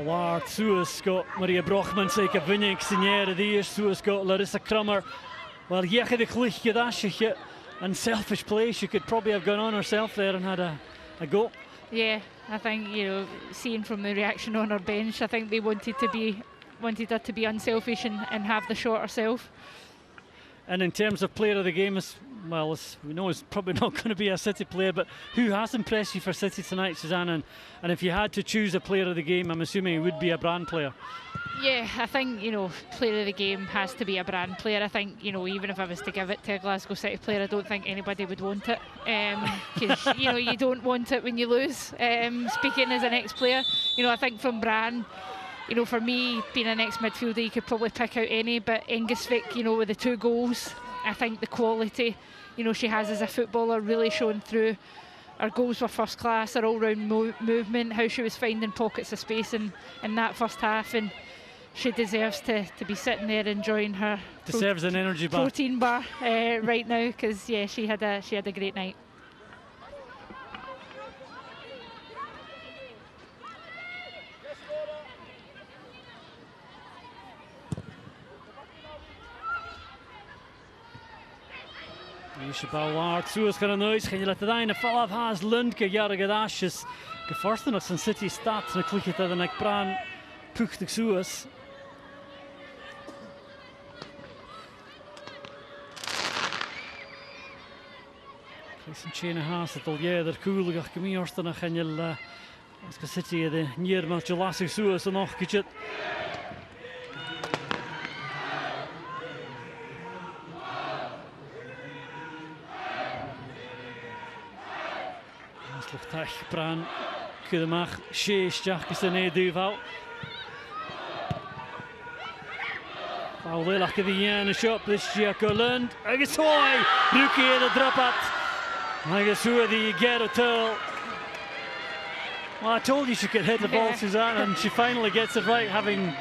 Waar Suez got Maria Brochman zeker winning signeren die is Suez got Larissa Krammer. Well, jege de klichtje dasje and selfish play. She could probably have gone on herself there and had a go. Yeah, I think, you know, seeing from the reaction on her bench, I think they wanted her to be unselfish and have the shot herself. And in terms of player of the game, well, we know it's probably not going to be a City player, but who has impressed you for City tonight, Suzanne? And if you had to choose a player of the game, I'm assuming it would be a Brann player. Yeah, I think, player of the game has to be a Brann player. I think, even if I was to give it to a Glasgow City player, I don't think anybody would want it. Because, you don't want it when you lose. Speaking as an ex-player, I think from Brann, for me, being an ex-midfielder, you could probably pick out any, but Engelsvik, with the 2 goals, I think the quality, she has as a footballer really shone through. Her goals were first class, her all-round movement, how she was finding pockets of space in that first half, and she deserves to be sitting there enjoying her deserves an energy bar, protein bar right now, because yeah, she had a great night. Balward, Suez gaan er nooit. Gaan je laten daar in de valaf haast Lundke, jarige dasjes. Geforsten nog zijn City staat. En klik je dat en ik Brann puchtig Suez. Krijg een haast het al jeder koelig. Ach, kom hier dan gaan je als City de nier met je lastig Suez en nog kitje. Sluchtach Brann Kudemach Sheestjach Kisane Duval. Paulilach Kadian shot this Giacolund. Agus hoy Ruki the drop at. Agus who the get a turl. Well, I told you she could hit the ball, Suzanne, and she finally gets it right, having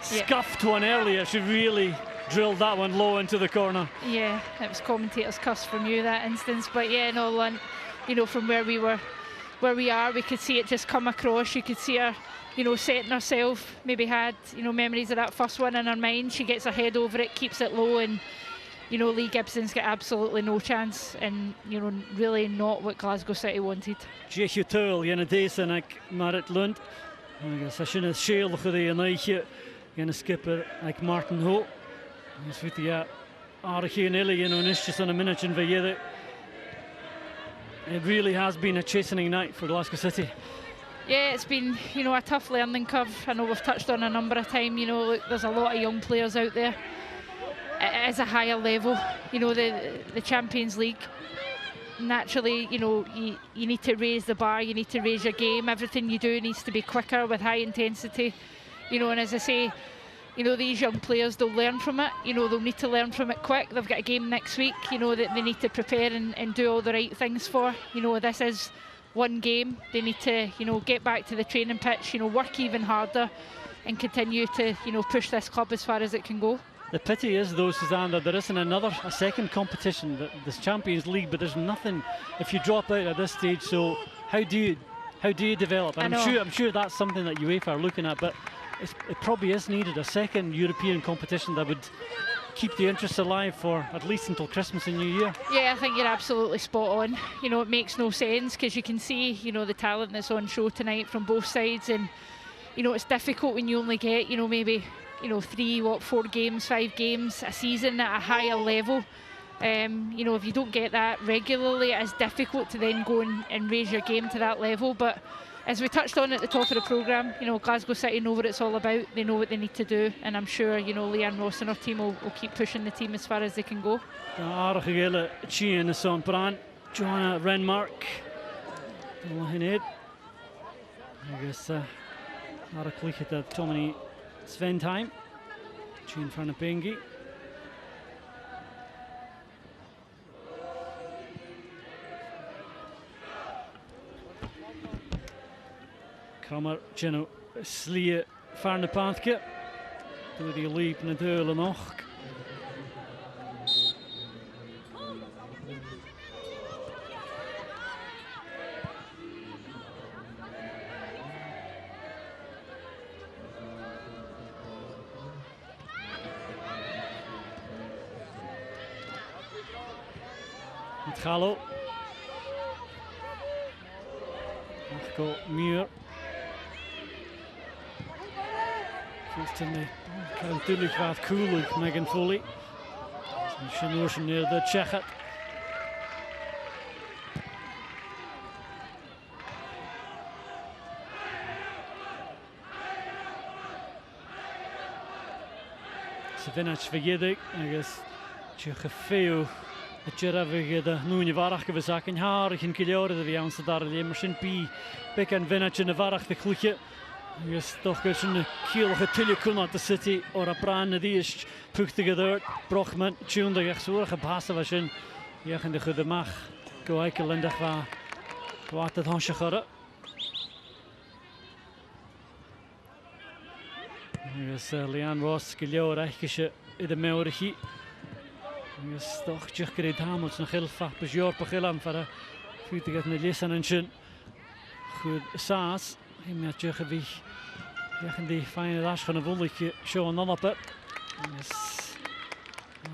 scuffed one earlier. She really drilled that one low into the corner. Yeah, it was commentator's cuss from you that instance, but yeah, no, from where we are, we could see it just come across. You could see her, setting herself, maybe had, memories of that first one in her mind. She gets her head over it, keeps it low, and, Lee Gibson's got absolutely no chance, and, really not what Glasgow City wanted. Jeetje Turl, Jenne Deesen, ik Marit Lund. Als je een scheel gedaan, een eitje, Jenne Skipper, ik Martin Ho. Dus weet je, ja, aardig geen hele, nisjes aan een minuutje van je. It really has been a chastening night for Glasgow City. Yeah, it's been, a tough learning curve. I know we've touched on a number of times, look, there's a lot of young players out there. It is a higher level, the Champions League. Naturally, you need to raise the bar, you need to raise your game. Everything you do needs to be quicker with high intensity. And as I say, these young players, they'll learn from it. They'll need to learn from it quick. They've got a game next week, that they need to prepare and do all the right things for. This is one game. They need to, get back to the training pitch, work even harder and continue to, push this club as far as it can go. The pity is, though, Suzanne, that there isn't a second competition, this Champions League, but there's nothing if you drop out at this stage. So how do you develop? And I'm sure that's something that UEFA are looking at, but it probably is needed, a second European competition that would keep the interest alive for at least until Christmas and New Year. Yeah, I think you're absolutely spot on. It makes no sense because you can see, the talent that's on show tonight from both sides, and it's difficult when you only get, maybe 4 games, 5 games a season at a higher level. If you don't get that regularly, it's difficult to then go and raise your game to that level. But as we touched on at the top of the programme, Glasgow City know what it's all about. They know what they need to do, and I'm sure, Leanne Ross and her team will keep pushing the team as far as they can go. Aardige gele tjien is on Brann. Joanna Renmark. I guess aardig kliegje dat Tommy Sventime. Tjien van de Pengi. Kramer, Gino, Slie, van de Pathke. Door die liep naar Deulen nog. Met Gallo. Marco Muur. Kan natuurlijk wat koelig Megan Foley. Misschien neer de Tsjechen. Vinach Vigedig, agus Chefeu, the Jeravig, the Nunivarach of a sack in Harich in Kilior, the answer that the Emerson P. Beck and Vinach in the Varach the Kluche. Yes, toch is een kiel getilje at the city or a Brann die is pucht together. Brochman, tune the Yaxur, a passive was in Yachen de Gudemach, go Eikel and the Wat het Hansje Gurre. Yes, Leanne Ross, Gilio, Reichkische in de Meurichi. Yes, toch Jukkerid Hamels nog heel vaak bezorgd Pagillam voor de vuurtiget met Lissen en Shin. Goed saas. Hij met Jukkevi. Jagen die fijne las van een wondertje show en dan op het. Yes.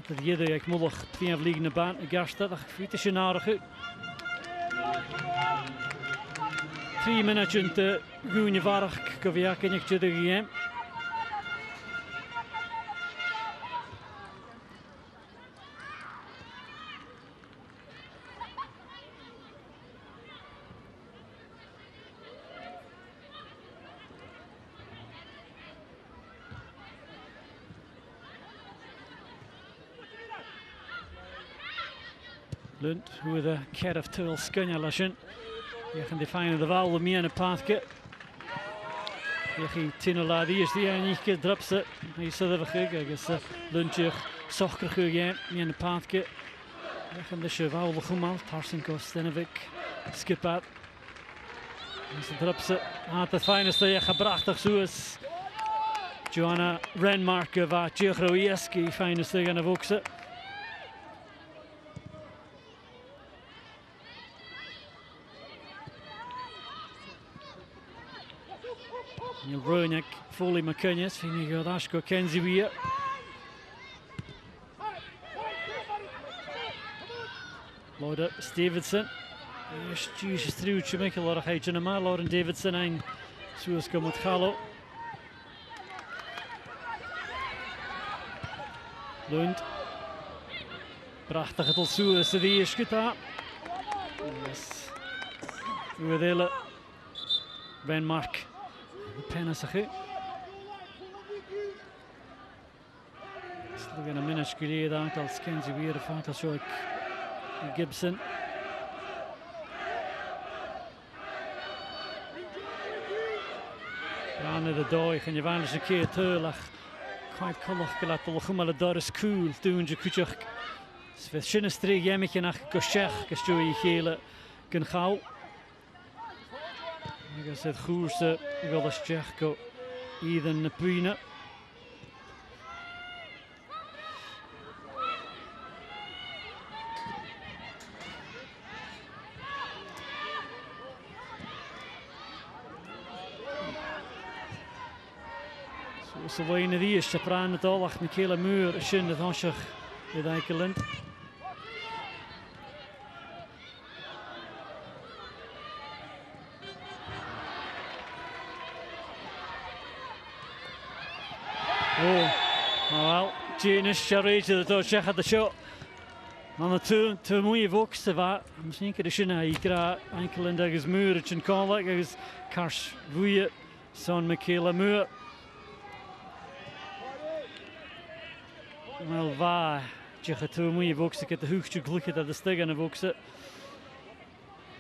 Dat jeder ik mollig 2 vliegende baan. Garstad, dat vuurtje narig. 3 minuten te goede varg. Kaviak en ik de game. Lund, hoe de cat of tuil skunja lashin. Je gaan de fijne de wal meer in de paadje. Je ging Tinola die is die niet gedrupse. Hij zit er weer. Ik is Lundje zachter gegaan meer in de paadje. Je gaan de cheval goed mal. Tarsenko Stenovic skip uit. Is de drupse had het fijnste je gebracht zo is. Joanna Renmark waar Tjegroieski fijnste gaan woksen. Neil Brunick, Foley McCunnis, Finigo Dashko, Kenzie Weir. Lauren Davidson. Jesus through to make a lot of height in a Lauren Davidson and Suez come with Gallo. Lund. Prachtig het al Suez de eerste daar. Yes. We delen. Ben Mark. Penasach. Still going a minute geleden aantal Kenzie weer een aantal zo Gibson. Aan de dooi en je weinig een keer teurlag. Quite kollig gelat de lachumale daar is cool doen je kutjach. Het is een streek jemmetje naar Goschech gestuur je gele kan gauw. Ik zeg het goerste, ik wil als Tsjechko ieder de puine. Zoals de wijne die is, de Brann het al achter Michaela Muur, schön het Hansje in Eikelend. Oh, wel, Janus Charrete dat Tsjech had de show. Dan de twee mooie voksten waar misschien kan de schöne ikra enkel en dat is Muurtje en Konlek, dat is Kars Woeje, zo'n Michaela Muur. Wel waar, Tsjech had twee mooie voksten, ik heb de hoogste geluk dat de steg aan de voksten.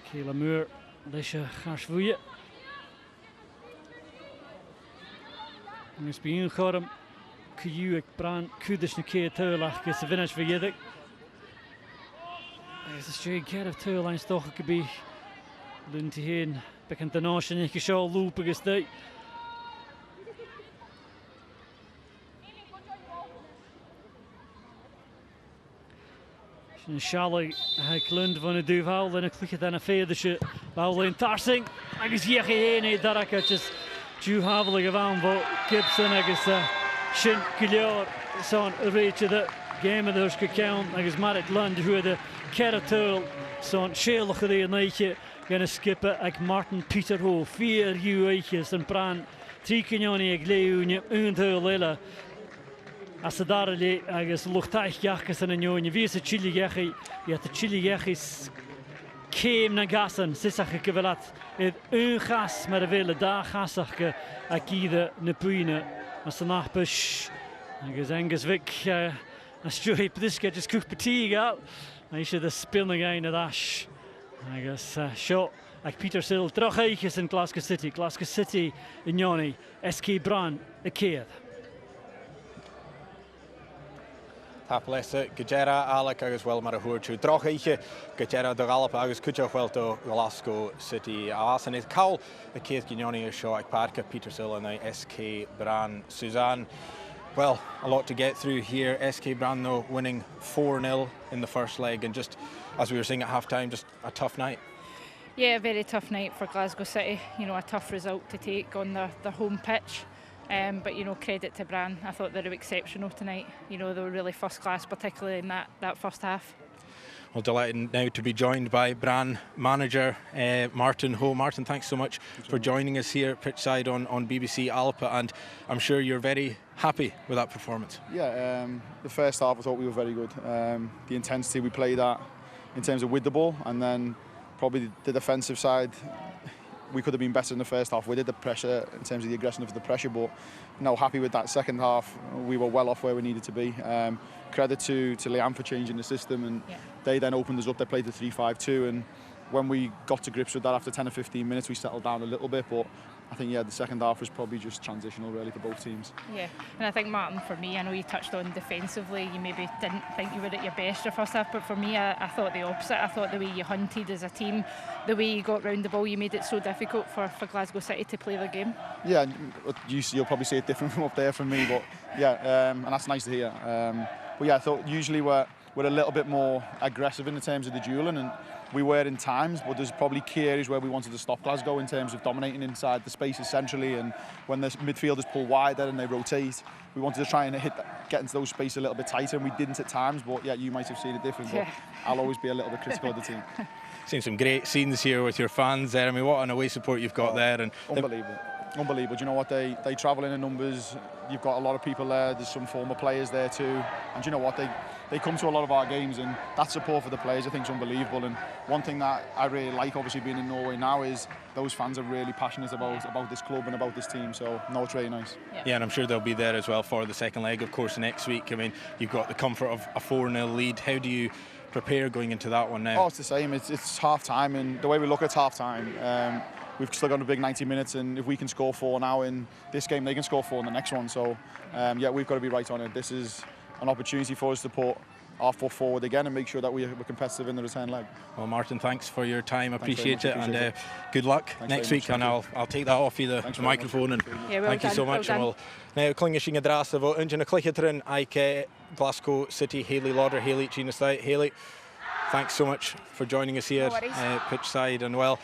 Michaela Muur, dat is Kars Woeje. En is bij een gorm. Kujuik Brann kudish na keer tuilach is de finish voor Jiddick. Is de straight keer of tuilijn toch een keer Lund heen. Bekend de naast en ik zou lopen is die. Een Charlie hij Lund van de duivel en ik klik het aan een veerdertje. Bouwel in Tarsing. Ik is hier geen daar ik het Ju havelig aan voor Gibson ik is Shin Gilior zo'n reetje de game dus gekauwd. Ik is Marit Lund hoe de Keratool zo'n schelig neetje gaan skippen. Ik Martin Pieter Ho 4 uurtjes en Brann 3 kanjonie ik leeuwje een lille. Als ze daar is luchtig jachtjes en een jongen wie is het chili jachi je hebt de chili jachis keem naar gassen zissach ik wel het een gas maar de willen daar gasach ik ieder ne puine als de nachbus Agus Angus Vic a stúi plisca just cúch patí gal. I should the spilling again of Ash. I guess shot like Peter Sill Drochaichis in Glasgow City in Yoni, SK Brann the Keir. Taplesa Gajera Alec agus well mar a húirú Drochaiche Gajera do Gallup agus cuiteach well to Glasgow City asan is cawl the Keir Gignoni is show ag Parca Peter Sill and SK Brann Suzanne. Well, a lot to get through here. SK Brann though winning 4-0 in the first leg, and just as we were saying at half-time, just a tough night. Yeah, a very tough night for Glasgow City. You know, a tough result to take on their home pitch. But you know, credit to Brann. I thought they were exceptional tonight. You know, they were really first class, particularly in that first half. Well, delighted now to be joined by Brann manager Martin Ho. Martin, thanks so much for joining us here pitchside on BBC Alpa, and I'm sure you're very happy with that performance. Yeah, the first half I thought we were very good. The intensity we played at in terms of with the ball, and then probably the defensive side, we could have been better in the first half. We did the pressure in terms of the aggression of the pressure, but no, happy with that second half. We were well off where we needed to be. Credit to Liam for changing the system, and they then opened us up. They played the 3-5-2, and when we got to grips with that after 10 or 15 minutes, we settled down a little bit, but I think, the second half was probably just transitional really for both teams. Yeah, and I think, Martin, for me, I know you touched on defensively, you maybe didn't think you were at your best your first half, but for me, I thought the opposite. I thought the way you hunted as a team, the way you got round the ball, you made it so difficult for Glasgow City to play their game. Yeah, you'll probably see it different from up there from me, but and that's nice to hear. But yeah, I thought usually we're a little bit more aggressive in terms of the duelling, and we were in times, but there's probably key areas where we wanted to stop Glasgow in terms of dominating inside the spaces centrally, and when the midfielders pull wider and they rotate, we wanted to try and get into those spaces a little bit tighter, and we didn't at times, but you might have seen it different, but I'll always be a little bit critical of the team. Seen some great scenes here with your fans there. I mean, what an away support you've got there. And Unbelievable. Do you know what? They travel in numbers. You've got a lot of people there. There's some former players there too. And do you know what? They come to a lot of our games, and that support for the players I think is unbelievable. And one thing that I really like, obviously being in Norway now, is those fans are really passionate about this club and about this team. So no, it's really nice. Yeah, and I'm sure they'll be there as well for the second leg, of course, next week. I mean, you've got the comfort of a 4-0 lead. How do you prepare going into that one now? Oh, it's the same. It's half time, and the way we look at half time, we've still got a big 90 minutes, and if we can score 4 now in this game, they can score 4 in the next one. So we've got to be right on it. This is an opportunity for us to put our foot forward again and make sure that we're competitive in the return leg. Well, Martin, thanks for your time. Appreciate it, and good luck next week. And I'll take that off you, the microphone, and thank you so much. And we'll now clinging a dras of Unjana Clichitrin, Ike Glasgow City, Hayley Lauder, Hayley Gina State. Hayley, thanks so much for joining us here pitch side, and well,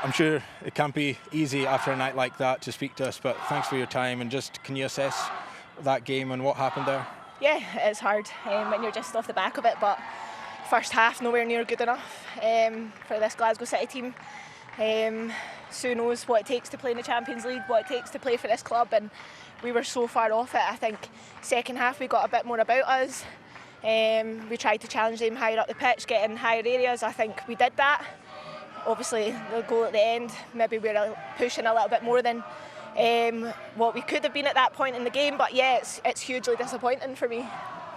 I'm sure it can't be easy after a night like that to speak to us, but thanks for your time. And just, can you assess that game and what happened there? Yeah, it's hard when you're just off the back of it, but first half nowhere near good enough for this Glasgow City team. Sue knows what it takes to play in the Champions League, what it takes to play for this club, and we were so far off it. I think second half we got a bit more about us. We tried to challenge them higher up the pitch, get in higher areas. I think we did that. Obviously the goal at the end, maybe we were pushing a little bit more than what we could have been at that point in the game, but yeah, it's hugely disappointing for me.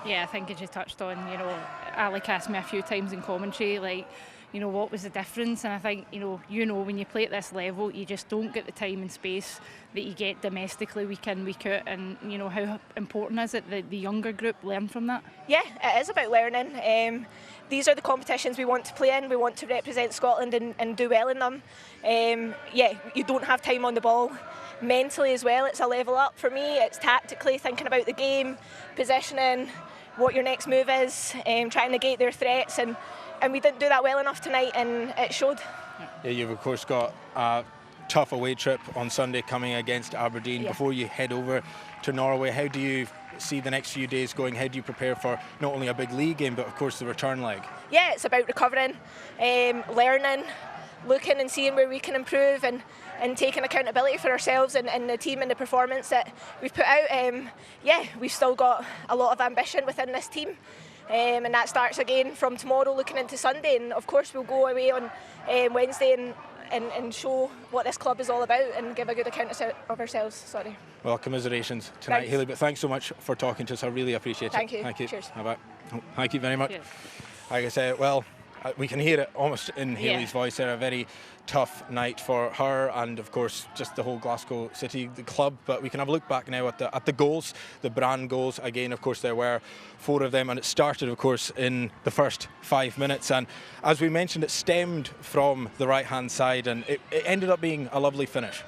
Yeah, I think as you touched on, you know, Alec asked me a few times in commentary, like, you know, what was the difference? And I think, you know, when you play at this level, you just don't get the time and space that you get domestically week in, week out. And, you know, how important is it that the younger group learn from that? Yeah, it is about learning. These are the competitions we want to play in. We want to represent Scotland and do well in them. You don't have time on the ball. Mentally as well, it's a level up for me. It's tactically thinking about the game, positioning, what your next move is, trying to negate their threats, and we didn't do that well enough tonight, and it showed. Yeah, you've of course got a tough away trip on Sunday coming against Aberdeen before you head over to Norway. How do you see the next few days going? How do you prepare for not only a big league game, but of course the return leg? Yeah, it's about recovering, learning, looking and seeing where we can improve, and taking accountability for ourselves and the team and the performance that we've put out. We've still got a lot of ambition within this team, and that starts again from tomorrow looking into Sunday, and of course we'll go away on Wednesday and show what this club is all about and give a good account of ourselves. Sorry. Well, commiserations tonight, Thanks. Hayley, but thanks so much for talking to us. I really appreciate it. Thank you. Thank you. Cheers. Bye-bye. Thank you very much. Cheers. Like I said, well, we can hear it almost in Hayley's voice there. A very tough night for her and, of course, just the whole Glasgow City, the club. But we can have a look back now at the goals, the Brann goals. Again, of course, there were 4 of them, and it started, of course, in the first 5 minutes. And as we mentioned, it stemmed from the right-hand side, and it ended up being a lovely finish.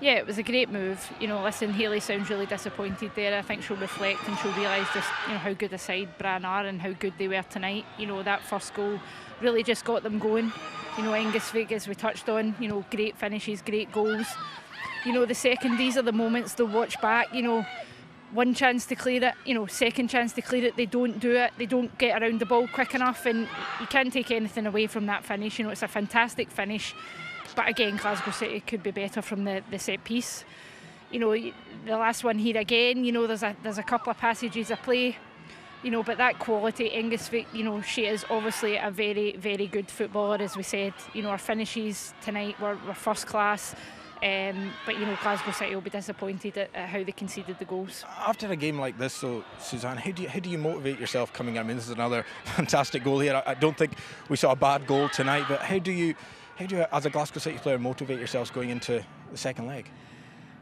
Yeah, it was a great move. You know, listen, Hayley sounds really disappointed there. I think she'll reflect and she'll realise just, you know, how good a side Brann are and how good they were tonight. You know, that first goal really just got them going. You know, Engelsvik, as we touched on, you know, great finishes, great goals. You know, the second, these are the moments they'll watch back. You know, one chance to clear it, you know, second chance to clear it, they don't do it, they don't get around the ball quick enough, and you can't take anything away from that finish. You know, it's a fantastic finish. But again, Glasgow City could be better from the set piece. You know, the last one here again, you know, there's a couple of passages of play, you know, but that quality, Engelsvik, you know, she is obviously a very, very good footballer, as we said. You know, her finishes tonight were first class. But, you know, Glasgow City will be disappointed at how they conceded the goals. After a game like this, though, Suzanne, how do you motivate yourself coming in? I mean, this is another fantastic goal here. I don't think we saw a bad goal tonight, but how do you, as a Glasgow City player, motivate yourselves going into the second leg?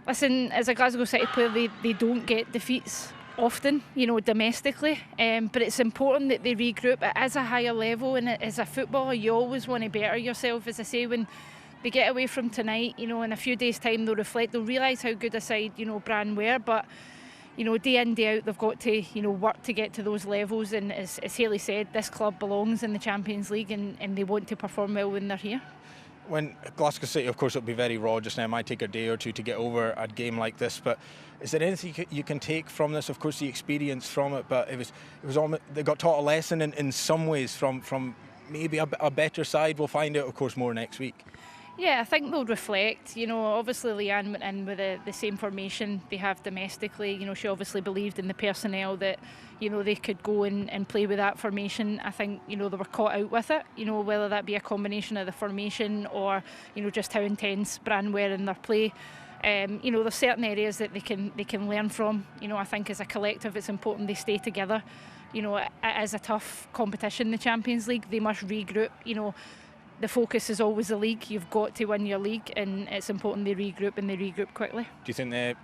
Listen, as a Glasgow City player, they don't get defeats often, you know, domestically, but it's important that they regroup. It is a higher level, and as a footballer, you always want to better yourself. As I say, when they get away from tonight, you know, in a few days' time, they'll reflect, they'll realise how good a side, you know, Brann were, but, you know, day in, day out, they've got to, you know, work to get to those levels, and as Hayley said, this club belongs in the Champions League, and they want to perform well when they're here. When Glasgow City, of course, it'll be very raw just now. It might take a day or two to get over a game like this, but is there anything you can take from this? Of course, the experience from it, but it was almost, they got taught a lesson in some ways from maybe a better side. We'll find out, of course, more next week. Yeah, I think they'll reflect. You know, obviously Leanne went in with the same formation they have domestically. You know, she obviously believed in the personnel that, you know, they could go and play with that formation. I think, you know, they were caught out with it, you know, whether that be a combination of the formation or, you know, just how intense Brann were in their play. You know, there's certain areas that they can learn from. You know, I think as a collective it's important they stay together. You know, it is a tough competition, the Champions League. They must regroup. You know, the focus is always the league. You've got to win your league, and it's important they regroup, and they regroup quickly. Do you think they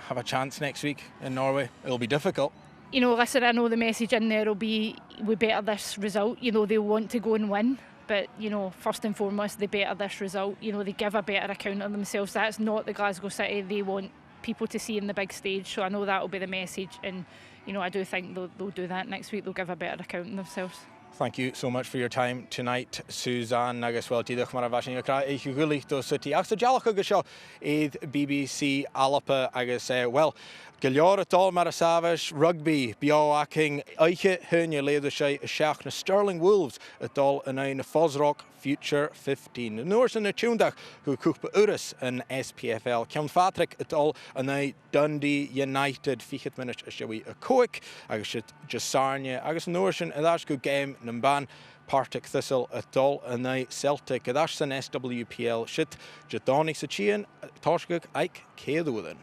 have a chance next week in Norway? It'll be difficult. You know, listen, I know the message in there will be, we better this result. You know, they want to go and win, but, you know, first and foremost, they better this result. You know, they give a better account of themselves. That's not the Glasgow City they want people to see in the big stage, so I know that will be the message, and, you know, I do think they'll do that next week. They'll give a better account of themselves. Thank you so much for your time tonight, Suzanne. Agus well tídach mar a bhasin yo cra ich gúli do city. Agus jalach agus seo iad BBC Alapa agus well Gillior atol mar a savage rugby bio aking eiche hunne leidir sé seach na Stirling Wolves atol in ein Fosrock Future 15. Noors in a túndach who cúpa uras in SPFL. Cian Patrick atol in a Dundee United 5 minutes a showy a coic agus it Jasarnia agus noors in a good game Namban Partick Thistle atol in a Celtic adash in SWPL shit Jadoni Sachian Toshguk Ike Kedwithin.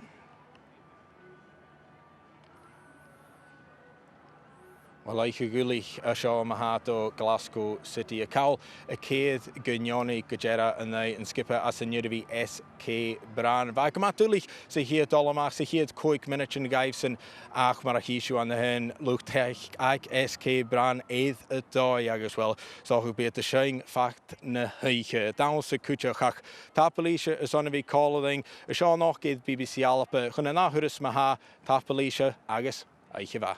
Well, I gúli a seo mahato Glasgow City a cawl a céad Gugnoni Gajera and they and skipper as a Newdeby SK Brann. Vagamatulich se hier dollamach se hier coic minute in Givesen ach mar a hishu on the hen look tech ag SK Brann eighth a doi agus well so who be at the shine fact na heiche down se kucha chach tapalisha is on a big calling a shaw knock BBC Alapa chuna na huris maha tapalisha agus aicheva.